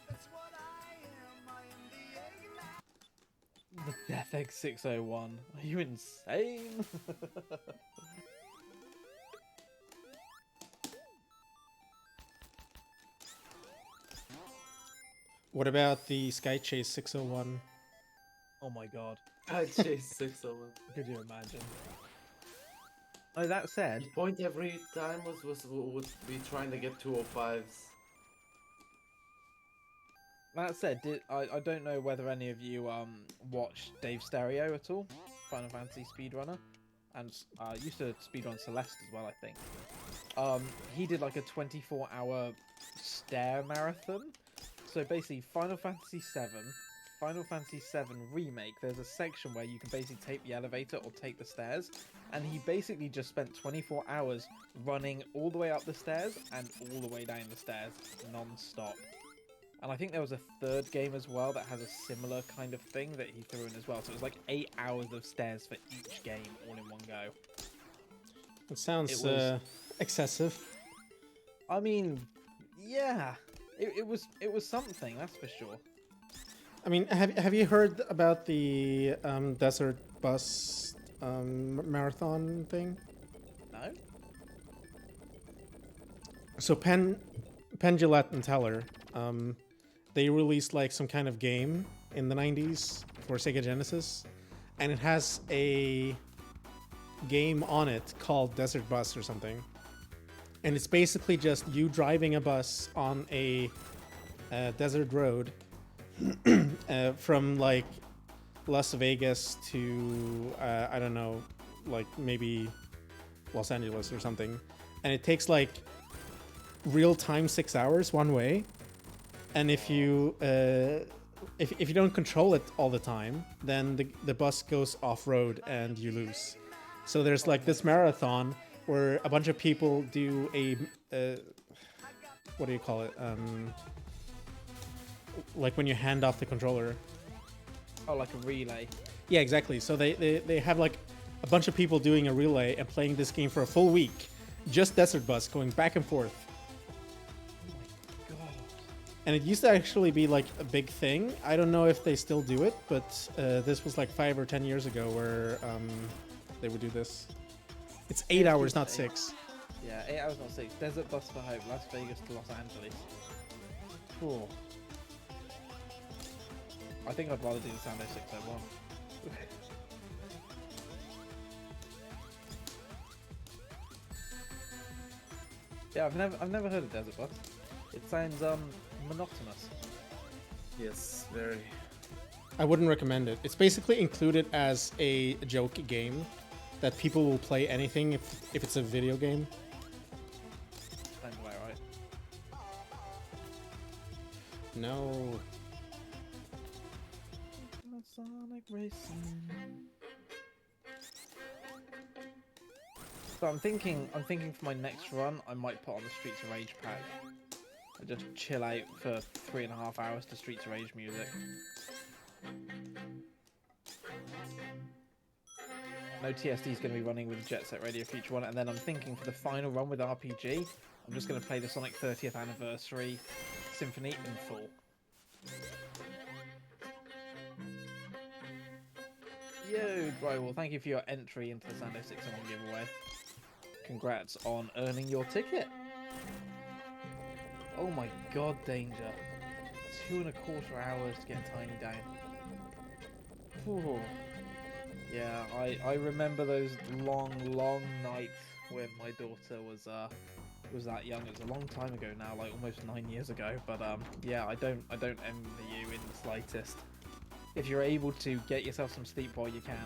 That's what I am. I am the Eggman. The Death Egg 601. Are you insane? What about the Sky Chase 601? Oh my god. I chased 601. Could you imagine? Oh, that said, The point every time would be trying to get 205s. that said, I don't know whether any of you watched Dave Stereo at all, Final Fantasy speedrunner, and used to speedrun Celeste as well, I think. He did like a 24-hour stair marathon. So basically, Final Fantasy VII Remake, there's a section where you can basically take the elevator or take the stairs, and he basically just spent 24 hours running all the way up the stairs and all the way down the stairs non-stop. And I think there was a third game as well that has a similar kind of thing that he threw in as well. So it was like 8 hours of stairs for each game all in one go. It sounds It was- excessive. I mean, yeah, it was something, that's for sure. I mean, have you heard about the desert bus marathon thing? No? So Penn Jillette and Teller, they released like some kind of game in the 90s for Sega Genesis, and it has a game on it called Desert Bus or something. And it's basically just you driving a bus on a desert road from like Las Vegas to I don't know, like maybe Los Angeles or something, and it takes like real time 6 hours one way. And if you if you don't control it all the time, then the bus goes off road and you lose. So there's like this marathon where a bunch of people do a what do you call it? Like when you hand off the controller. Oh, like a relay. Yeah, exactly. So they have like a bunch of people doing a relay and playing this game for a full week. Just Desert Bus going back and forth. Oh my god. And it used to actually be like a big thing. I don't know if they still do it, but this was like 5 or 10 years ago where they would do this. It's 8 hours, not 6. Yeah, 8 hours, not 6. Desert Bus for Hope, Las Vegas to Los Angeles. Cool. I think I'd rather do the Sando 601. Yeah, I've never heard of Desert Bus. It sounds monotonous. Yes, very. I wouldn't recommend it. It's basically included as a joke game that people will play anything if it's a video game. Sounds about right. No. Sonic Racing. So I'm thinking for my next run, I might put on the Streets of Rage pack. And just chill out for 3.5 hours to Streets of Rage music. No TSD is going to be running with Jet Set Radio Future 1, and then I'm thinking for the final run with RPG, I'm just going to play the Sonic 30th Anniversary Symphony in full. Yo, bro, well, thank you for your entry into the Sando 601 giveaway. Congrats on earning your ticket. Oh my god, Danger. 2.25 hours to get Tiny down. Ooh. Yeah, I remember those long nights when my daughter was that young. It was a long time ago now, like almost 9 years ago. But yeah, I don't envy you in the slightest. If you're able to get yourself some sleep while you can.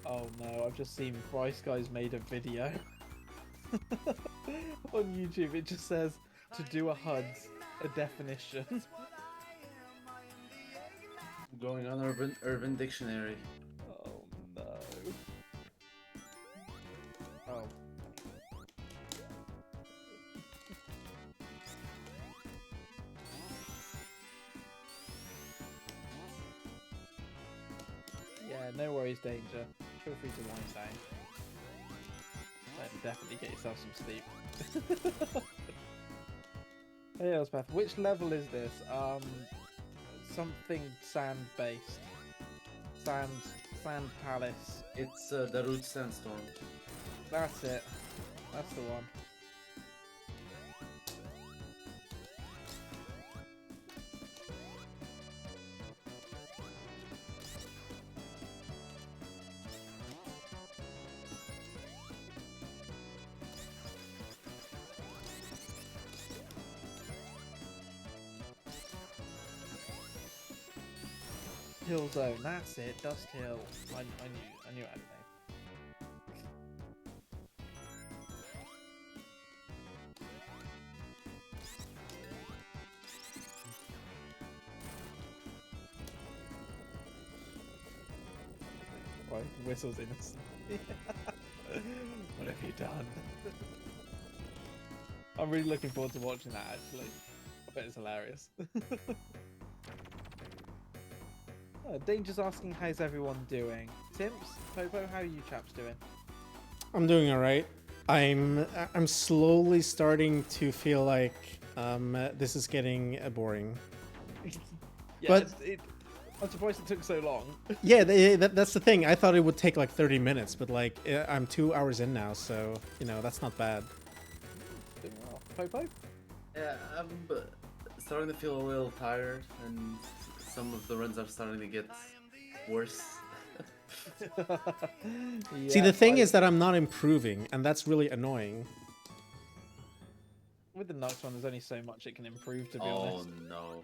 Oh no, I've just seen Bryce Guy's made a video on YouTube. It just says to do a HUD's a definition. Going on Urban Dictionary. Oh no. Oh. Yeah, no worries, Danger. Feel free to wind down. And definitely get yourself some sleep. Hey Elspeth, which level is this? Something sand-based. Sand Palace. It's the Root Sandstorm. That's it. That's the one. Hill Zone, that's it, Dust Hill. I knew it had a name. Right, whistles innocent. What have you done? I'm really looking forward to watching that actually. I bet it's hilarious. Danger's asking how's everyone doing. Timps, Popo, how are you chaps doing? I'm doing alright. I'm slowly starting to feel like this is getting boring. Yeah, But- I'm surprised it took so long. Yeah, that's the thing. I thought it would take like 30 minutes, but like I'm 2 hours in now, so you know that's not bad. Doing well. Popo? Yeah, I'm starting to feel a little tired, and some of the runs are starting to get worse. See, the thing is that I'm not improving, and that's really annoying. with the next one, there's only so much it can improve, to be Oh honest. no.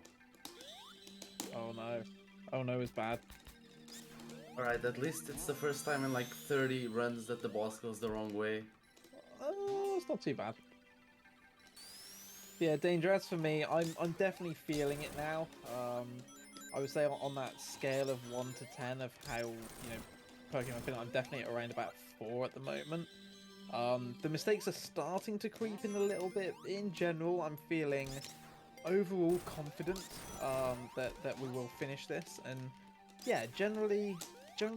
Oh no. Oh no is bad. Alright, at least it's the first time in like 30 runs that the boss goes the wrong way. Oh, it's not too bad. Yeah, Danger, as for me, I'm definitely feeling it now. I would say on that scale of 1 to 10 of how, you know, Pokemon feeling, I'm definitely at around about 4 at the moment. The mistakes are starting to creep in a little bit. In general, I'm feeling overall confident that we will finish this, and yeah, generally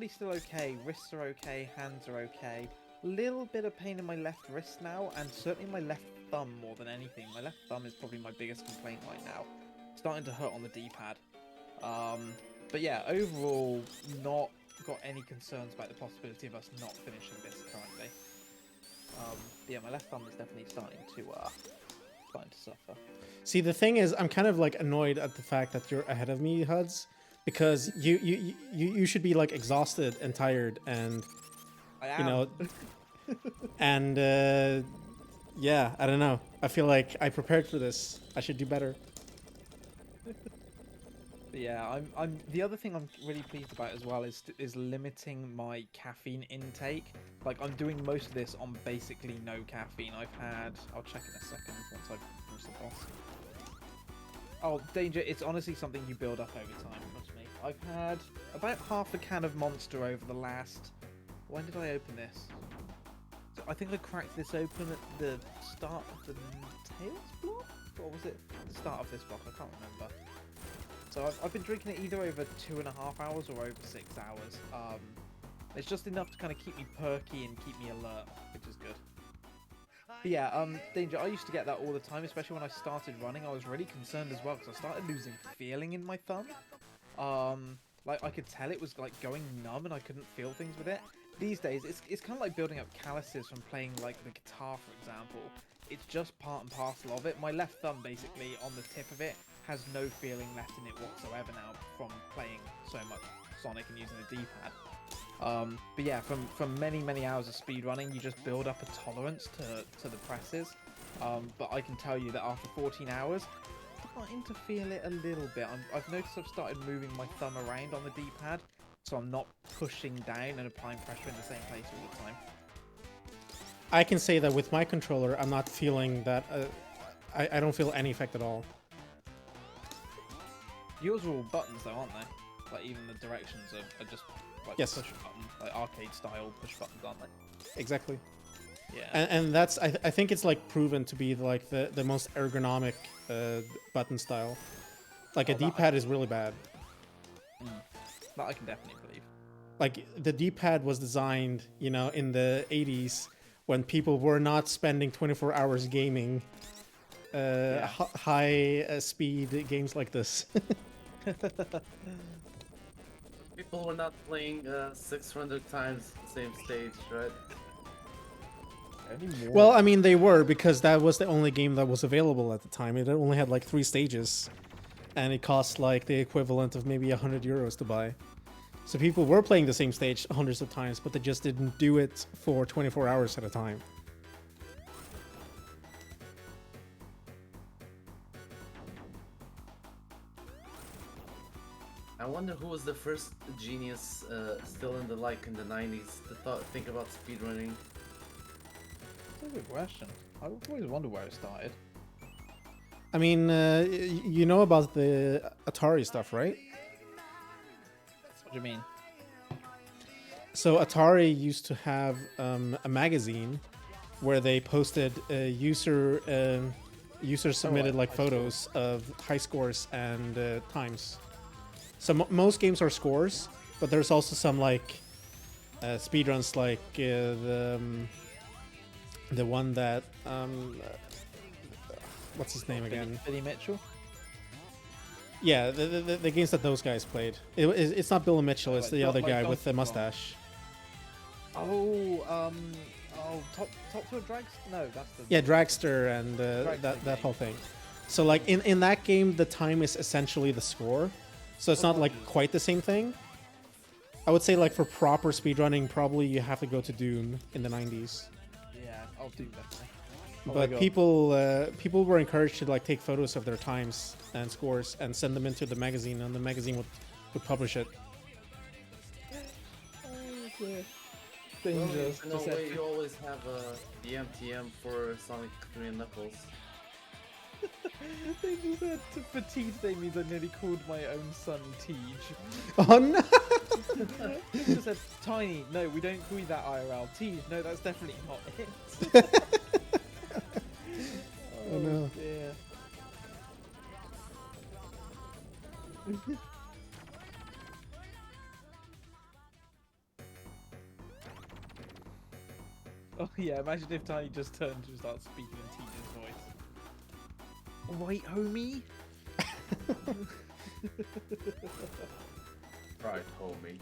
still okay. Wrists are okay, hands are okay. Little bit of pain in my left wrist now, and certainly my left thumb more than anything. My left thumb is probably my biggest complaint right now. Starting to hurt on the D-pad. But yeah, overall, not got any concerns about the possibility of us not finishing this currently. Yeah, my left thumb is definitely starting to suffer. See, the thing is, I'm kind of like annoyed at the fact that you're ahead of me, Huds, because you should be like exhausted and tired, and I am. you know, and yeah, I don't know. I feel like I prepared for this. I should do better. But yeah, I'm. The other thing I'm really pleased about as well is limiting my caffeine intake. Like, I'm doing most of this on basically no caffeine. I'll check in a second once I've finished the boss. Oh, Danger! It's honestly something you build up over time. Trust me. I've had about half a can of Monster over the last. When did I open this? So I think I cracked this open at the start of the Tails block, or was it the start of this block? I can't remember. So I've been drinking it either over 2.5 hours or over 6 hours. It's just enough to kind of keep me perky and keep me alert, which is good. But yeah, Danger, I used to get that all the time, especially when I started running. I was really concerned as well because I started losing feeling in my thumb. Like I could tell it was like going numb and I couldn't feel things with it. These days, it's kind of like building up calluses from playing like the guitar, for example. It's just part and parcel of it. My left thumb, basically, on the tip of it, has no feeling left in it whatsoever now from playing so much Sonic and using the D-pad. But yeah, from many hours of speedrunning, you just build up a tolerance to the presses. But I can tell you that after 14 hours, I'm starting to feel it a little bit. I've noticed I've started moving my thumb around on the D-pad, so I'm not pushing down and applying pressure in the same place all the time. I can say that with my controller, I'm not feeling that. I don't feel any effect at all. Yours are all buttons though, aren't they? Like even the directions are just like Yes. push button, like arcade style push buttons, aren't they? Exactly. Yeah. And that's I think it's like proven to be like the most ergonomic button style. Like Oh, a that I- D-pad is really bad. That I can definitely believe. Like the D-pad was designed, you know, in the 80s when people were not spending 24 hours gaming high speed games like this. People were not playing 600 times the same stage, right? Only more. Well, I mean, they were, because that was the only game that was available at the time. It only had like 3 stages, and it cost like the equivalent of maybe 100 euros to buy. So people were playing the same stage hundreds of times, but they just didn't do it for 24 hours at a time. I wonder who was the first genius still in the in the 90s to think about speedrunning. That's a good question. I've always wondered where it started. I mean, you know about the Atari stuff, right? What do you mean? So Atari used to have a magazine where they posted user submitted like high photos of high scores and times. So most games are scores, but there's also some like speedruns, like The one that what's his name again? Billy Mitchell. Yeah, the games that those guys played. It's not Bill Mitchell. Oh, It's like the other like guy with Donkey the Kong. mustache. Oh, top to a drag. No, that's the. Yeah, Dragster and Dragster that game. whole thing. So like in that game, the time is essentially the score. So it's Oh, not like apologies. quite the same thing. I would say like for proper speedrunning, probably you have to go to Doom in the 90s. Yeah, I'll do that. Oh my But God. people were encouraged to like take photos of their times and scores and send them into the magazine, and the magazine would publish it. Dangerous. In Norway, you always have the MTM for Sonic 3 and Knuckles. They just said for Tej means I nearly called my own son Tej. Oh no! They just said Tiny. No, we don't call you that IRL. Tej. No, that's definitely not it. Oh, no. Dear. Oh yeah, imagine if Tiny just turned to start speaking in Tej's voice. Right, homie? Right, homie.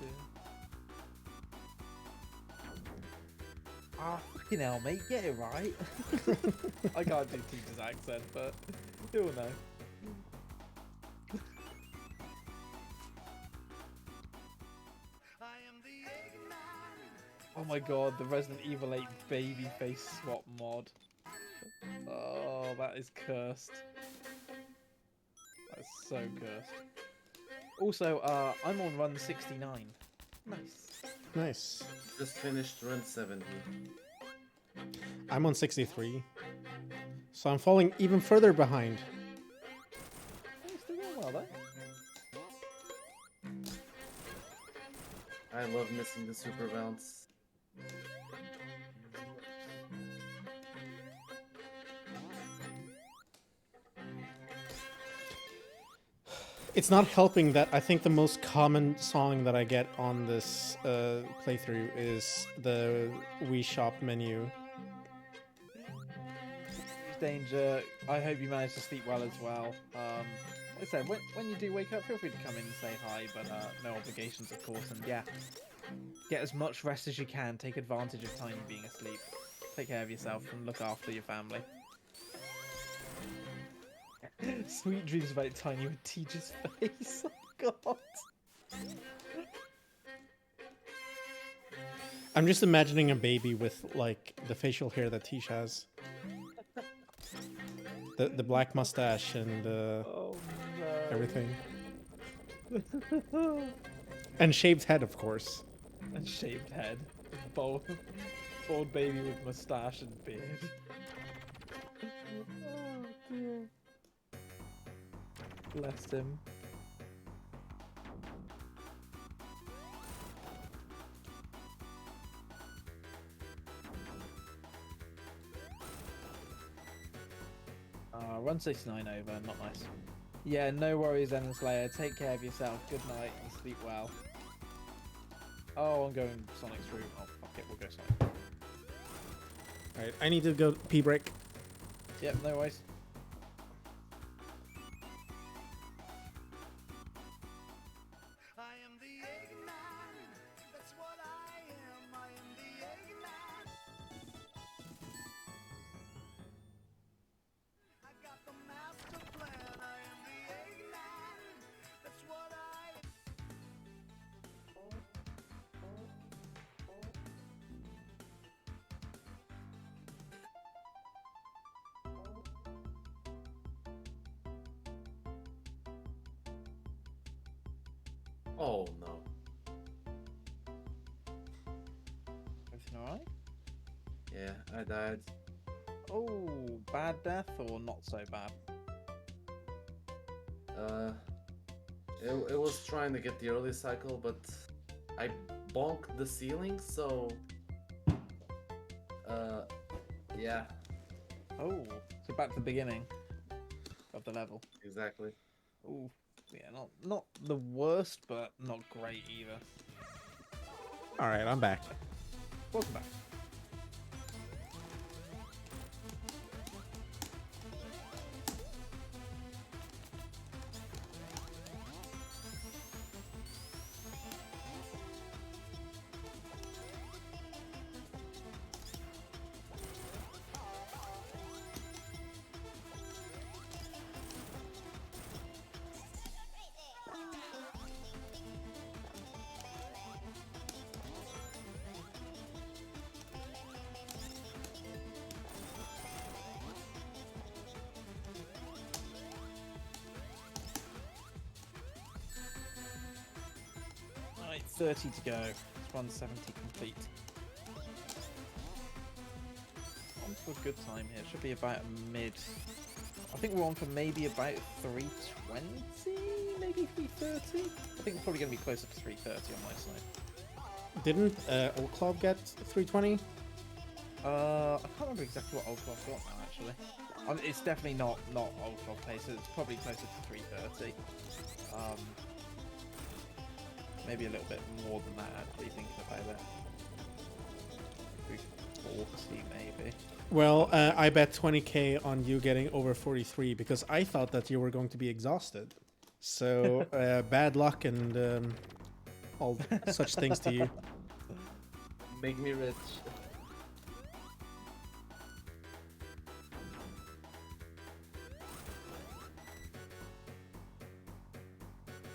Dear. Ah, fucking hell, mate, get it right. I can't do Tej's accent, but you'll know. I am the Eggman. Oh my god, the Resident Evil 8 babyface swap mod. Oh, that is cursed. That's so cursed. Also, I'm on run 69. Nice. Nice. Just finished run 70. I'm on 63, so I'm falling even further behind. Oh, still going well though. I love missing the super bounce. It's not helping that I think the most common song that I get on this playthrough is the Wii Shop menu. Danger, I hope you managed to sleep well as well. Like I said, when you do wake up, feel free to come in and say hi, but no obligations, of course. And yeah, get as much rest as you can. Take advantage of Tiny being asleep. Take care of yourself and look after your family. Sweet dreams about Tiny with Teach's face. Oh god. I'm just imagining a baby with like the facial hair that Tish has. The black mustache and Oh no. everything. And shaved head, of course. And shaved head. Bald baby with mustache and beard. Oh dear. Bless him. Run 69 over, not nice. Yeah, no worries, Ellen Slayer. Take care of yourself. Good night and sleep well. Oh, I'm going Sonic's route. Oh, fuck it, we'll go Sonic. Alright, I need to go pee break. Yep, no worries. I am the Eggman. That's what I am. I am the Eggman. I got the master plan. I am the Eggman. That's what I am. Oh no. Everything alright? Yeah, I died. Oh, bad death or not so bad? It was trying to get the early cycle, but I bonked the ceiling, so yeah, Oh, so back to the beginning of the level. exactly. Ooh, yeah, not the worst, but not great either. All right, I'm back. Welcome back. Alright, 30 to go. It's 170 complete. On for a good time here. Should be about a mid. I think we're on for maybe about 320, maybe 330. I think we're probably going to be closer to 330 on my side. Didn't Old Club get 320? I can't remember exactly what Old Club got now, actually. It's definitely not Old Club pace. It's probably closer to 330. Maybe a little bit more than that, actually, thinking about it. 340, maybe. Well, I bet 20k on you getting over 43 because I thought that you were going to be exhausted. So bad luck and all such things to you. Make me rich.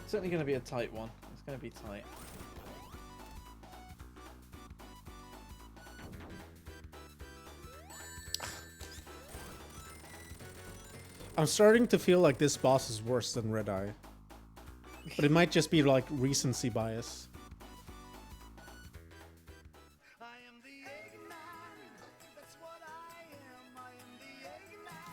Certainly going to be a tight one. It's going to be tight. I'm starting to feel like this boss is worse than Red Eye. But it might just be like recency bias. I am the Eggman. That's what I am. I am the Eggman.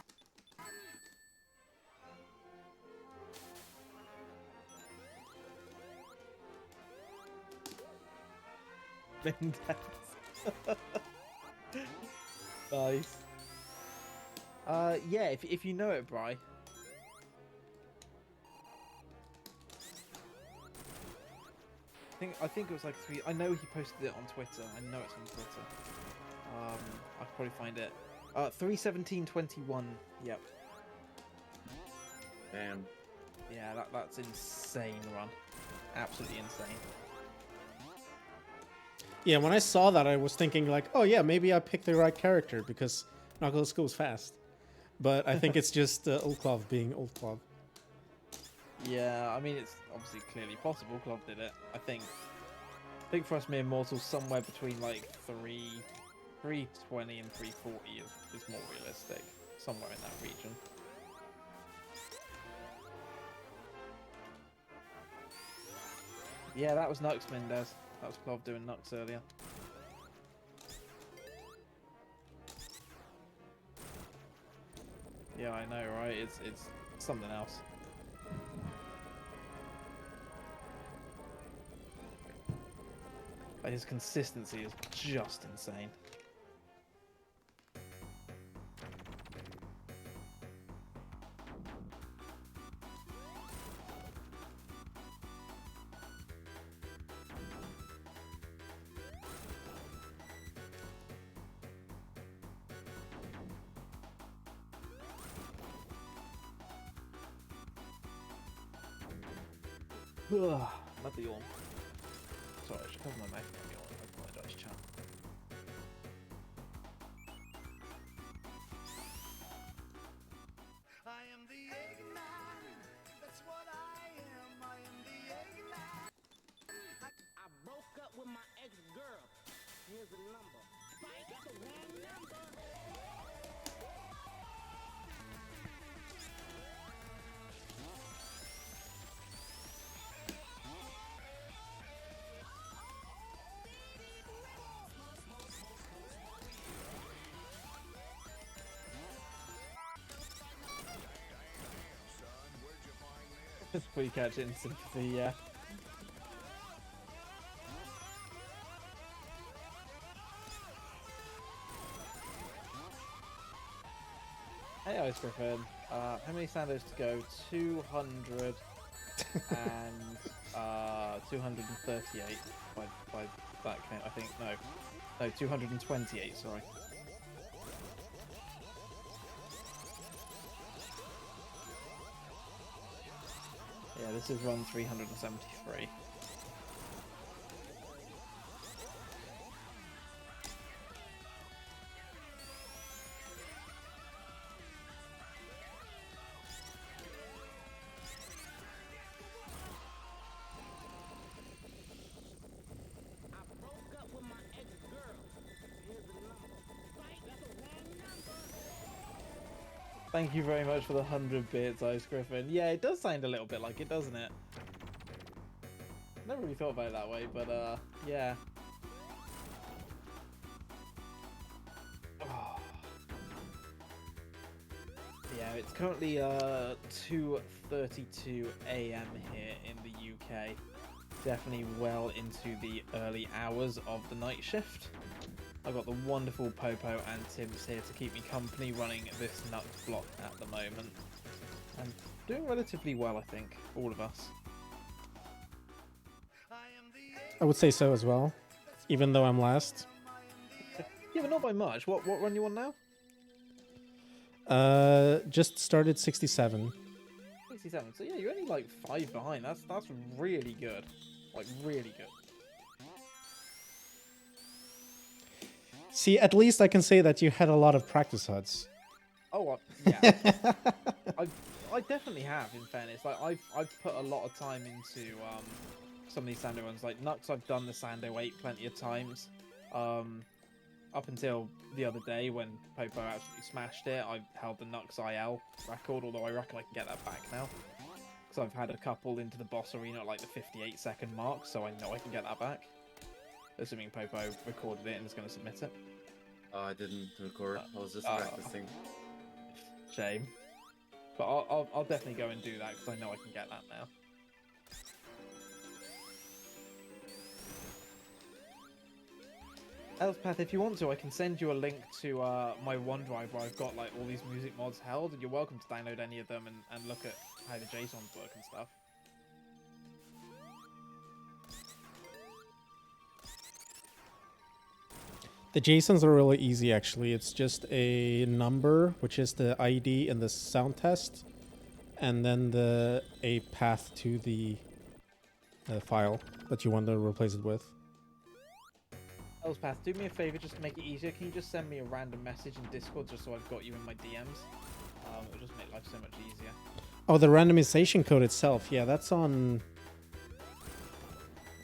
Nice. Yeah, if you know it, Bri. I think it was like 3. I know he posted it on Twitter. I know it's on Twitter. I could probably find it. 3:17:21. Yep. Damn. Yeah, that's insane run. Absolutely insane. Yeah, when I saw that, I was thinking like, oh yeah, maybe I picked the right character because Knuckles goes fast. But I think it's just Old Club being Old Club. Yeah, I mean it's obviously clearly possible. Club did it. I think for us mere mortals, somewhere between like 320 and 340 is more realistic. Somewhere in that region. Yeah, that was Nux, Mendez. That was Club doing Nux earlier. Yeah, I know, right? It's something else. Like, his consistency is just insane. Another yawn. Sorry, I should cover my mouth when I'm yawning. I apologise, chat. I am the Eggman. That's what I am. I am the Eggman. I broke up with my ex-girl. Here's the number. Spike the wrong number. Before you catch it in sympathy, yeah. Hey, Ice Griffin. How many Sandos to go? 200. and 238 by that count. I think no, 228. Sorry. Yeah, this is run 373. I broke up with my ex-girl. Here's the number. Fight, that's the wrong number. Thank you very much for the 100 bits, Ice Griffin. Yeah, it does sound a little bit like it, doesn't it? Never really thought about it that way, but yeah. Yeah, it's currently 2:32 a.m. here in the UK. Definitely well into the early hours of the night shift. I've got the wonderful Popo and Tim's here to keep me company running this nut block at the moment. And doing relatively well, I think, all of us. I would say so as well, even though I'm last. Yeah, but not by much. What run you on now? Just started 67. 67. So yeah, you're only like 5 behind. That's really good. Like really good. See, at least I can say that you had a lot of practice HUDs. Oh, yeah. I definitely have. In fairness, like I've put a lot of time into some of these Sando runs. Like Nux, I've done the Sando 8 plenty of times. Up until the other day when Popo absolutely smashed it, I held the Nux IL record. Although I reckon I can get that back now, because I've had a couple into the boss arena at like the 58-second mark, so I know I can get that back. Assuming Popo recorded it and is going to submit it. Oh, I didn't record. I was just practicing. Shame. But I'll definitely go and do that because I know I can get that now. Elspeth, if you want to, I can send you a link to my OneDrive where I've got like all these music mods held, and you're welcome to download any of them and look at how the JSONs work and stuff. The JSONs are really easy, actually. It's just a number, which is the ID in the sound test, and then a path to the file that you want to replace it with. Elspeth, do me a favor just to make it easier. Can you just send me a random message in Discord just so I've got you in my DMs? It'll just make life so much easier. Oh, the randomization code itself. Yeah, that's on...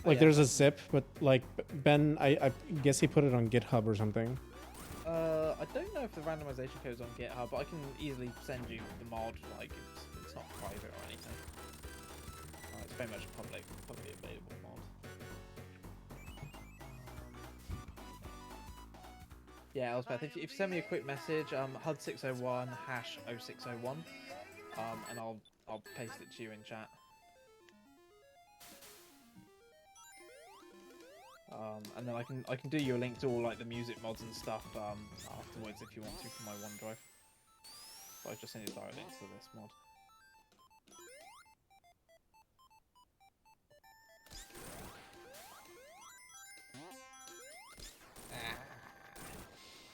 Like, yeah. there's a zip, but, like, Ben, I guess he put it on GitHub or something. I don't know if the randomization code is on GitHub, but I can easily send you the mod. Like, it's not private or anything. It's very much a publicly available mod. Yeah, Elspeth, if you send me a quick message, HUD601 #0601, and I'll paste it to you in chat. And then I can do you a link to all like the music mods and stuff afterwards if you want to from my OneDrive. But I just send you a direct link to this mod.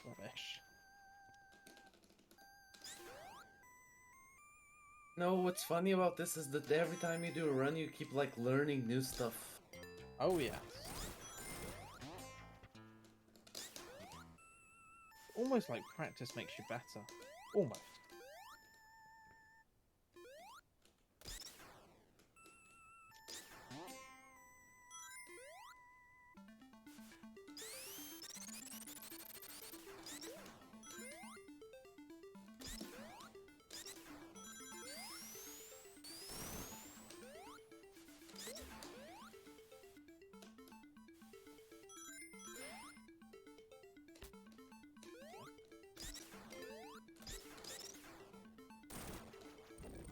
Rubbish. No, what's funny about this is that every time you do a run, you keep like learning new stuff. Oh yes. Almost like practice makes you better. Almost.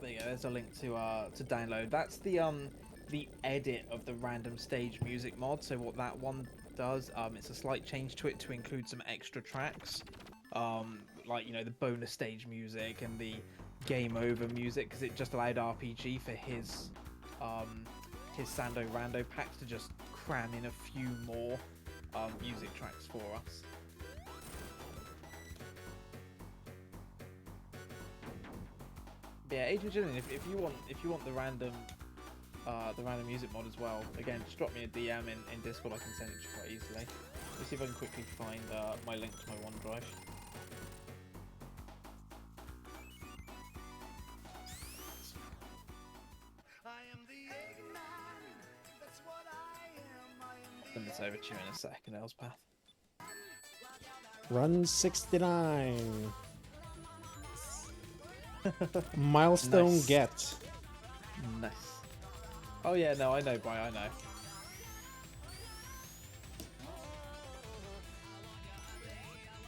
There you go. There's a link to download. That's the edit of the random stage music mod. So what that one does, it's a slight change to it to include some extra tracks, like the bonus stage music and the game over music, because it just allowed RPG for his his Sando Rando pack to just cram in a few more music tracks for us. But yeah, Agent Jillian, if you want the random music mod as well, again, just drop me a DM in Discord. I can send it to you quite easily. Let's see if I can quickly find my link to my OneDrive. I'll send this over to you in a second, Elspath. Run 69. Milestone Nice. get. Nice. Oh yeah, no, I know, Bri, I know.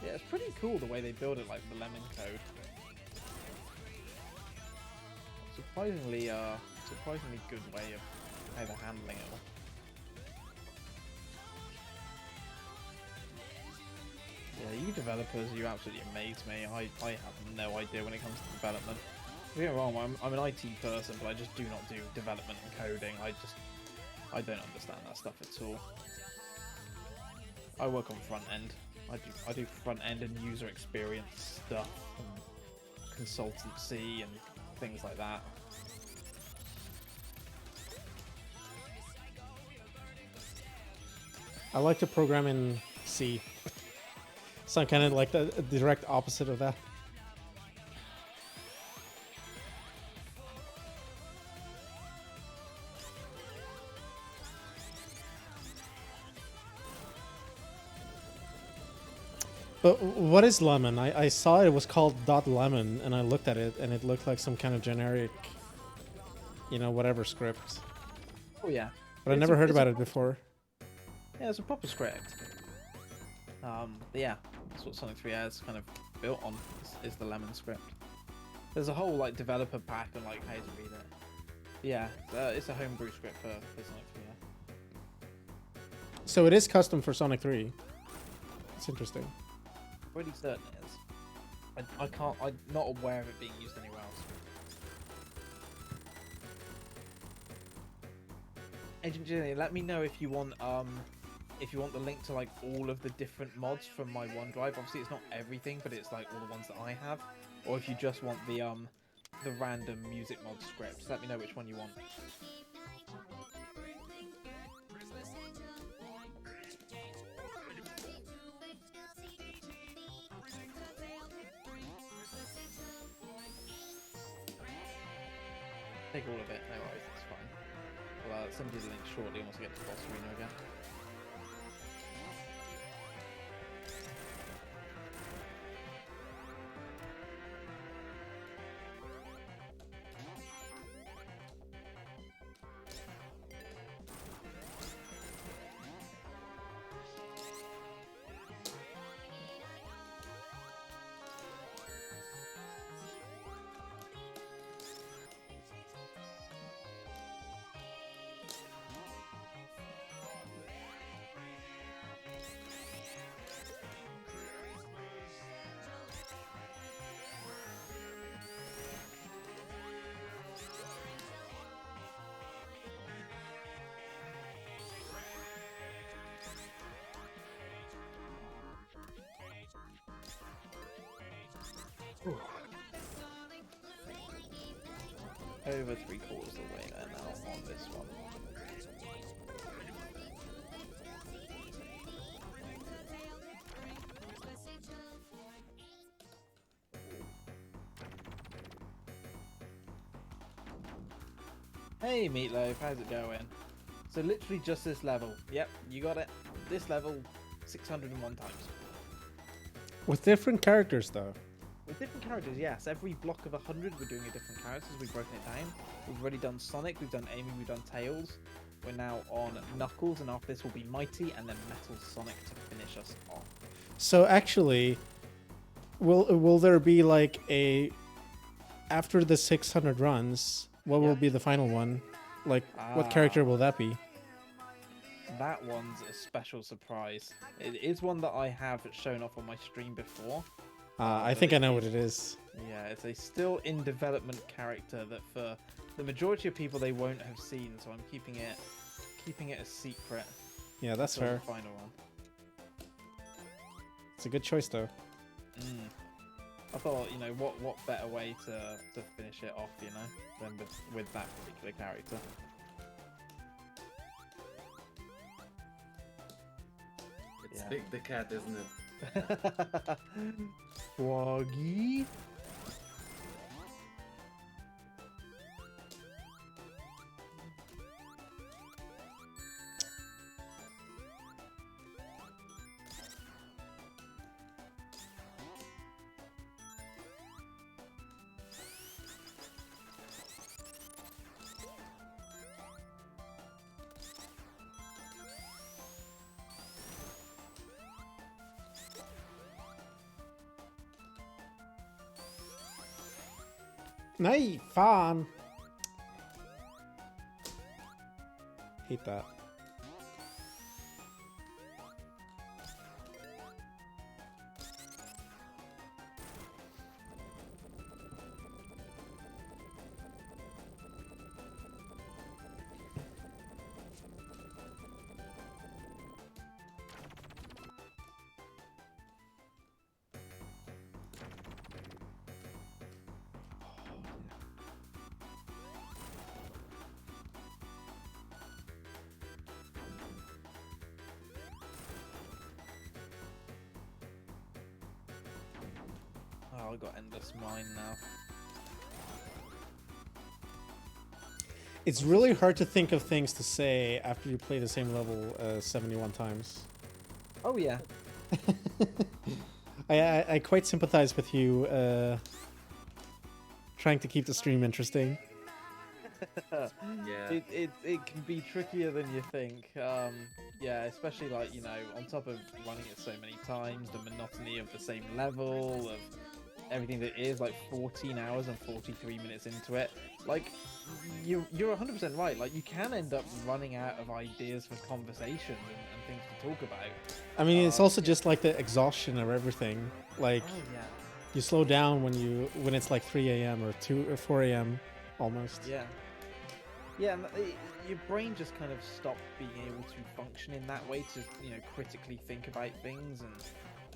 Yeah, it's pretty cool the way they build it, like the lemon code. Surprisingly good way of how they're handling it all. Yeah, you developers, you absolutely amaze me. I have no idea when it comes to development. Don't get me wrong, I'm an IT person, but I just do not do development and coding. I don't understand that stuff at all. I work on front end. I do front end and user experience stuff and consultancy and things like that. I like to program in C. So I'm kind of like the direct opposite of that. But what is lemon? I saw it was called .lemon, and I looked at it, and it looked like some kind of generic, you know, whatever script. Oh yeah. But I never heard about it before. Yeah, it's a proper script. Yeah, that's what Sonic 3AIR is kind of built on, is the lemon script. There's a whole like developer pack and like how to read it. Yeah, it's a homebrew script for Sonic 3AIR. So it is custom for Sonic 3. It's interesting. Pretty certain it is. I'm not aware of it being used anywhere else. Agent Jillian, let me know if you want the link to like all of the different mods from my OneDrive. Obviously it's not everything, but it's like all the ones that I have. Or if you just want the random music mod scripts, let me know which one you want. Take all of it, no worries, it's fine. I'll send you the link shortly once I get to Boss Arena again. Over 3/4 of the way there now on this one. Hey Meatloaf, how's it going? So literally just this level. Yep, you got it. This level 601 times. With different characters, though. With different characters, yes. Every block of 100, we're doing a different characters. We've broken it down. We've already done Sonic, we've done Amy, we've done Tails. We're now on Knuckles, and after this will be Mighty, and then Metal Sonic to finish us off. So actually, will there be like a after the 600 runs? What will be the final one? Like, what character will that be? That one's a special surprise. It is one that I have shown off on my stream before. I think I know what it is. Yeah, it's a still in development character that for the majority of people they won't have seen, so I'm keeping it a secret. Yeah, that's Until fair. the final one. It's a good choice though. I thought, you know, what better way to finish it off, you know, than with that particular character. It's Yeah. Big the Cat, isn't it? Froggy. Nej, fan! Hate that. Oh, I got endless mine now. It's really hard to think of things to say after you play the same level 71 times. Oh yeah. I quite sympathize with you trying to keep the stream interesting. Yeah. It can be trickier than you think. Yeah, especially like, you know, on top of running it so many times, the monotony of the same level, of everything that is like 14 hours and 43 minutes into it. Like, you're 100% right. Like, you can end up running out of ideas for conversation and things to talk about. I mean, it's also just like the exhaustion of everything. Like, Oh yeah. you slow down when it's like 3 a.m. or 2 or 4 a.m. almost. Yeah. Yeah, and your brain just kind of stopped being able to function in that way to, you know, critically think about things, and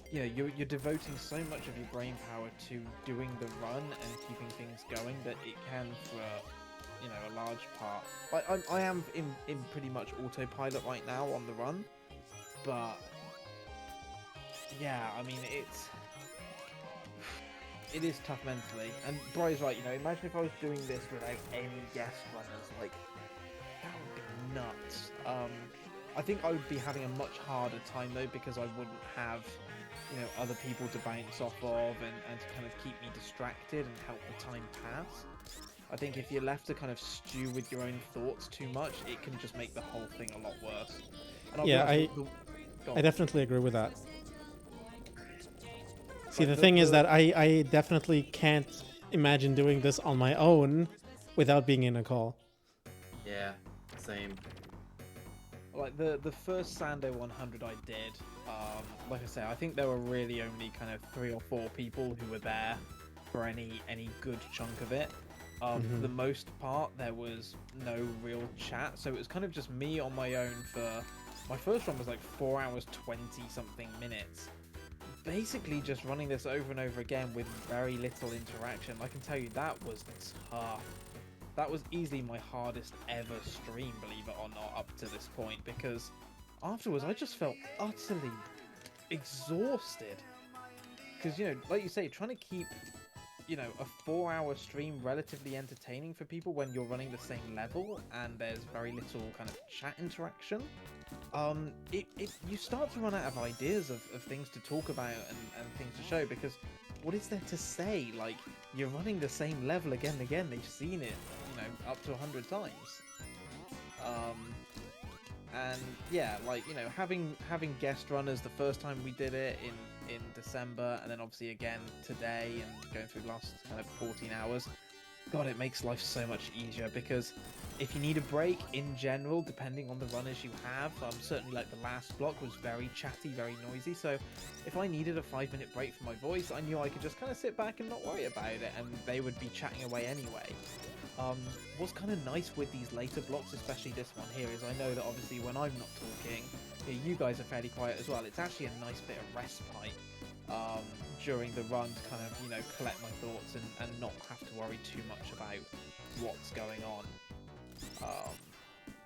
you know, you're devoting so much of your brain power to doing the run and keeping things going that it can, for you know, a large part. Like I am in pretty much autopilot right now on the run, but yeah, I mean it is tough mentally, and Bry's right. You know, imagine if I was doing this without any guest runners, like that would be nuts. I think I would be having a much harder time though, because I wouldn't have, you know, other people to bounce off of and to kind of keep me distracted and help the time pass. I think if you're left to kind of stew with your own thoughts too much, it can just make the whole thing a lot worse. And I'll be Yeah, honest, go I on. definitely agree with that. See, Like the thing is that I definitely can't imagine doing this on my own without being in a call. Yeah, same. Like the first Sando 100 I did, like I say, I think there were really only kind of 3 or 4 people who were there for any good chunk of it. For the most part, there was no real chat, so it was kind of just me on my own for my first run was like 4 hours 20 something minutes. Basically just running this over and over again with very little interaction. I can tell you that was tough. That was easily my hardest ever stream, believe it or not, up to this point, because afterwards I just felt utterly exhausted. Because, you know, like you say, trying to keep, you know, a 4-hour stream relatively entertaining for people when you're running the same level and there's very little kind of chat interaction, you start to run out of ideas of things to talk about and things to show, because what is there to say? Like, you're running the same level again and again, they've seen it, you know, up to 100 times. And yeah, like, you know, having guest runners the first time we did it in December, and then obviously again today and going through the last kind of 14 hours, God, it makes life so much easier because if you need a break in general, depending on the runners you have, certainly like the last block was very chatty, very noisy. So if I needed a 5-minute break from my voice, I knew I could just kind of sit back and not worry about it, and they would be chatting away anyway. What's kind of nice with these later blocks, especially this one here, is I know that obviously when I'm not talking, you guys are fairly quiet as well. It's actually a nice bit of respite during the run to kind of, collect my thoughts and not have to worry too much about what's going on.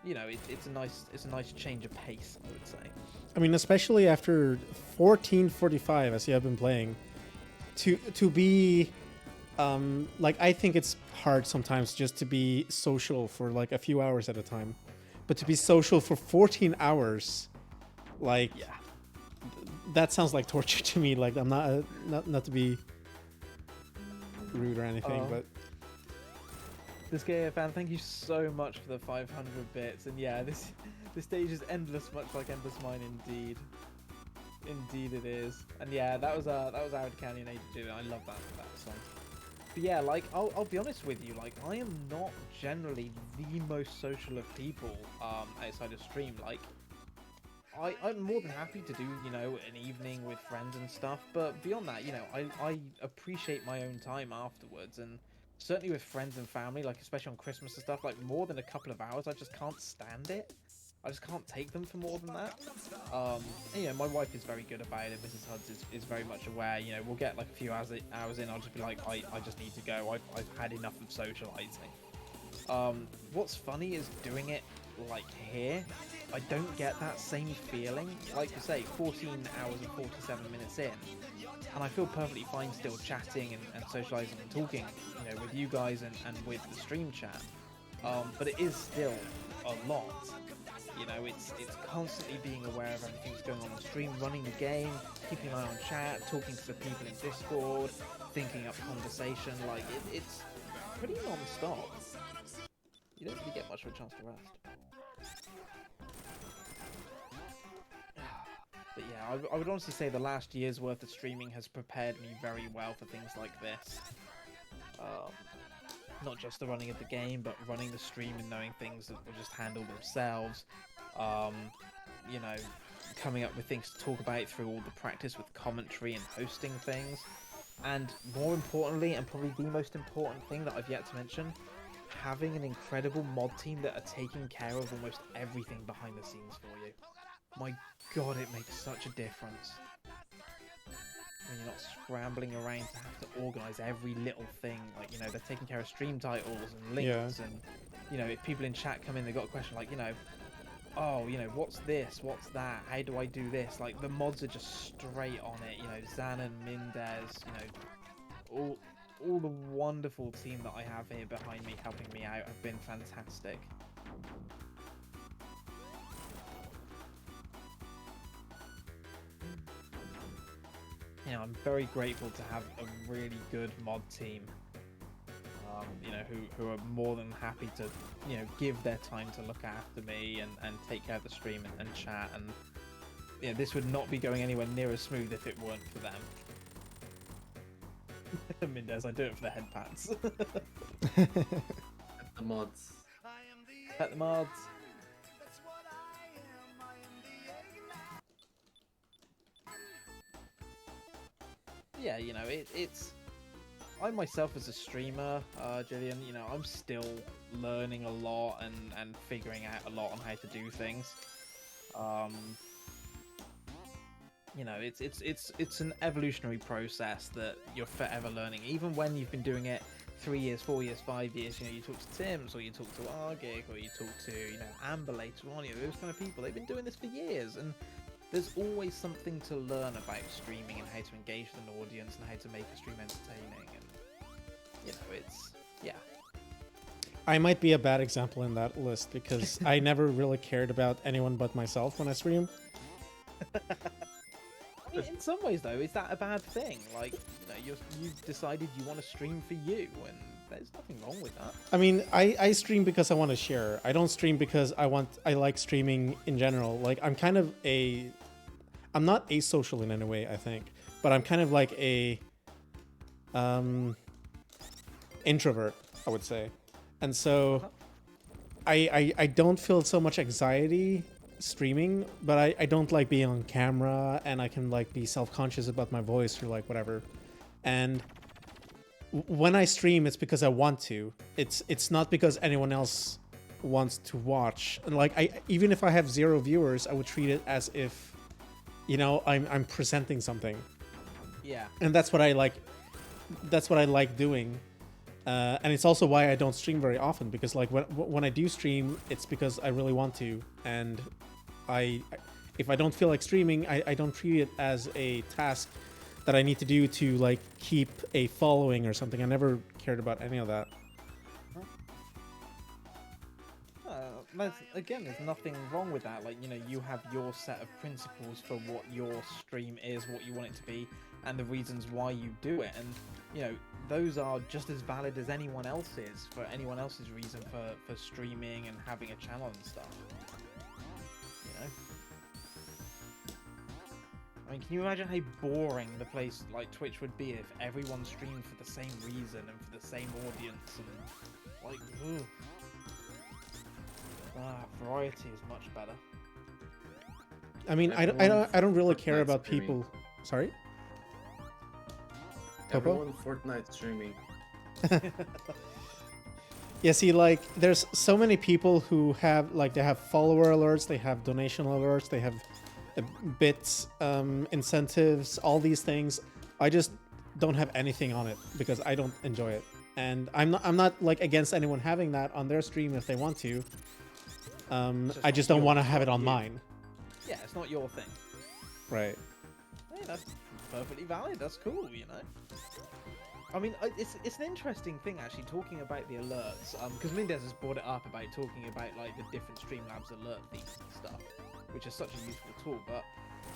It's a nice change of pace, I would say. I mean, especially after 14:45, as you have been playing, to be like, I think it's hard sometimes just to be social for like a few hours at a time, but to be social for 14 hours, like, Yeah. that sounds like torture to me. Like, I'm not to be rude or anything, but This game fan, thank you so much for the 500 bits. And yeah, this stage is endless, much like Endless Mine, indeed. Indeed it is. And yeah, that was Arid Canyon AG. I love that song. But yeah, like, I'll be honest with you, like, I am not generally the most social of people outside of stream. Like, I'm more than happy to do, an evening with friends and stuff, but beyond that, I appreciate my own time afterwards, and certainly with friends and family, like, especially on Christmas and stuff, like, more than a couple of hours, I just can't stand it. I just can't take them for more than that. And, my wife is very good about it. Mrs. Huds is very much aware. We'll get like a few hours in. I'll just be like, I just need to go. I've had enough of socializing. What's funny is doing it like here, I don't get that same feeling. Like you say, 14 hours and 47 minutes in, and I feel perfectly fine still chatting and socializing and talking, with you guys and with the stream chat. But it is still a lot. It's constantly being aware of everything that's going on the stream, running the game, keeping an eye on chat, talking to the people in Discord, thinking up conversation. Like, it's pretty non-stop. You don't really get much of a chance to rest. But yeah, I would honestly say the last year's worth of streaming has prepared me very well for things like this. Not just the running of the game, but running the stream and knowing things that will just handle themselves. Coming up with things to talk about through all the practice with commentary and hosting things. And more importantly, and probably the most important thing that I've yet to mention, having an incredible mod team that are taking care of almost everything behind the scenes for you. My god, it makes such a difference. When you're not scrambling around to have to organise every little thing. Like, they're taking care of stream titles and links, and, if people in chat come in, they've got a question like, oh, what's this? What's that? How do I do this? Like, the mods are just straight on it. Xanon, Mindez, all the wonderful team that I have here behind me helping me out have been fantastic. I'm very grateful to have a really good mod team. Who are more than happy to, give their time to look after me and take care of the stream and chat. And this would not be going anywhere near as smooth if it weren't for them. Mindez, I do it for the head pats. The mods. Pet the mods. Yeah, it's... I myself as a streamer, Jillian, I'm still learning a lot and figuring out a lot on how to do things. It's an evolutionary process that you're forever learning. Even when you've been doing it 3 years, 4 years, 5 years, you talk to Tim's, or you talk to Argic, or you talk to, Amber later on, those kind of people. They've been doing this for years, and there's always something to learn about streaming and how to engage with an audience and how to make a stream entertaining. And, yeah. I might be a bad example in that list because I never really cared about anyone but myself when I stream. In some ways, though, is that a bad thing? Like, you've decided you want to stream for you, and there's nothing wrong with that. I mean, I stream because I want to share. I don't stream because I like streaming in general. Like, I'm not asocial in any way, I think, but I'm kind of like a introvert. I would say. And so I don't feel so much anxiety streaming, but I don't like being on camera, and I can like be self-conscious about my voice or like whatever. And when I stream, it's because I want to. It's not because anyone else wants to watch. And like even if I have 0 viewers, I would treat it as if, you know, I'm presenting something. Yeah. And that's what I like. That's what I like doing. And it's also why I don't stream very often, because like when I do stream, it's because I really want to. And if I don't feel like streaming, I don't treat it as a task that I need to do to like keep a following or something. I never cared about any of that. There's nothing wrong with that. Like, you know, you have your set of principles for what your stream is, what you want it to be, and the reasons why you do it. And, you know, those are just as valid as anyone else's, for anyone else's reason for streaming and having a channel and stuff. You know? I mean, can you imagine how boring the place like Twitch would be if everyone streamed for the same reason and for the same audience and, like, ugh. Variety is much better. I mean, I don't really care Fortnite about streaming. people. Sorry? Popo? Everyone Fortnite streaming. Yeah, see, like, there's so many people who have, like, they have follower alerts, they have donation alerts, they have bits, incentives, all these things. I just don't have anything on it because I don't enjoy it. And I'm not like against anyone having that on their stream if they want to. I just don't want to have it on mine. Yeah, it's not your thing. Right. Hey, that's perfectly valid. That's cool, you know. I mean, it's an interesting thing actually talking about the alerts, because Mendez has brought it up about talking about like the different Streamlabs alert feeds and stuff, which is such a useful tool. But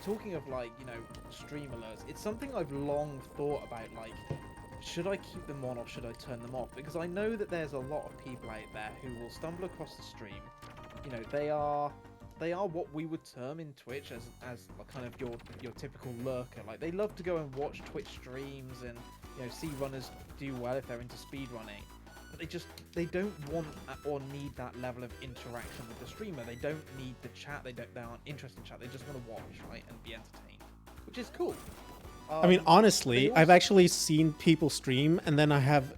talking of like, you know, stream alerts, it's something I've long thought about, like, should I keep them on or should I turn them off? Because I know that there's a lot of people out there who will stumble across the stream. You know, they are what we would term in Twitch as kind of your typical lurker. Like, they love to go and watch Twitch streams and, you know, see runners do well if they're into speedrunning. But they don't want or need that level of interaction with the streamer. They don't need the chat. They aren't interested in chat. They just want to watch, right, and be entertained, which is cool. I mean, honestly, I've actually seen people stream, and then I have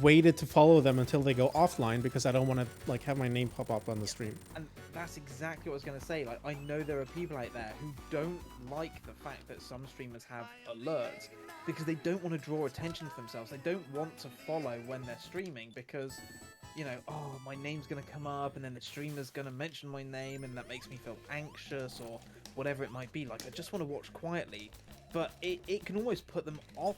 waited to follow them until they go offline because I don't want to like have my name pop up on the stream. And that's exactly what I was going to say. Like, I know there are people out there who don't like the fact that some streamers have alerts because they don't want to draw attention to themselves. They don't want to follow when they're streaming because, you know, oh, my name's going to come up and then the streamer's going to mention my name and that makes me feel anxious or whatever it might be. Like, I just want to watch quietly. But it can almost put them off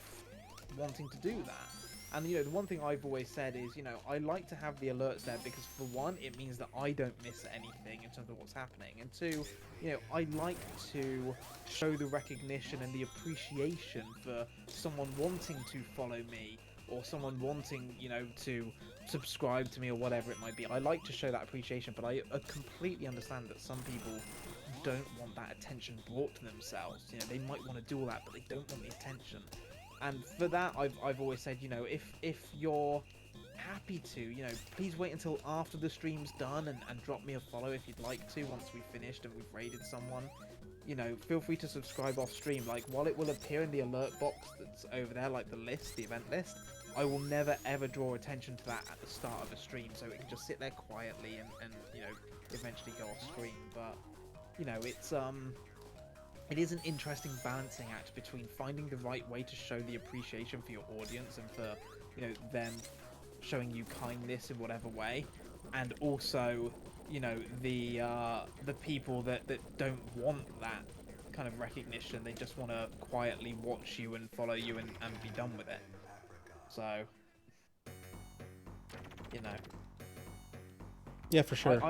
wanting to do that. And, you know, the one thing I've always said is, you know, I like to have the alerts there because, for one, it means that I don't miss anything in terms of what's happening. And two, you know, I like to show the recognition and the appreciation for someone wanting to follow me or someone wanting, you know, to subscribe to me or whatever it might be. I like to show that appreciation, but I completely understand that some people don't want that attention brought to themselves. You know, they might want to do all that, but they don't want the attention. And for that, I've always said, you know, if you're happy to, you know, please wait until after the stream's done and drop me a follow if you'd like to once we've finished and we've raided someone. You know, feel free to subscribe off stream. Like, while it will appear in the alert box that's over there, like the list, the event list, I will never ever draw attention to that at the start of a stream, so it can just sit there quietly and you know, eventually go off screen. But you know, it is an interesting balancing act between finding the right way to show the appreciation for your audience and for, you know, them showing you kindness in whatever way, and also, you know, the people that don't want that kind of recognition. They just want to quietly watch you and follow you and be done with it. So, you know. Yeah, for sure.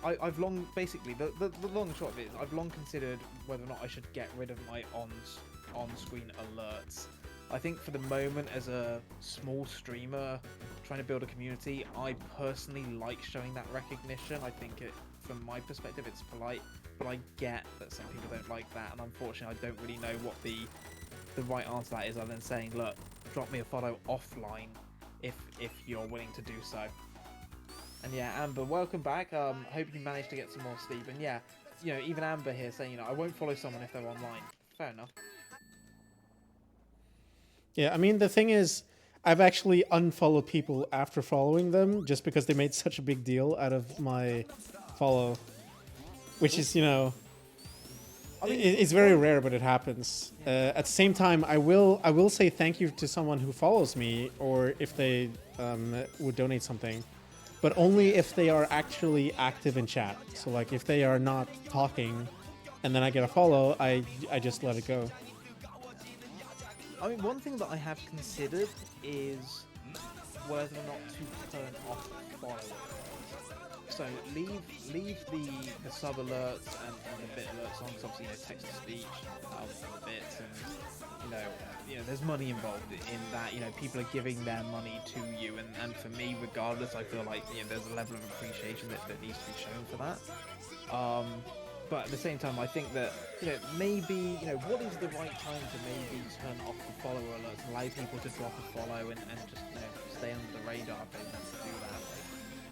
I've long, basically, the long and short of it is I've long considered whether or not I should get rid of my on-screen alerts. I think for the moment, as a small streamer trying to build a community, I personally like showing that recognition. I think from my perspective, it's polite, but I get that some people don't like that, and unfortunately, I don't really know what the right answer to that is, other than saying, look, drop me a follow offline if you're willing to do so. And yeah, Amber, welcome back. Hope you managed to get some more sleep. And yeah, you know, even Amber here saying, you know, I won't follow someone if they're online. Fair enough. Yeah, I mean, the thing is, I've actually unfollowed people after following them just because they made such a big deal out of my follow. Which is, you know, I mean, it's very rare, but it happens. At the same time, I will say thank you to someone who follows me, or if they would donate something, but only if they are actually active in chat. So like if they are not talking, and then I get a follow, I just let it go. I mean, one thing that I have considered is whether or not to turn off follow. So leave the sub alerts and the bit alerts on, because obviously, you know, text to speech and the bits, and you know there's money involved in that. You know, people are giving their money to you, and for me, regardless, I feel like, you know, there's a level of appreciation that needs to be shown for that. But at the same time, I think that, you know, maybe, you know, what is the right time to maybe turn off the follower alerts, allow people to drop a follow and just, you know, stay under the radar if they want to do that.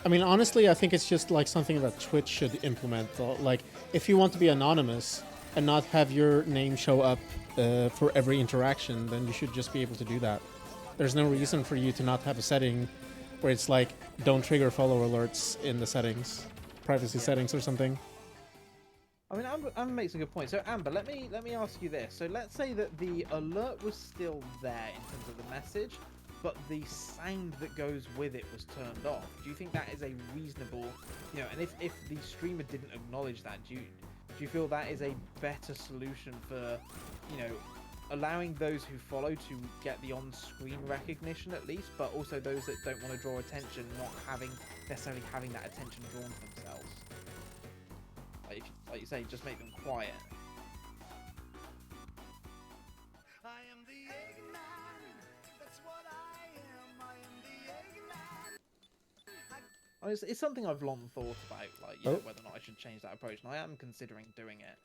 I mean, honestly, I think it's just like something that Twitch should implement. Like, if you want to be anonymous and not have your name show up for every interaction, then you should just be able to do that. There's no reason for you to not have a setting where it's like, don't trigger follow alerts in the settings, privacy settings or something. I mean, Amber makes a good point. So, Amber, let me ask you this. So, let's say that the alert was still there in terms of the message, but the sound that goes with it was turned off. Do you think that is a reasonable, you know, and if the streamer didn't acknowledge that, do you feel that is a better solution for, you know, allowing those who follow to get the on-screen recognition at least, but also those that don't want to draw attention, not necessarily having that attention drawn to themselves? Like you say, just make them quiet. I am the Eggman. That's what I am. I am the Eggman. I mean, it's something I've long thought about, like, you know, Oh. whether or not I should change that approach, and I am considering doing it.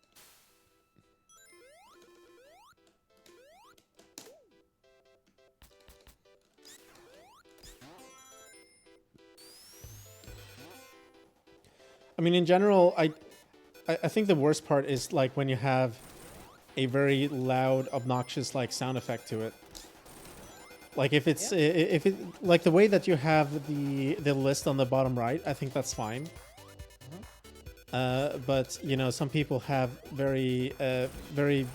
I mean, in general, I think the worst part is like when you have a very loud, obnoxious like sound effect to it. Like if it's if it like the way that you have the list on the bottom right, I think that's fine. But you know, some people have very very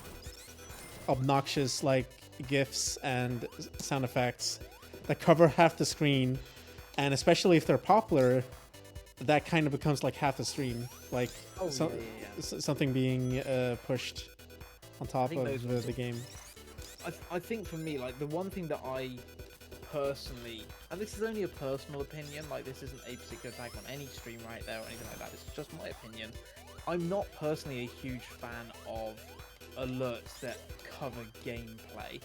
obnoxious like GIFs and sound effects that cover half the screen, and especially if they're popular, that kind of becomes like half the stream, like something being pushed on top of the game. I think for me, like, the one thing that I personally, and this is only a personal opinion, like, this isn't a particular attack on any stream right there or anything like that, it's just my opinion. I'm not personally a huge fan of alerts that cover gameplay.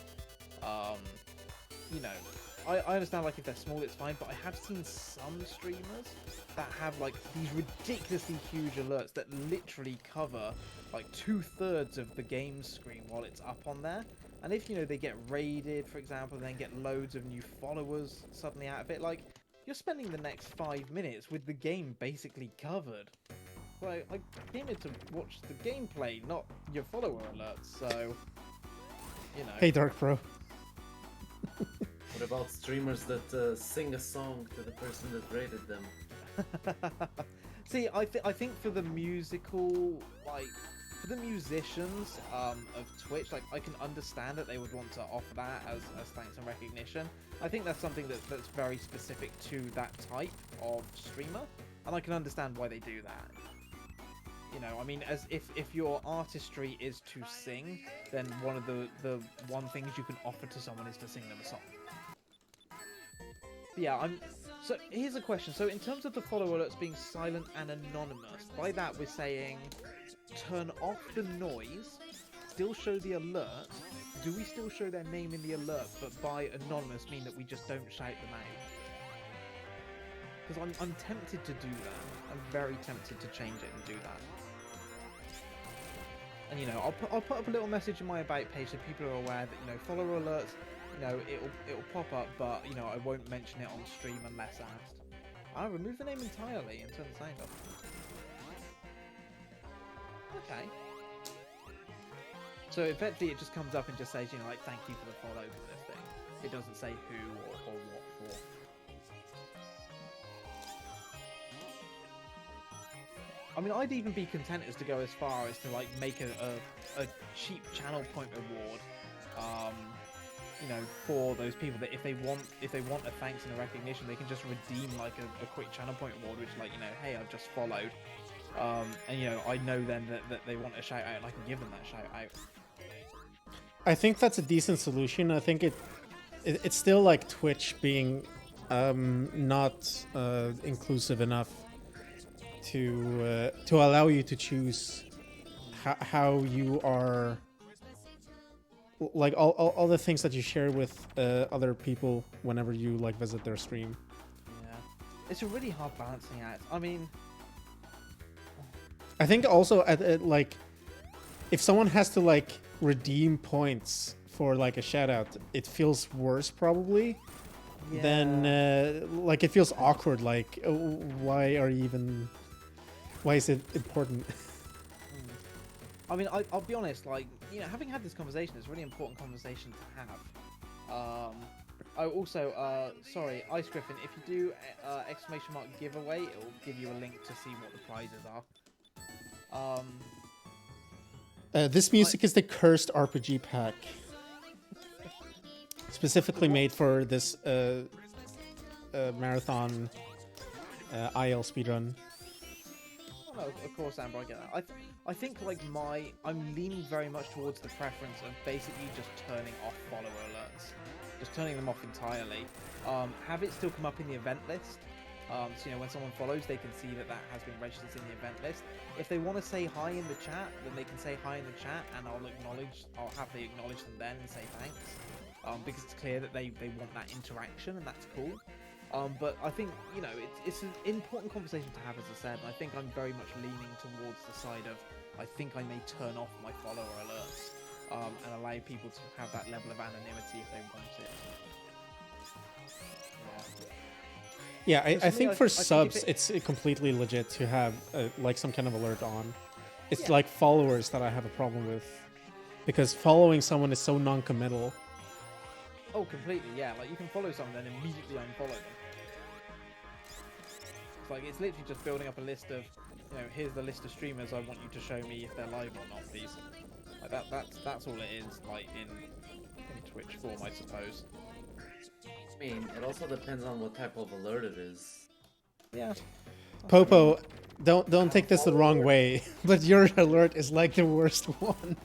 You know, I understand, like, if they're small, it's fine, but I have seen some streamers that have, like, these ridiculously huge alerts that literally cover, like, 2/3 of the game screen while it's up on there. And if, you know, they get raided, for example, and then get loads of new followers suddenly out of it, like, you're spending the next 5 minutes with the game basically covered. Like, I came here to watch the gameplay, not your follower alerts, so, you know. Hey, Dark Pro. What about streamers that sing a song to the person that rated them? See, I think for the musical, like, for the musicians of Twitch, like, I can understand that they would want to offer that as thanks and recognition. I think that's something that's very specific to that type of streamer, and I can understand why they do that. You know, I mean, as if your artistry is to sing, then one of the one things you can offer to someone is to sing them a song. But yeah, so here's a question. So in terms of the follow alerts being silent and anonymous, by that we're saying turn off the noise, still show the alert. Do we still show their name in the alert, but by anonymous mean that we just don't shout them out? Because I'm tempted to do that. I'm very tempted to change it and do that. And, you know, I'll put up a little message in my about page so people are aware that, you know, follower alerts, it'll pop up, but I won't mention it on stream unless asked. I'll remove the name entirely and turn the sound off. Okay. So effectively, it just comes up and just says, like, thank you for the follow for this thing. It doesn't say who or what for. I mean, I'd even be content as to go as far as to like make a cheap channel point reward, for those people that if they want a thanks and a recognition, they can just redeem like a quick channel point reward, which like hey, I've just followed, and I know then that they want a shout out, and I can give them that shout out. I think that's a decent solution. I think it's still like Twitch being not inclusive enough to allow you to choose how you are, like all the things that you share with other people whenever you like visit their stream. Yeah, it's a really hard balancing act. I mean, I think also at like if someone has to like redeem points for like a shout out, it feels worse probably. yeah. Then like it feels awkward, like why is it important? I mean, I'll be honest, like, having had this conversation, it's a really important conversation to have. I also, sorry, Ice Griffin, if you do exclamation mark giveaway, it will give you a link to see what the prizes are. This music is the cursed RPG pack. Specifically made for this marathon IL speedrun. No, of course, Amber, I get that. I think like I'm leaning very much towards the preference of basically just turning off follower alerts, just turning them off entirely. Have it still come up in the event list, so when someone follows, they can see that has been registered in the event list. If they want to say hi in the chat, then they can say hi in the chat, and I'll happily acknowledge them then and say thanks, because it's clear that they want that interaction, and that's cool. But I think, it's an important conversation to have, as I said, and I think I'm very much leaning towards the side of, I think I may turn off my follower alerts, and allow people to have that level of anonymity if they want it. Yeah, I think for I think subs, if it's completely legit to have like some kind of alert on. It's Yeah. like followers that I have a problem with, because following someone is so non-committal. Oh, completely, yeah. Like, you can follow someone and immediately unfollow them. It's like, it's literally just building up a list of, here's the list of streamers I want you to show me if they're live or not, please. Like, that's all it is, like, in Twitch form, I suppose. I mean, it also depends on what type of alert it is. Yeah. Popo, don't take this the wrong way, but your alert is like the worst one.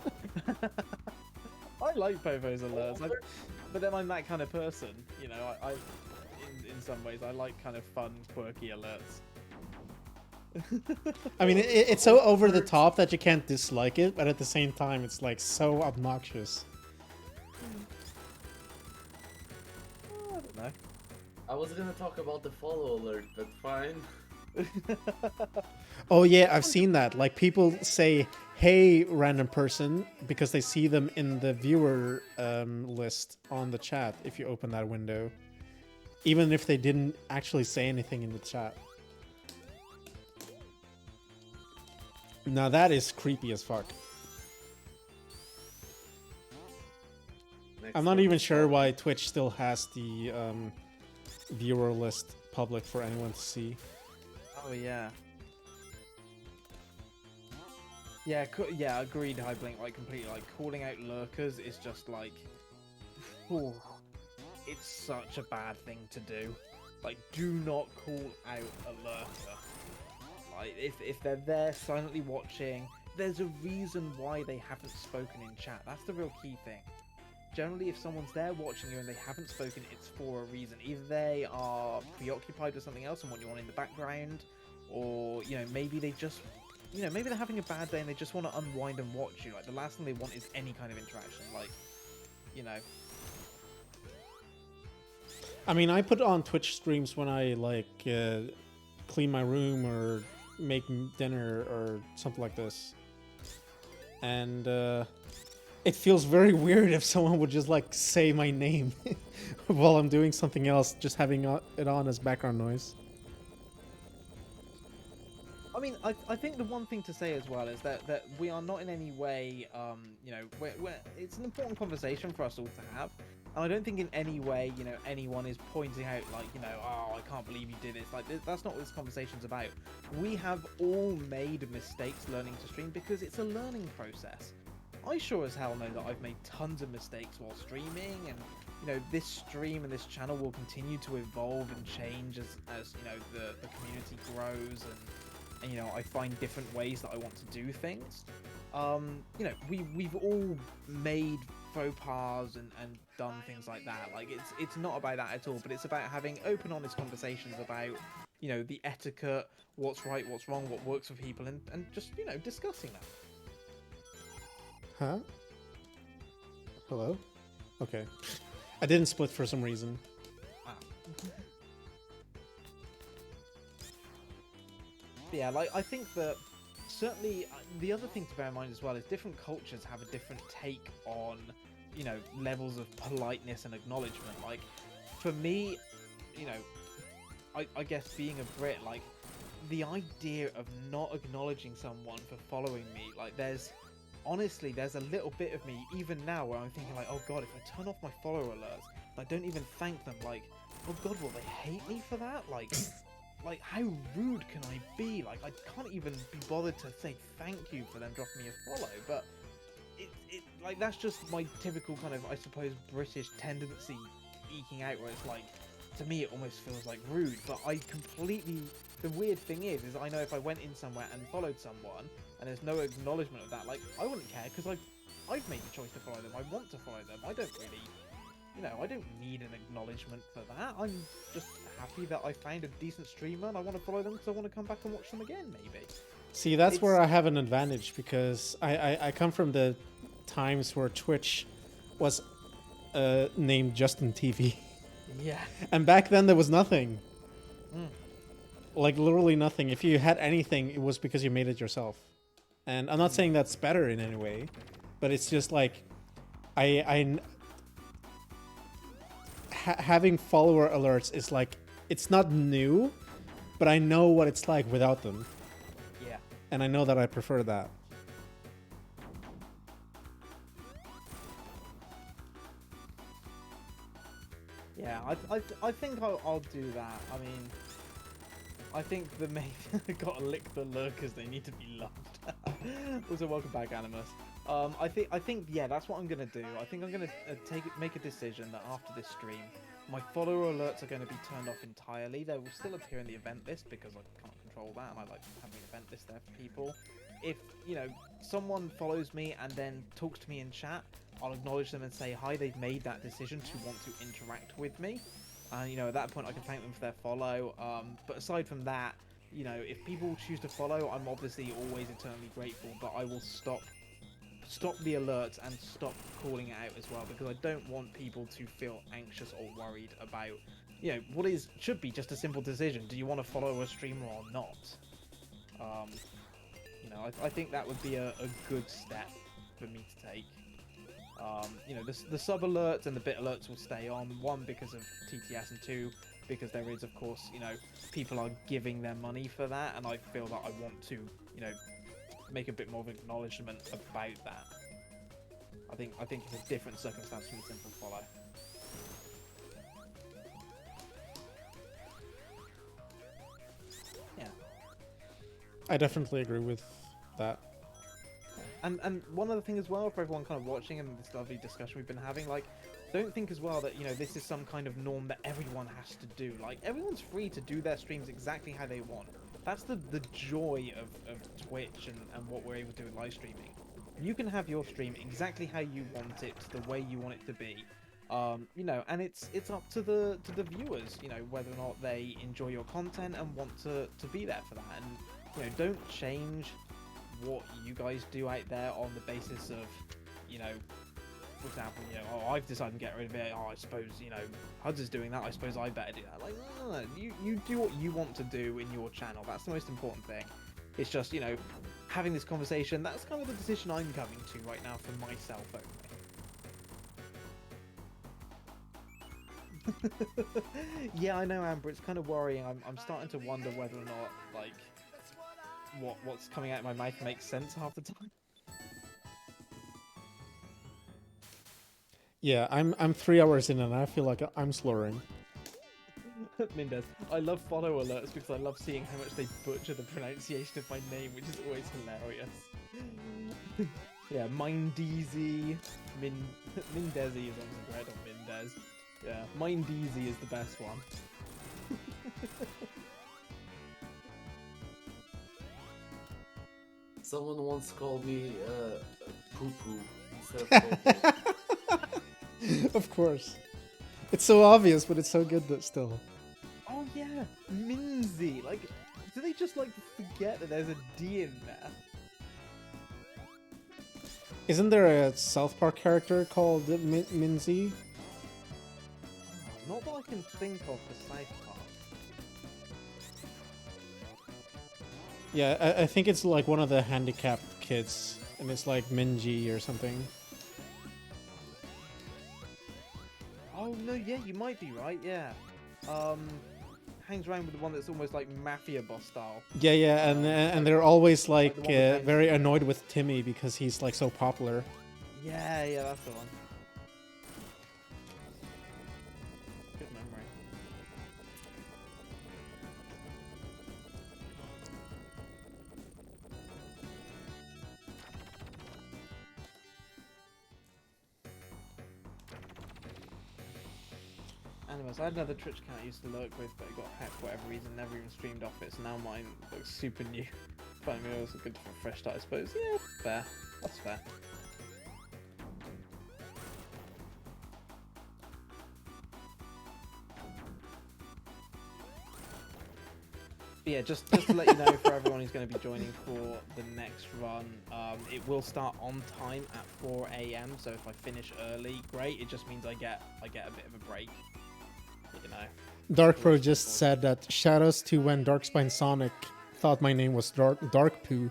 I like Popo's alerts, but then I'm that kind of person, I in some ways, I like kind of fun, quirky alerts. I mean, it's so over the top that you can't dislike it, but at the same time, it's like so obnoxious. I don't know. I was gonna talk about the follow alert, but fine. Oh yeah, I've seen that. Like people say, "Hey, random person," because they see them in the viewer list on the chat. If you open that window, even if they didn't actually say anything in the chat. Now that is creepy as fuck. I'm not even sure why Twitch still has the viewer list public for anyone to see. Oh yeah. Yeah, agreed, High Blink, like, completely. Like, calling out lurkers is just, like... Ooh, it's such a bad thing to do. Like, do not call out a lurker. Like, if they're there silently watching, there's a reason why they haven't spoken in chat. That's the real key thing. Generally, if someone's there watching you and they haven't spoken, it's for a reason. Either they are preoccupied with something else and want you on in the background, or, maybe they just... maybe they're having a bad day and they just want to unwind and watch you. Like, the last thing they want is any kind of interaction. Like, I mean, I put on Twitch streams when I, like, clean my room or make dinner or something like this. And it feels very weird if someone would just like say my name while I'm doing something else, just having it on as background noise. I mean, I think the one thing to say as well is that we are not in any way, you know, it's an important conversation for us all to have. And I don't think in any way, you know, anyone is pointing out like, you know, oh, I can't believe you did this. Like, that's not what this conversation's about. We have all made mistakes learning to stream because it's a learning process. I sure as hell know that I've made tons of mistakes while streaming, and you know, this stream and this channel will continue to evolve and change as you know, the community grows, and you know, I find different ways that I want to do things. You know, we've all made faux pas and done things like that. Like, it's not about that at all, but it's about having open, honest conversations about, you know, the etiquette, what's right, what's wrong, what works for people, and just, you know, discussing that. Huh? Hello? Okay. I didn't split for some reason. Ah. Yeah, like, I think that certainly the other thing to bear in mind as well is different cultures have a different take on, you know, levels of politeness and acknowledgement. Like, for me, you know, I guess being a Brit, like, the idea of not acknowledging someone for following me, like, honestly, there's a little bit of me, even now, where I'm thinking, like, oh god, if I turn off my follower alerts, I don't even thank them, like, oh god, will they hate me for that? Like, how rude can I be? Like, I can't even be bothered to say thank you for them dropping me a follow, but like, that's just my typical kind of, I suppose, British tendency eking out, where it's like, to me, it almost feels like rude, but the weird thing is I know if I went in somewhere and followed someone, and there's no acknowledgement of that, like, I wouldn't care, because I've made the choice to follow them, I want to follow them, I don't really, you know, I don't need an acknowledgement for that, I'm just happy that I found a decent streamer, and I want to follow them because I want to come back and watch them again, maybe. See, that's where I have an advantage, because I come from the times where Twitch was named Justin TV. Yeah. And back then there was nothing. Mm. Like, literally nothing. If you had anything, it was because you made it yourself. And I'm not saying that's better in any way, but it's just like, having follower alerts is like, it's not new, but I know what it's like without them. Yeah. And I know that I prefer that. Yeah, I think I'll do that. I mean, I think the main gotta lick the lurkers. They need to be loved. Also, welcome back, Animus. I think yeah, that's what I'm gonna do. I think I'm gonna make a decision that after this stream, my follower alerts are going to be turned off entirely. They will still appear in the event list because I can't control that, and I like having an event list there for people. If, you know, someone follows me and then talks to me in chat, I'll acknowledge them and say hi, they've made that decision to want to interact with me. You know, at that point I can thank them for their follow. But aside from that, you know, if people choose to follow, I'm obviously always eternally grateful, but I will stop the alerts and stop calling it out as well, because I don't want people to feel anxious or worried about, you know, what should be just a simple decision. Do you want to follow a streamer or not? You know, I think that would be a good step for me to take. You know, the sub alerts and the bit alerts will stay on, one because of TTS, and two because there is, of course, you know, people are giving their money for that, and I feel that I want to, you know, make a bit more of an acknowledgement about that. I think it's a different circumstance from a simple follow. Yeah. I definitely agree with that. And one other thing as well, for everyone kind of watching and this lovely discussion we've been having, like, don't think as well that, you know, this is some kind of norm that everyone has to do. Like, everyone's free to do their streams exactly how they want. That's the joy of Twitch and what we're able to do with live streaming. You can have your stream exactly how you want it, the way you want it to be. You know, and it's up to the viewers, you know, whether or not they enjoy your content and want to be there for that. And, you know, don't change what you guys do out there on the basis of, you know, for example, you know, oh, I've decided to get rid of it, oh, I suppose, you know, Huds is doing that, I suppose I better do that. Like, no. You do what you want to do in your channel. That's the most important thing. It's just, you know, having this conversation, that's kind of the decision I'm coming to right now for myself only. Yeah, I know, Amber. It's kind of worrying. I'm starting to wonder whether or not like what's coming out of my mouth makes sense half the time. Yeah, I'm 3 hours in and I feel like I'm slurring. Mendez, I love follow alerts because I love seeing how much they butcher the pronunciation of my name, which is always hilarious. Yeah, Mindeezy, Mindezi is on the bread, or Mendez. Yeah, Mindeezy is the best one. Someone once called me poo poo instead of popo. Of course. It's so obvious, but it's so good that still. Oh yeah, Minzy. Like, do they just like forget that there's a D in there? Isn't there a South Park character called Minzy? Not that I can think of for South Park. Yeah, I think it's like one of the handicapped kids, and it's like Minji or something. Oh no, yeah, you might be right. Yeah. Hangs around with the one that's almost like mafia boss style. Yeah, and they're always like the one with very annoyed with Timmy because he's like so popular. Yeah, that's the one. Good memory. Anyways, I had another Twitch account I used to lurk with, but it got hacked for whatever reason, never even streamed off it, so now mine looks super new. Finally, it was a good fresh start, I suppose. Yeah, fair. That's fair. But yeah, just to let you know, for everyone who's going to be joining for the next run, it will start on time at 4 AM. So if I finish early, great. It just means I get a bit of a break. You know. Darkpro just said that shoutouts to when Darkspine Sonic thought my name was Dark Poo.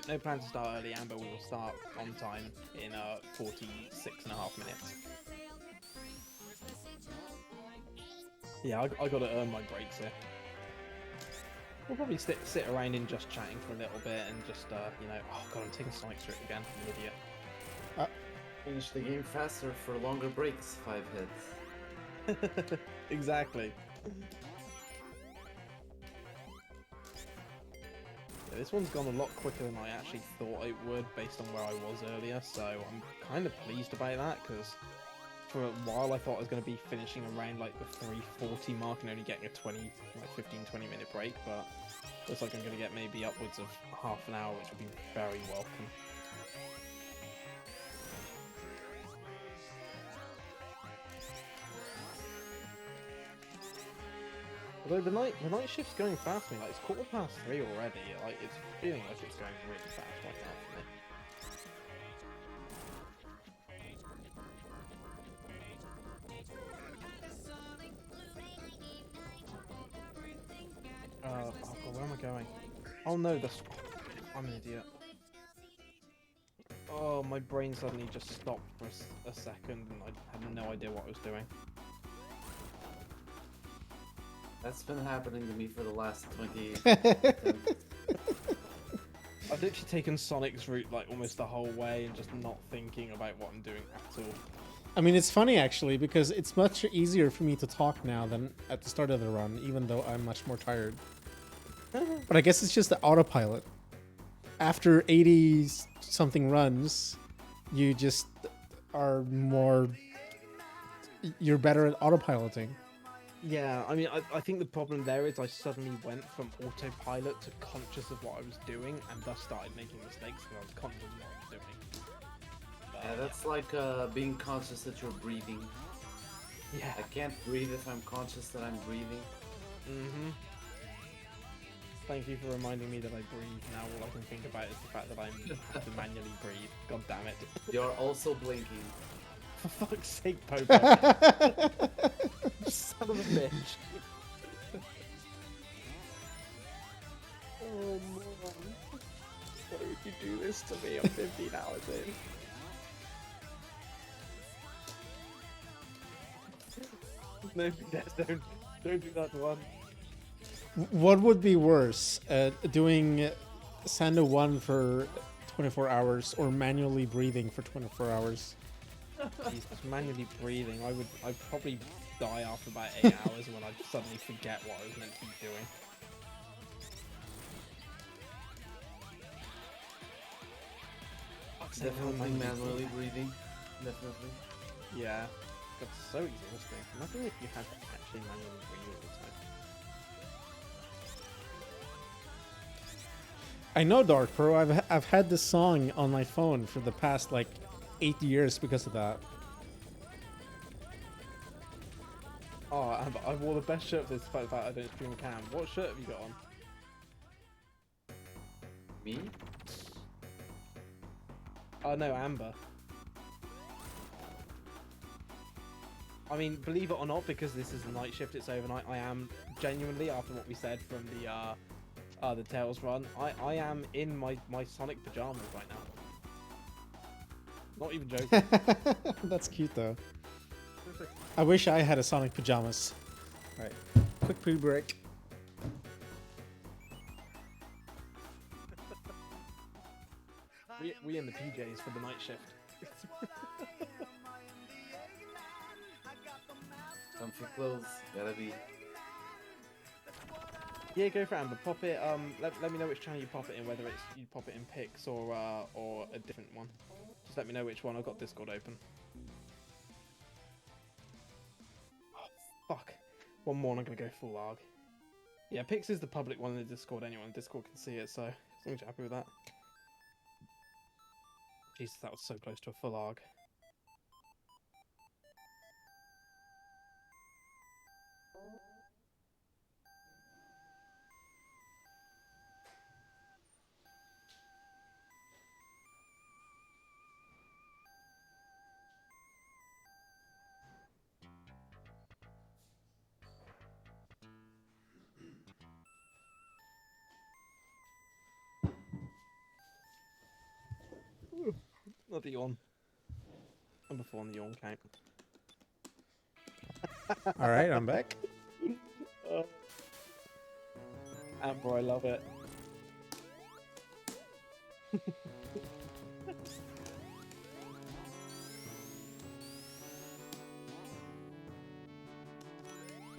No plan to start early, Amber. We will start on time in 46.5 minutes. Yeah, I got to earn my breaks here. We'll probably sit around and just chatting for a little bit and just, you know... Oh god, I'm taking Sonic's route again. I'm an idiot. Finish the game faster for longer breaks, 5 hits. Exactly. Yeah, this one's gone a lot quicker than I actually thought it would based on where I was earlier, so I'm kind of pleased about that, because for a while I thought I was going to be finishing around like the 3:40 mark and only getting a 15-20 minute break, but looks like I'm going to get maybe upwards of half an hour, which would be very welcome. Although the night shift's going fast for me, like it's 3:15 already, like it's feeling like it's going really fast right now for me. Oh god, where am I going? Oh no, I'm an idiot. Oh, my brain suddenly just stopped for a second and I had no idea what I was doing. That's been happening to me for the last 20. I've literally taken Sonic's route like almost the whole way and just not thinking about what I'm doing at all. I mean, it's funny actually because it's much easier for me to talk now than at the start of the run, even though I'm much more tired. But I guess it's just the autopilot. After 80 something runs, you just are more... You're better at autopiloting. Yeah, I mean, I think the problem there is I suddenly went from autopilot to conscious of what I was doing and thus started making mistakes because I was conscious of what I was doing. Yeah, that's like being conscious that you're breathing. Yeah. I can't breathe if I'm conscious that I'm breathing. Mm-hmm. Thank you for reminding me that I breathe. Now all I can think about is the fact that I have to manually breathe. God damn it. You're also blinking. For fuck's sake, Popo. Son of a bitch. Oh, man. Why would you do this to me? I'm 15 hours in. No, don't do that one. What would be worse, doing Sando 1 for 24 hours or manually breathing for 24 hours? Jesus, manually breathing. I'd probably die after about 8 hours when I'd suddenly forget what I was meant to be doing. Definitely manually breathing. Definitely. Yeah, that's so exhausting. Imagine if you had to actually manually breathe all the time. I know, Dark Pro. I've had this song on my phone for the past like 8 years because of that. Oh, I wore the best shirt for this fact that I don't stream cam. What shirt have you got on? Me? Oh no, Amber. I mean, believe it or not, because this is the night shift, it's overnight. I am genuinely, after what we said from the Tails run, I am in my Sonic pajamas right now. Not even joking. That's cute though. I wish I had a Sonic pajamas. Alright, quick poo break. We in the PJs for the night shift. Comfy clothes. Gotta be. Yeah, go for Amber. Pop it. Let me know which channel you pop it in. Whether it's you pop it in Pix or a different one. Just let me know which one. I've got Discord open. Oh, fuck. One more and I'm gonna go full ARG. Yeah, Pix is the public one in the Discord. Anyone in Discord can see it. So as long as you're happy with that. Jesus, that was so close to a full ARG. Not the yawn. Number 4 on the yawn count. Alright, I'm back. Amber, I love it.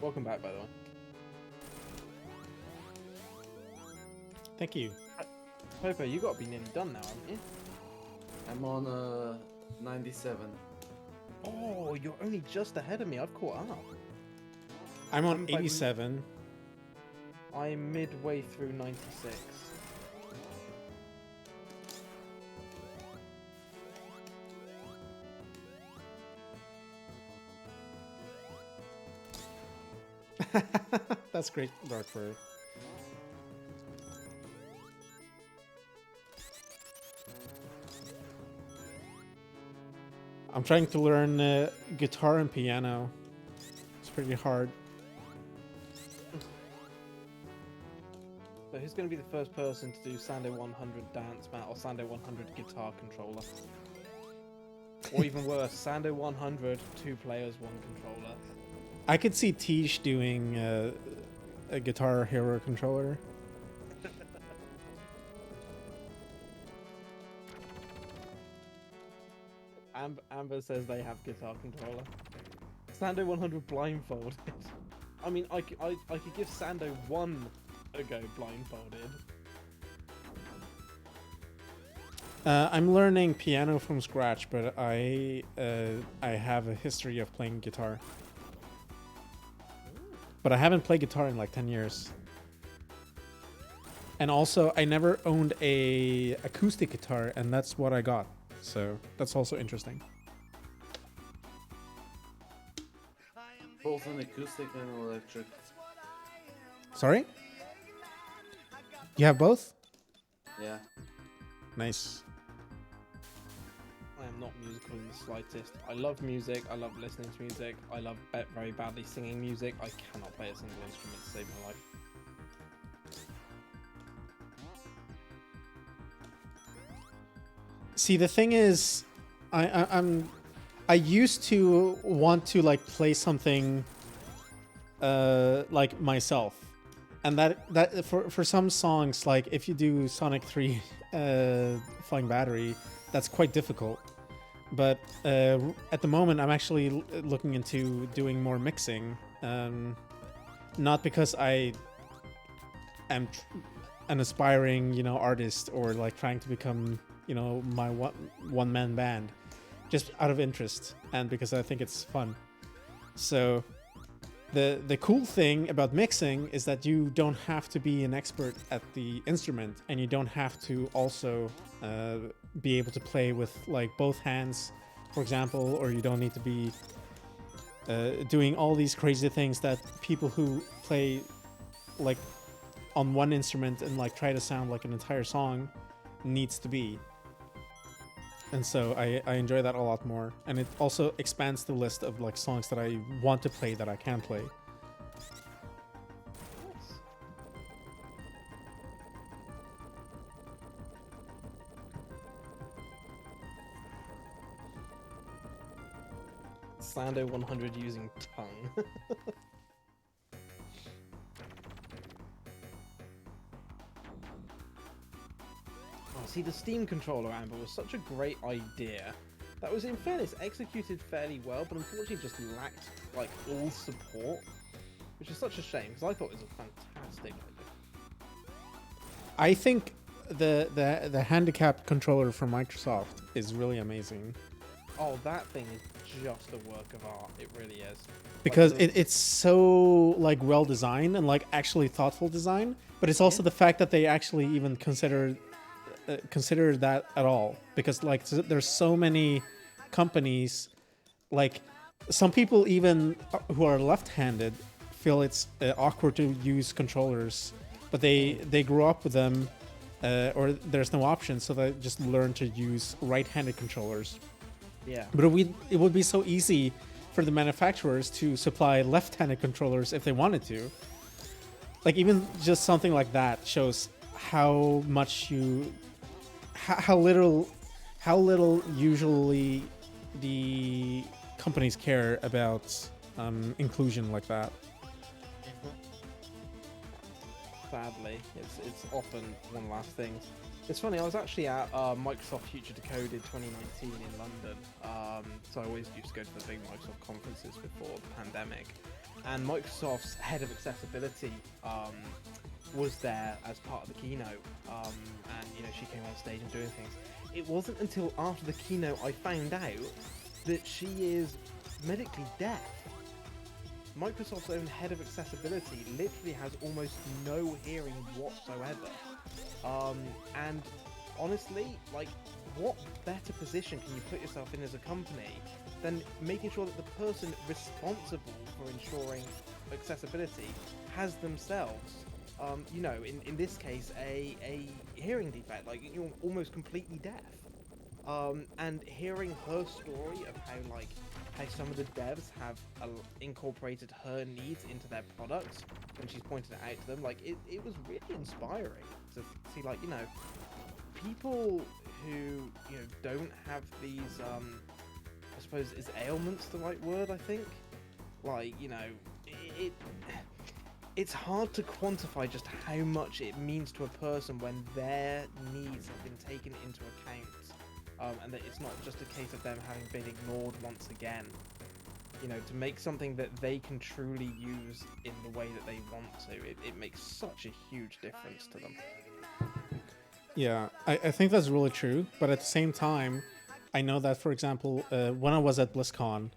Welcome back, by the way. Thank you. Popo, you got to be nearly done now, haven't you? I'm on 97. Oh, you're only just ahead of me. I've caught up. I'm on I'm 87. I'm midway through 96. That's great, Dark Pro. I'm trying to learn guitar and piano. It's pretty hard. So who's going to be the first person to do Sando 100 dance mat or Sando 100 guitar controller? Or even worse, Sando 100 2 players 1 controller. I could see Tish doing a Guitar Hero controller. Amber says they have guitar controller. Sando 100 blindfolded. I mean, I could give Sando 1 a go blindfolded. I'm learning piano from scratch, but I have a history of playing guitar. But I haven't played guitar in like 10 years. And also, I never owned a acoustic guitar, and that's what I got. So that's also interesting. Both an acoustic and electric. Sorry? You have both? Yeah. Nice. I am not musical in the slightest. I love music. I love listening to music. I love very badly singing music. I cannot play a single instrument to save my life. See, the thing is, I used to want to like play something like myself, and that for some songs, like if you do Sonic 3 Flying Battery, that's quite difficult. But at the moment, I'm actually looking into doing more mixing, not because I am an aspiring, you know, artist or like trying to become, you know, my one man band, just out of interest and because I think it's fun. So the cool thing about mixing is that you don't have to be an expert at the instrument, and you don't have to also be able to play with like both hands, for example, or you don't need to be doing all these crazy things that people who play like on one instrument and like try to sound like an entire song needs to be. And so I enjoy that a lot more, and it also expands the list of like songs that I want to play that I can play. Sando 100 using tongue. See, the Steam controller, Amber, was such a great idea. That was, in fairness, executed fairly well, but unfortunately just lacked, like, all support. Which is such a shame, because I thought it was a fantastic idea. I think the handicapped controller from Microsoft is really amazing. Oh, that thing is just a work of art. It really is. Because Like, it's so like well designed and like actually thoughtful design, but it's also the fact that they actually even consider that at all, because like there's so many companies, like some people even who are left-handed feel it's awkward to use controllers, but they grew up with them, or there's no option, so they just learn to use right-handed controllers. Yeah. But it would be so easy for the manufacturers to supply left-handed controllers if they wanted to. Like even just something like that shows how much how little usually the companies care about inclusion like that. Sadly, it's often one of the last things. It's funny, I was actually at Microsoft Future Decoded 2019 in London. So I always used to go to the big Microsoft conferences before the pandemic. And Microsoft's head of accessibility was there as part of the keynote. And, you know, she came on stage and doing things. It wasn't until after the keynote I found out that she is medically deaf. Microsoft's own head of accessibility literally has almost no hearing whatsoever. And honestly, like, what better position can you put yourself in as a company than making sure that the person responsible for ensuring accessibility has themselves, you know, in this case, a hearing defect, like, you're almost completely deaf. And hearing her story of how some of the devs have incorporated her needs into their products when she's pointed it out to them, like, it was really inspiring to see, like, you know, people who, you know, don't have these, I suppose, is ailments the right word, I think? Like, you know, it's hard to quantify just how much it means to a person when their needs have been taken into account. And that it's not just a case of them having been ignored once again. You know, to make something that they can truly use in the way that they want to, it makes such a huge difference to them. Yeah, I think that's really true. But at the same time, I know that, for example, when I was at BlizzCon,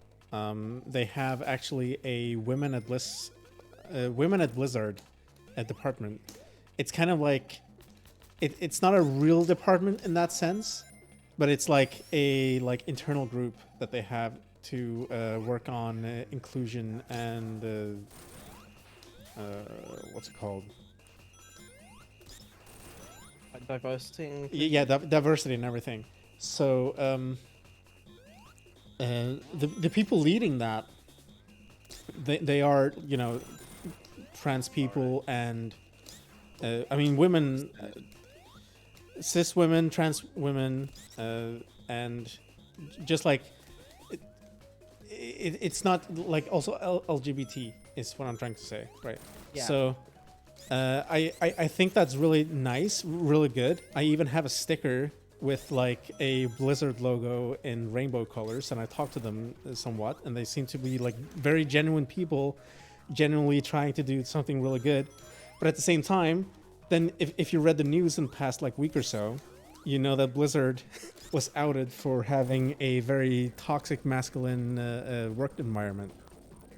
they have actually a Women at Blizzard department. It's kind of like, it's not a real department in that sense, but it's like a internal group that they have to work on inclusion and what's it called? Like diversity. Yeah, diversity and everything. So the people leading that, they are, you know, trans people and I mean women, cis women, trans women, and just like it's not like also LGBT is what I'm trying to say, right? Yeah. So I think that's really nice, really good. I even have a sticker with like a Blizzard logo in rainbow colors, and I talked to them somewhat, and they seem to be like very genuine people, genuinely trying to do something really good. But at the same time, then if you read the news in the past like week or so, you know that Blizzard was outed for having a very toxic masculine work environment.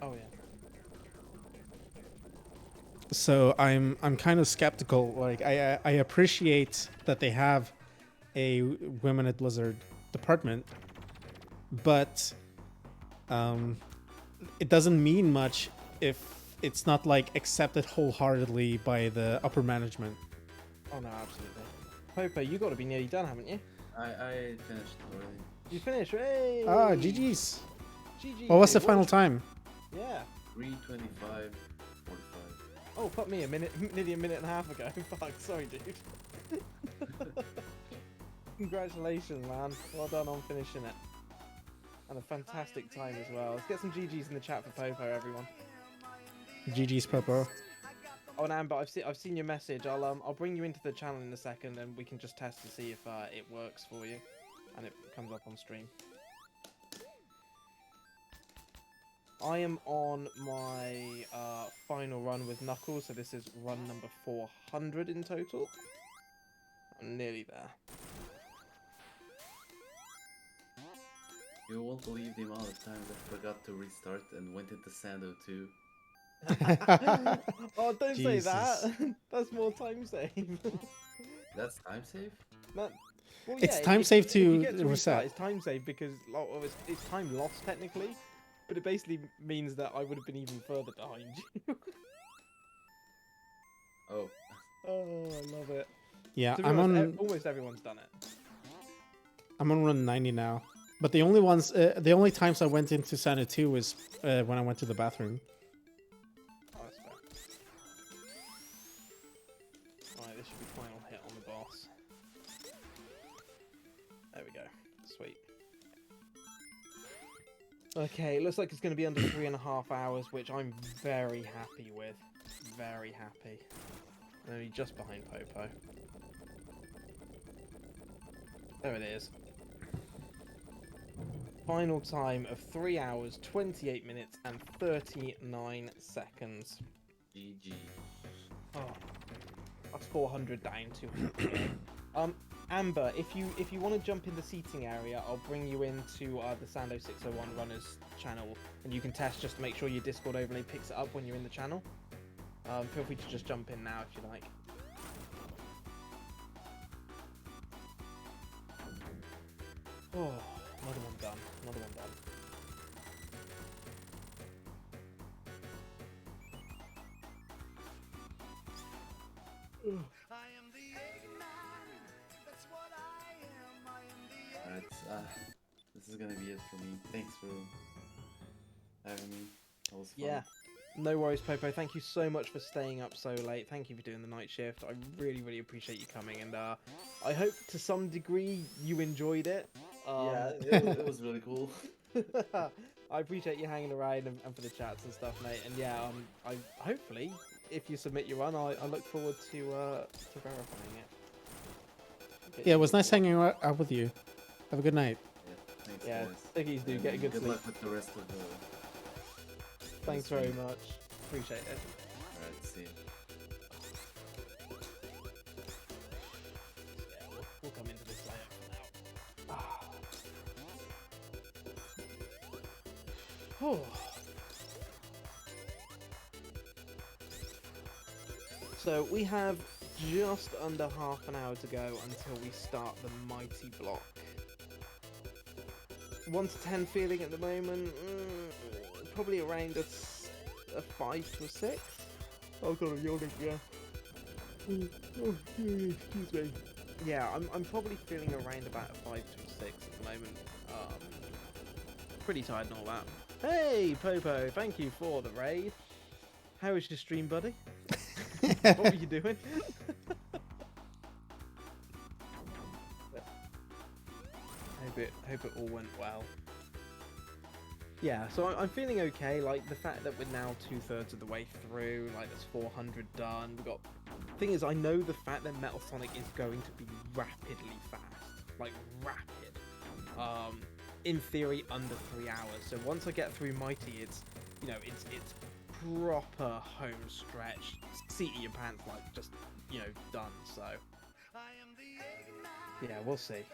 Oh yeah. So I'm kind of skeptical. Like I appreciate that they have a women at Blizzard department, but it doesn't mean much if it's not like accepted wholeheartedly by the upper management. Oh no, absolutely. Popo, you got to be nearly done, haven't you? I finished already. You finished? Hey! Ah, GG's. GG. What was the dude. final time? Yeah. 3:25, 45. Oh, fuck me, nearly a minute and a half ago. Fuck, sorry, dude. Congratulations, man. Well done on finishing it. And a fantastic time as well. Let's get some GGs in the chat for Popo, everyone. GG's, Popo. Oh, and Amber, I've seen your message. I'll bring you into the channel in a second, and we can just test to see if it works for you, and it comes up on stream. I am on my final run with Knuckles, so this is run number 400 in total. I'm nearly there. You won't believe the amount of times I forgot to restart and went into Sando too. Oh, don't say that. Jesus. That's more time save. That's time save? Well, It's yeah, time if- save if you to get reset. restart, it's time save because it's time lost technically, but it basically means that I would have been even further behind you. Oh. Oh, I love it. Yeah, To be I'm honest, on almost everyone's done it. I'm on run 90 now. But the only times I went into Santa 2 was when I went to the bathroom. Oh, that's fair. Right, this should be final hit on the boss. There we go. Sweet. Okay, it looks like it's going to be under 3.5 hours, which I'm very happy with. Very happy. I'm only just behind Popo. There it is. Final time of 3 hours, 28 minutes, and 39 seconds. GG. Oh, that's 400 down, 200. Amber, if you want to jump in the seating area, I'll bring you into the Sando 601 runners channel, and you can test just to make sure your Discord overlay picks it up when you're in the channel. Feel free to just jump in now if you like. Oh, another one done. Another one done. I am the Eggman. That's what I am. I am the Alright, this is gonna be it for me. Thanks for having me. That was fun. Yeah. No worries, Popo. Thank you so much for staying up so late. Thank you for doing the night shift. I really, really appreciate you coming, and I hope to some degree you enjoyed it. Yeah, it was really cool. I appreciate you hanging around and for the chats and stuff, mate. And yeah, I hopefully, if you submit your run, I look forward to verifying it. Yeah, it was nice hanging out with you. Have a good night. Yeah, thanks Yeah, guys. take it easy, dude. And Get a good good sleep. luck with the rest of the... Thanks very much. Appreciate it. Alright, see you. Yeah, we'll come into this later for now. Oh. So we have just under half an hour to go until we start the mighty block. 1 to 10 feeling at the moment, probably around a 5 to a 6. Oh god, I'm yawning, yeah. Oh, excuse me. Yeah, I'm probably feeling around about a 5 to a 6 at the moment. pretty tired and all that. Hey, Popo, thank you for the raid. How was your stream, buddy? What were you doing? Hope it all went well. Yeah, so I'm feeling okay. Like the fact that we're now 2/3 of the way through, like there's 400 done. We got. Thing is, I know the fact that Metal Sonic is going to be rapidly fast, like rapid. In theory, under 3 hours. So once I get through Mighty, it's it's proper home stretch, seat of your pants, like just done. So yeah, we'll see.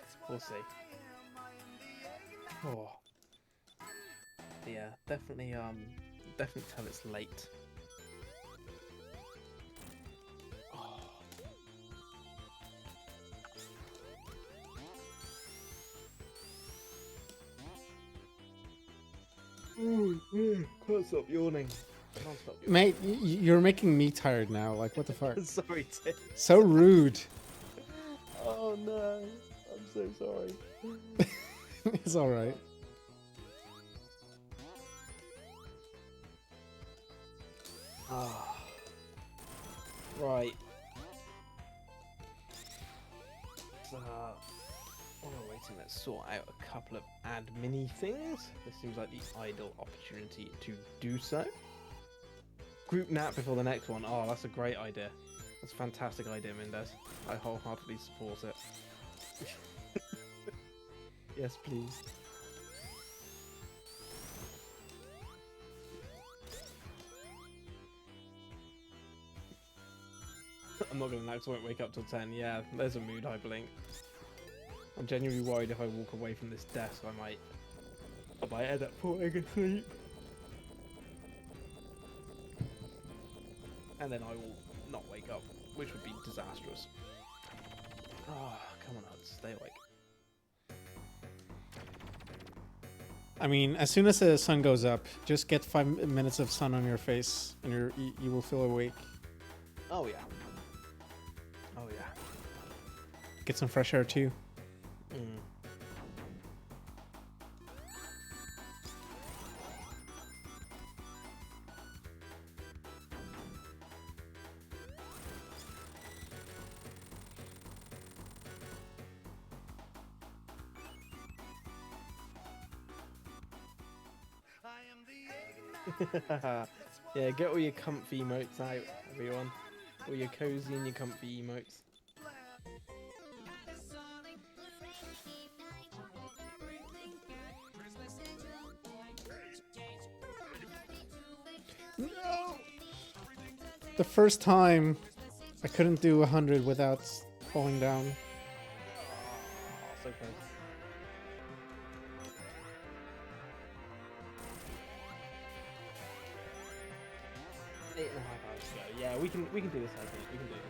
Oh. Yeah, definitely tell it's late. Oh. Can't stop yawning. Can't stop yawning. Mate, you're making me tired now. Like, what the fuck? Sorry, Tim. So rude. Oh no, I'm so sorry. It's alright. Ah. Right. While we're waiting, let's sort out a couple of admin things. This seems like the ideal opportunity to do so. Group nap before the next one. Oh, that's a great idea. That's a fantastic idea, Mendez. I wholeheartedly support it. Yes, please. I'm not gonna nap, so I won't wake up till 10. Yeah, there's a mood hyperlink. I'm genuinely worried if I walk away from this desk, I might end up falling asleep. And then I will not wake up, which would be disastrous. Ah, come on, Huds, stay awake. I mean, as soon as the sun goes up, just get 5 minutes of sun on your face, and you will feel awake. Oh yeah. Oh yeah. Get some fresh air too. Mm. Yeah, get all your comfy emotes out, everyone. All your cozy and your comfy emotes. No! The first time I couldn't do 100 without falling down. Oh, so close. Eight and a half hours to go. Yeah, we can do this, I think. We can do this.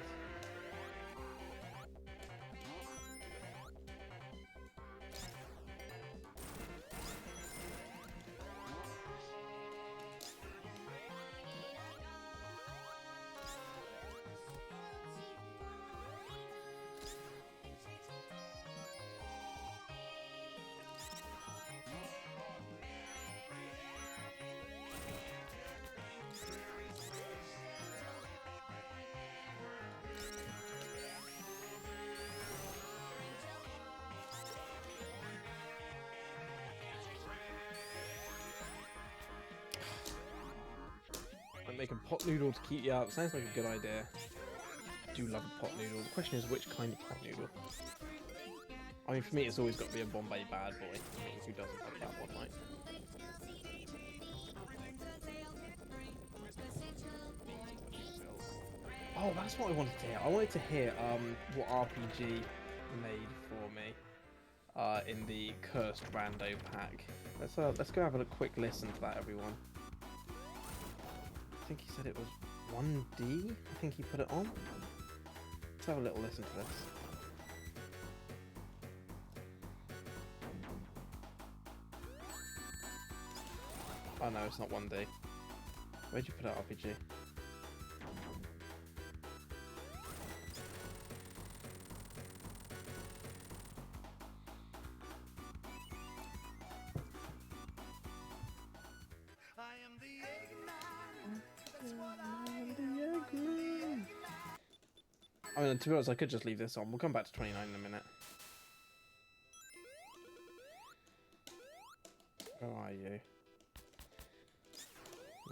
Like making pot noodle to keep you up. Sounds like a good idea. I do love a pot noodle. The question is which kind of pot noodle. I mean, for me, it's always got to be a Bombay Bad Boy. I mean, who doesn't like that one, right? Oh, that's what I wanted to hear. I wanted to hear what RPG made for me in the Cursed Rando pack. Let's go have a quick listen to that, everyone. I think he said it was 1D. I think he put it on. Let's have a little listen to this. Oh no, it's not 1D. Where'd you put it, RPG? I mean, to be honest, I could just leave this on. We'll come back to 29 in a minute. Where are you?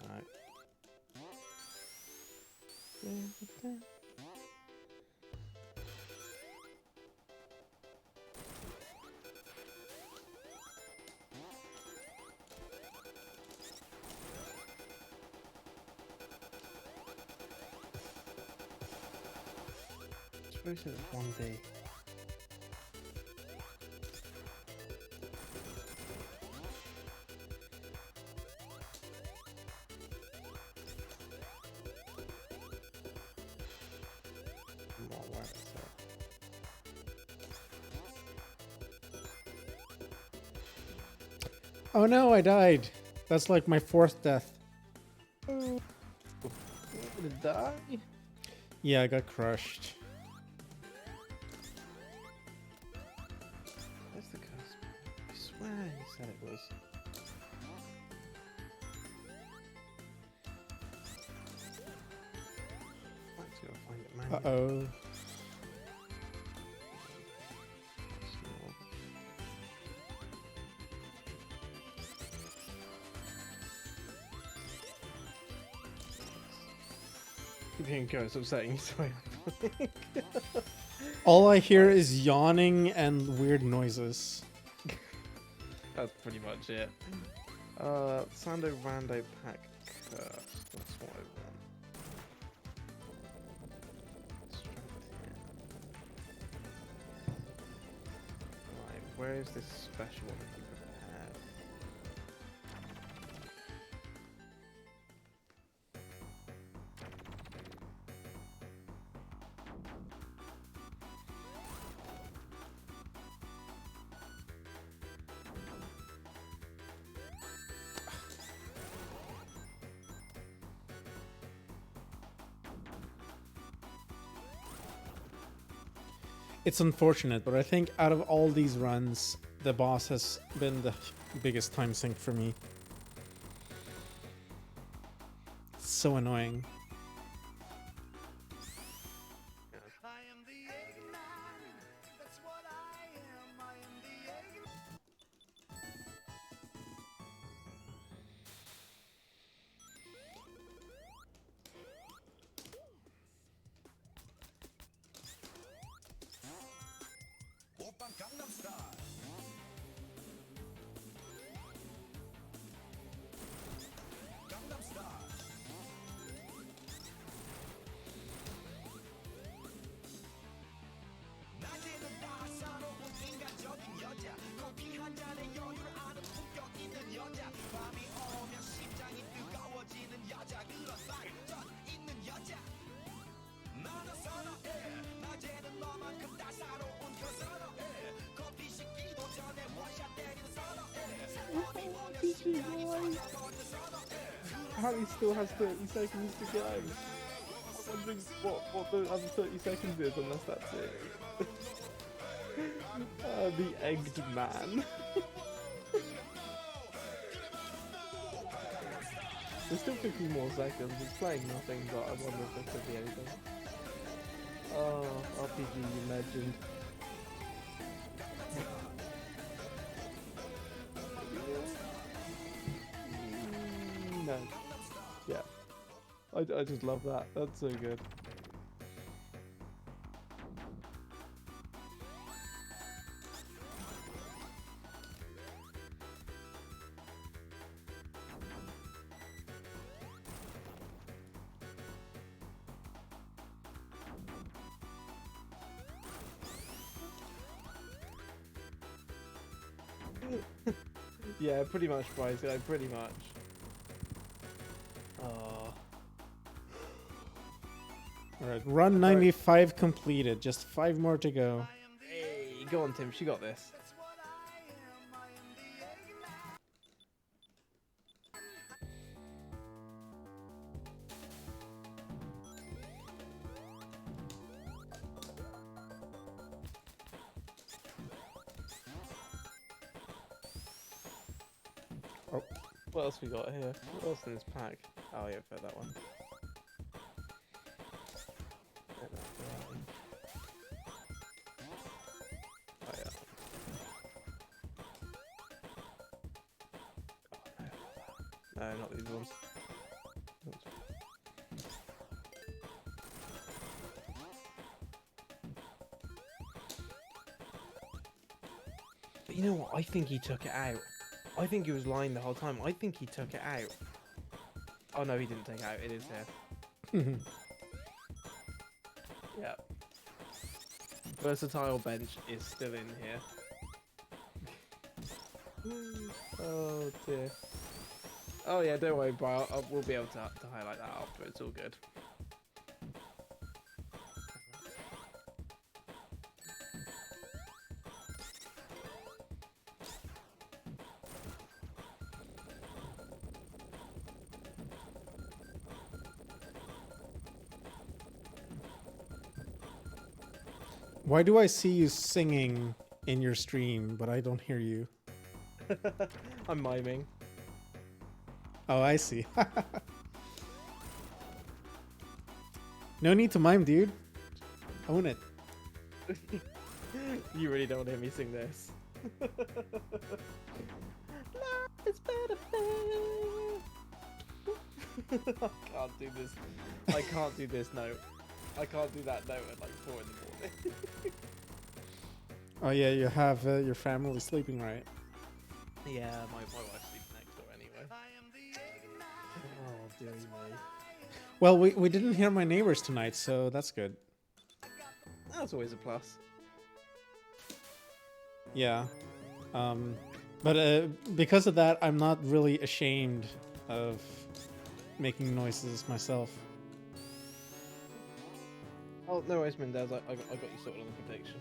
No. Suppose it's 1D. More where is it? Oh no, I died. That's like my 4th death. Did it die? Yeah, I got crushed. Where's the curse? I swear he said it was. I'm actually gonna find it manually. Uh-oh. Keep hearing ghosts upsetting you, sorry. All I hear is yawning and weird noises. That's pretty much it. Sando Rando Pack Curse. That's what I want. Strength here. Right, where is this special one that you prepared? It's unfortunate, but I think out of all these runs, the boss has been the biggest time sink for me. It's so annoying. I am the Eggman. That's what I am. I am the Eggman. Harry still has 30 seconds to go. I'm wondering what the other 30 seconds is, unless that's it. The egged man. There's still 50 more seconds. It's playing nothing, but I wonder if there could be anything. Oh, RPG, you legend. No. Yeah. I just love that. That's so good. Yeah, pretty much, Price Guy, pretty much. Oh. Alright, run 95 completed. Just 5 more to go. Hey, go on, Tim. She got this. That's what I am. I am the Eggman. What else we got here? What else in this pack? Oh yeah, for that one. Yeah, that's the right one. No, not these ones. But you know what? I think he took it out. I think he was lying the whole time. I think he took it out. Oh no, he didn't take it out. It is here. Yeah. Versatile bench is still in here. Oh dear. Oh yeah, don't worry, bro. We'll be able to highlight that after. It's all good. Why do I see you singing in your stream, but I don't hear you? I'm miming. Oh, I see. No need to mime, dude. Own it. You really don't want to hear me sing this. It's better. I can't do this. I can't do this note. I can't do that note at like 4 in the morning. Oh yeah, you have your family sleeping, right? Yeah, my wife sleeps next door anyway. Oh dear me. Well, we didn't hear my neighbors tonight, so that's good. That's always a plus. Yeah. But because of that, I'm not really ashamed of making noises myself. Oh, no worries, Mendez. I got you sorted on the prediction.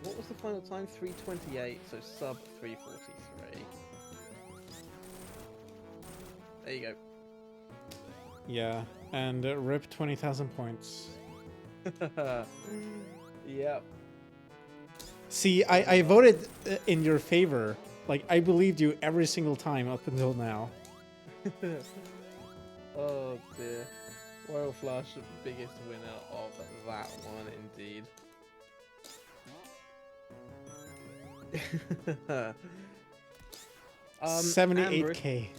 What was the final time? 3:28, so sub 3:43. There you go. Yeah, and rip 20,000 points. Yep. See, I voted in your favor. Like, I believed you every single time up until now. Oh dear. Royal Flush, biggest winner of that one indeed. 78k.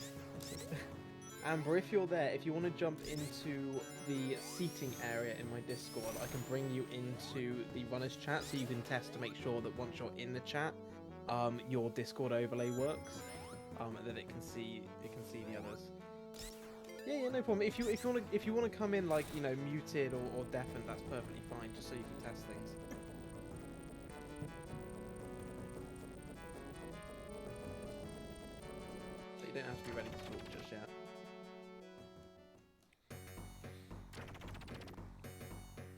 Amber, if you're there, if you want to jump into the seating area in my Discord, I can bring you into the runners chat so you can test to make sure that once you're in the chat, your Discord overlay works, and then it can see the others. Yeah, no problem. If you want to come in like muted or deafened, that's perfectly fine. Just so you can test things. So you don't have to be ready to talk just yet.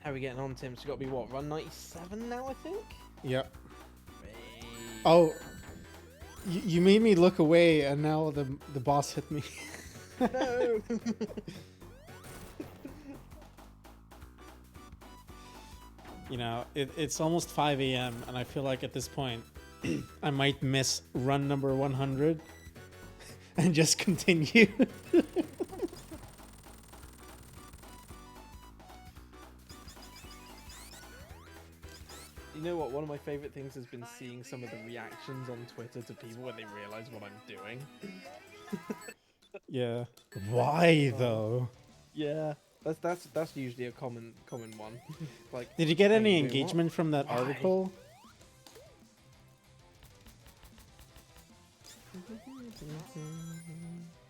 How are we getting on, Tim? So you got to be what, run 97 now, I think? Yep. Hey. Oh, you made me look away, and now the boss hit me. No! You know, it's almost 5 a.m. and I feel like at this point I might miss run number 100 and just continue. You know what? One of my favorite things has been seeing some of the reactions on Twitter to people when they realize what I'm doing. Yeah. Why though? Yeah, that's usually a common one. Like, Did you get any doing what? engagement from that Why? article?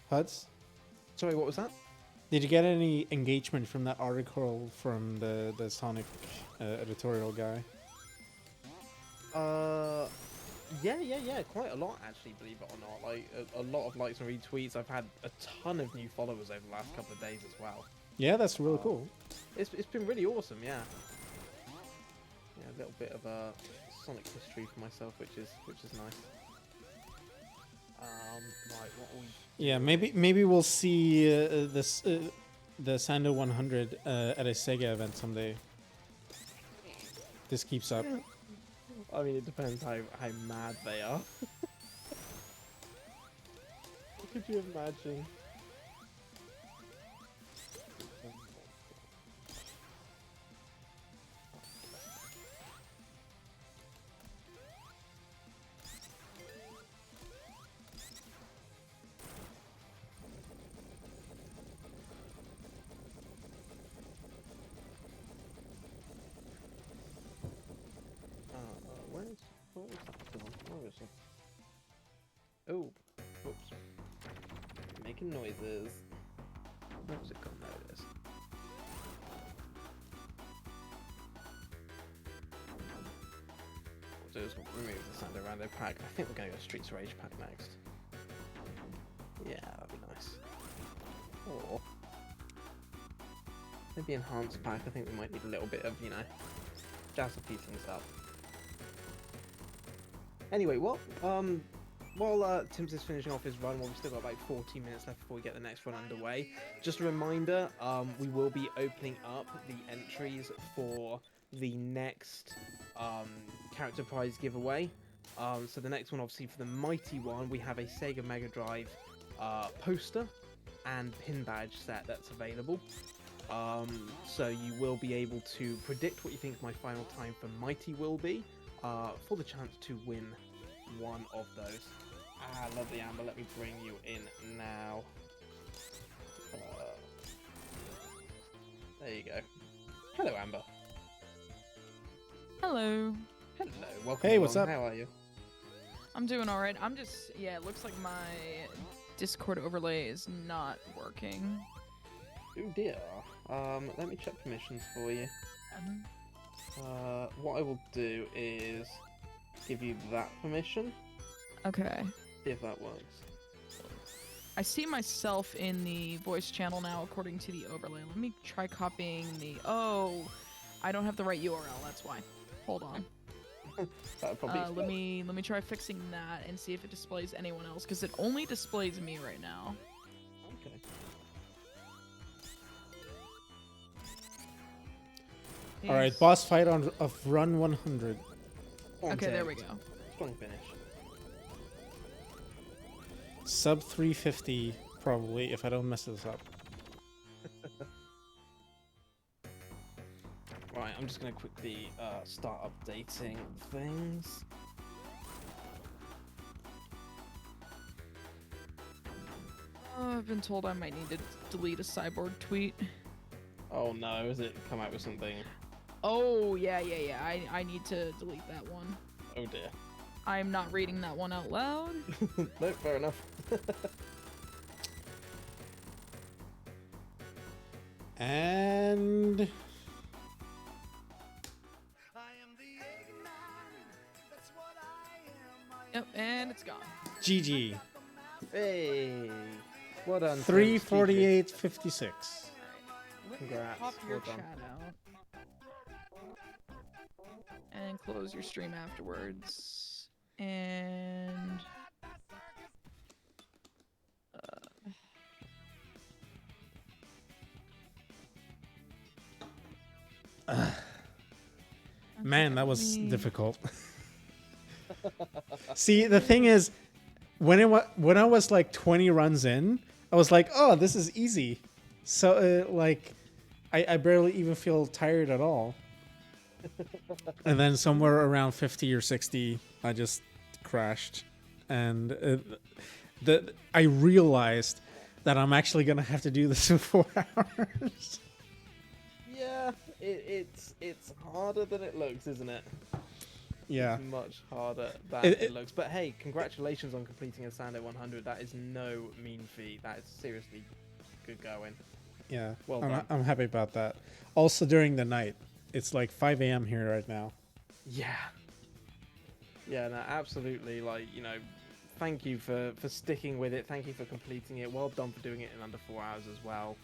Huds? Sorry, what was that? Did you get any engagement from that article from the Sonic editorial guy? Yeah, quite a lot actually, believe it or not. Like a lot of likes and retweets. I've had a ton of new followers over the last couple of days as well. Yeah, that's really cool. It's been really awesome, yeah. Yeah, a little bit of a Sonic history for myself, which is nice. Right, what are we? Yeah, maybe we'll see this the Sando 100 at a Sega event someday. This keeps up. I mean, it depends how mad they are. What could you imagine? seriously. Oh, oops. Making noises. What's it called? There it is. What we'll do is we'll remove the Sando Rando pack. I think we're going to go Streets of Rage pack next. Yeah, that'd be nice. Or maybe Enhanced pack. I think we might need a little bit of, you know, jazz a few things up. Anyway, while Tim's is finishing off his run, we've still got about 14 minutes left before we get the next run underway. Just a reminder, we will be opening up the entries for the next character prize giveaway. So the next one, obviously, for the mighty one, we have a Sega Mega Drive poster and pin badge set that's available. So you will be able to predict what you think my final time for mighty will be, for the chance to win one of those. Ah, lovely Amber, let me bring you in now. There you go. Hello, Amber. Hello. Hello, welcome Hey, along. what's up? How are you? I'm doing alright. I'm just, yeah, it looks like my Discord overlay is not working. Oh dear. Let me check permissions for you. What I will do is give you that permission. Okay. See if that works. I see myself in the voice channel now according to the overlay. Let me try copying the... Oh, I don't have the right URL, that's why. Hold on. That probably Let me try fixing that and see if it displays anyone else, because it only displays me right now. Okay. All right, boss fight of run 100. Okay, there we go. Strong finish. Sub 350 probably if I don't mess this up. Right, I'm just going to quickly start updating things. I've been told I might need to delete a cyborg tweet. Oh no, has it come out with something? Oh, yeah. I need to delete that one. Oh dear. I'm not reading that one out loud. No, fair enough. And Yep, and it's gone. GG. Hey, well done. 348.56. Let me Congrats, pop your well done. chat out. And close your stream afterwards. And... Man, that was difficult. See, the thing is, when I was like 20 runs in, I was like, oh, this is easy. So, like, I barely even feel tired at all. And then somewhere around 50 or 60, I just crashed. And I realized that I'm actually going to have to do this in 4 hours. Yeah, it's harder than it looks, isn't it? Yeah. It's much harder than it looks. But hey, congratulations on completing a Sando 100. That is no mean feat. That is seriously good going. Yeah, Well done. I'm happy about that. Also during the night. It's like 5 a.m. here right now. Yeah. Yeah, no, absolutely. Like, you know, thank you for sticking with it. Thank you for completing it. Well done for doing it in under 4 hours as well.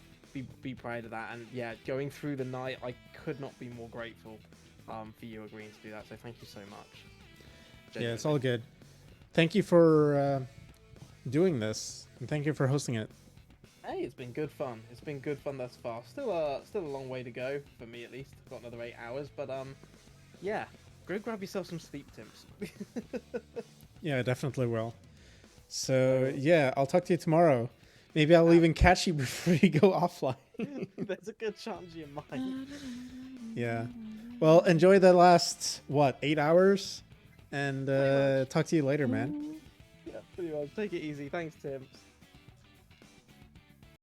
Be proud of that. And yeah, going through the night, I could not be more grateful for you agreeing to do that. So thank you so much. Yeah, it's all good. Thank you for doing this, and thank you for hosting it. Hey, it's been good fun. It's been good fun thus far. Still a long way to go for me at least. I've got another 8 hours, but yeah, go grab yourself some sleep, Tims. Yeah, I definitely will. So yeah, I'll talk to you tomorrow. Maybe I'll even catch you before you go offline. There's a good chance you might. Yeah. Well, enjoy the last 8 hours, and talk to you later, man. Yeah, pretty much. Take it easy. Thanks, Tims.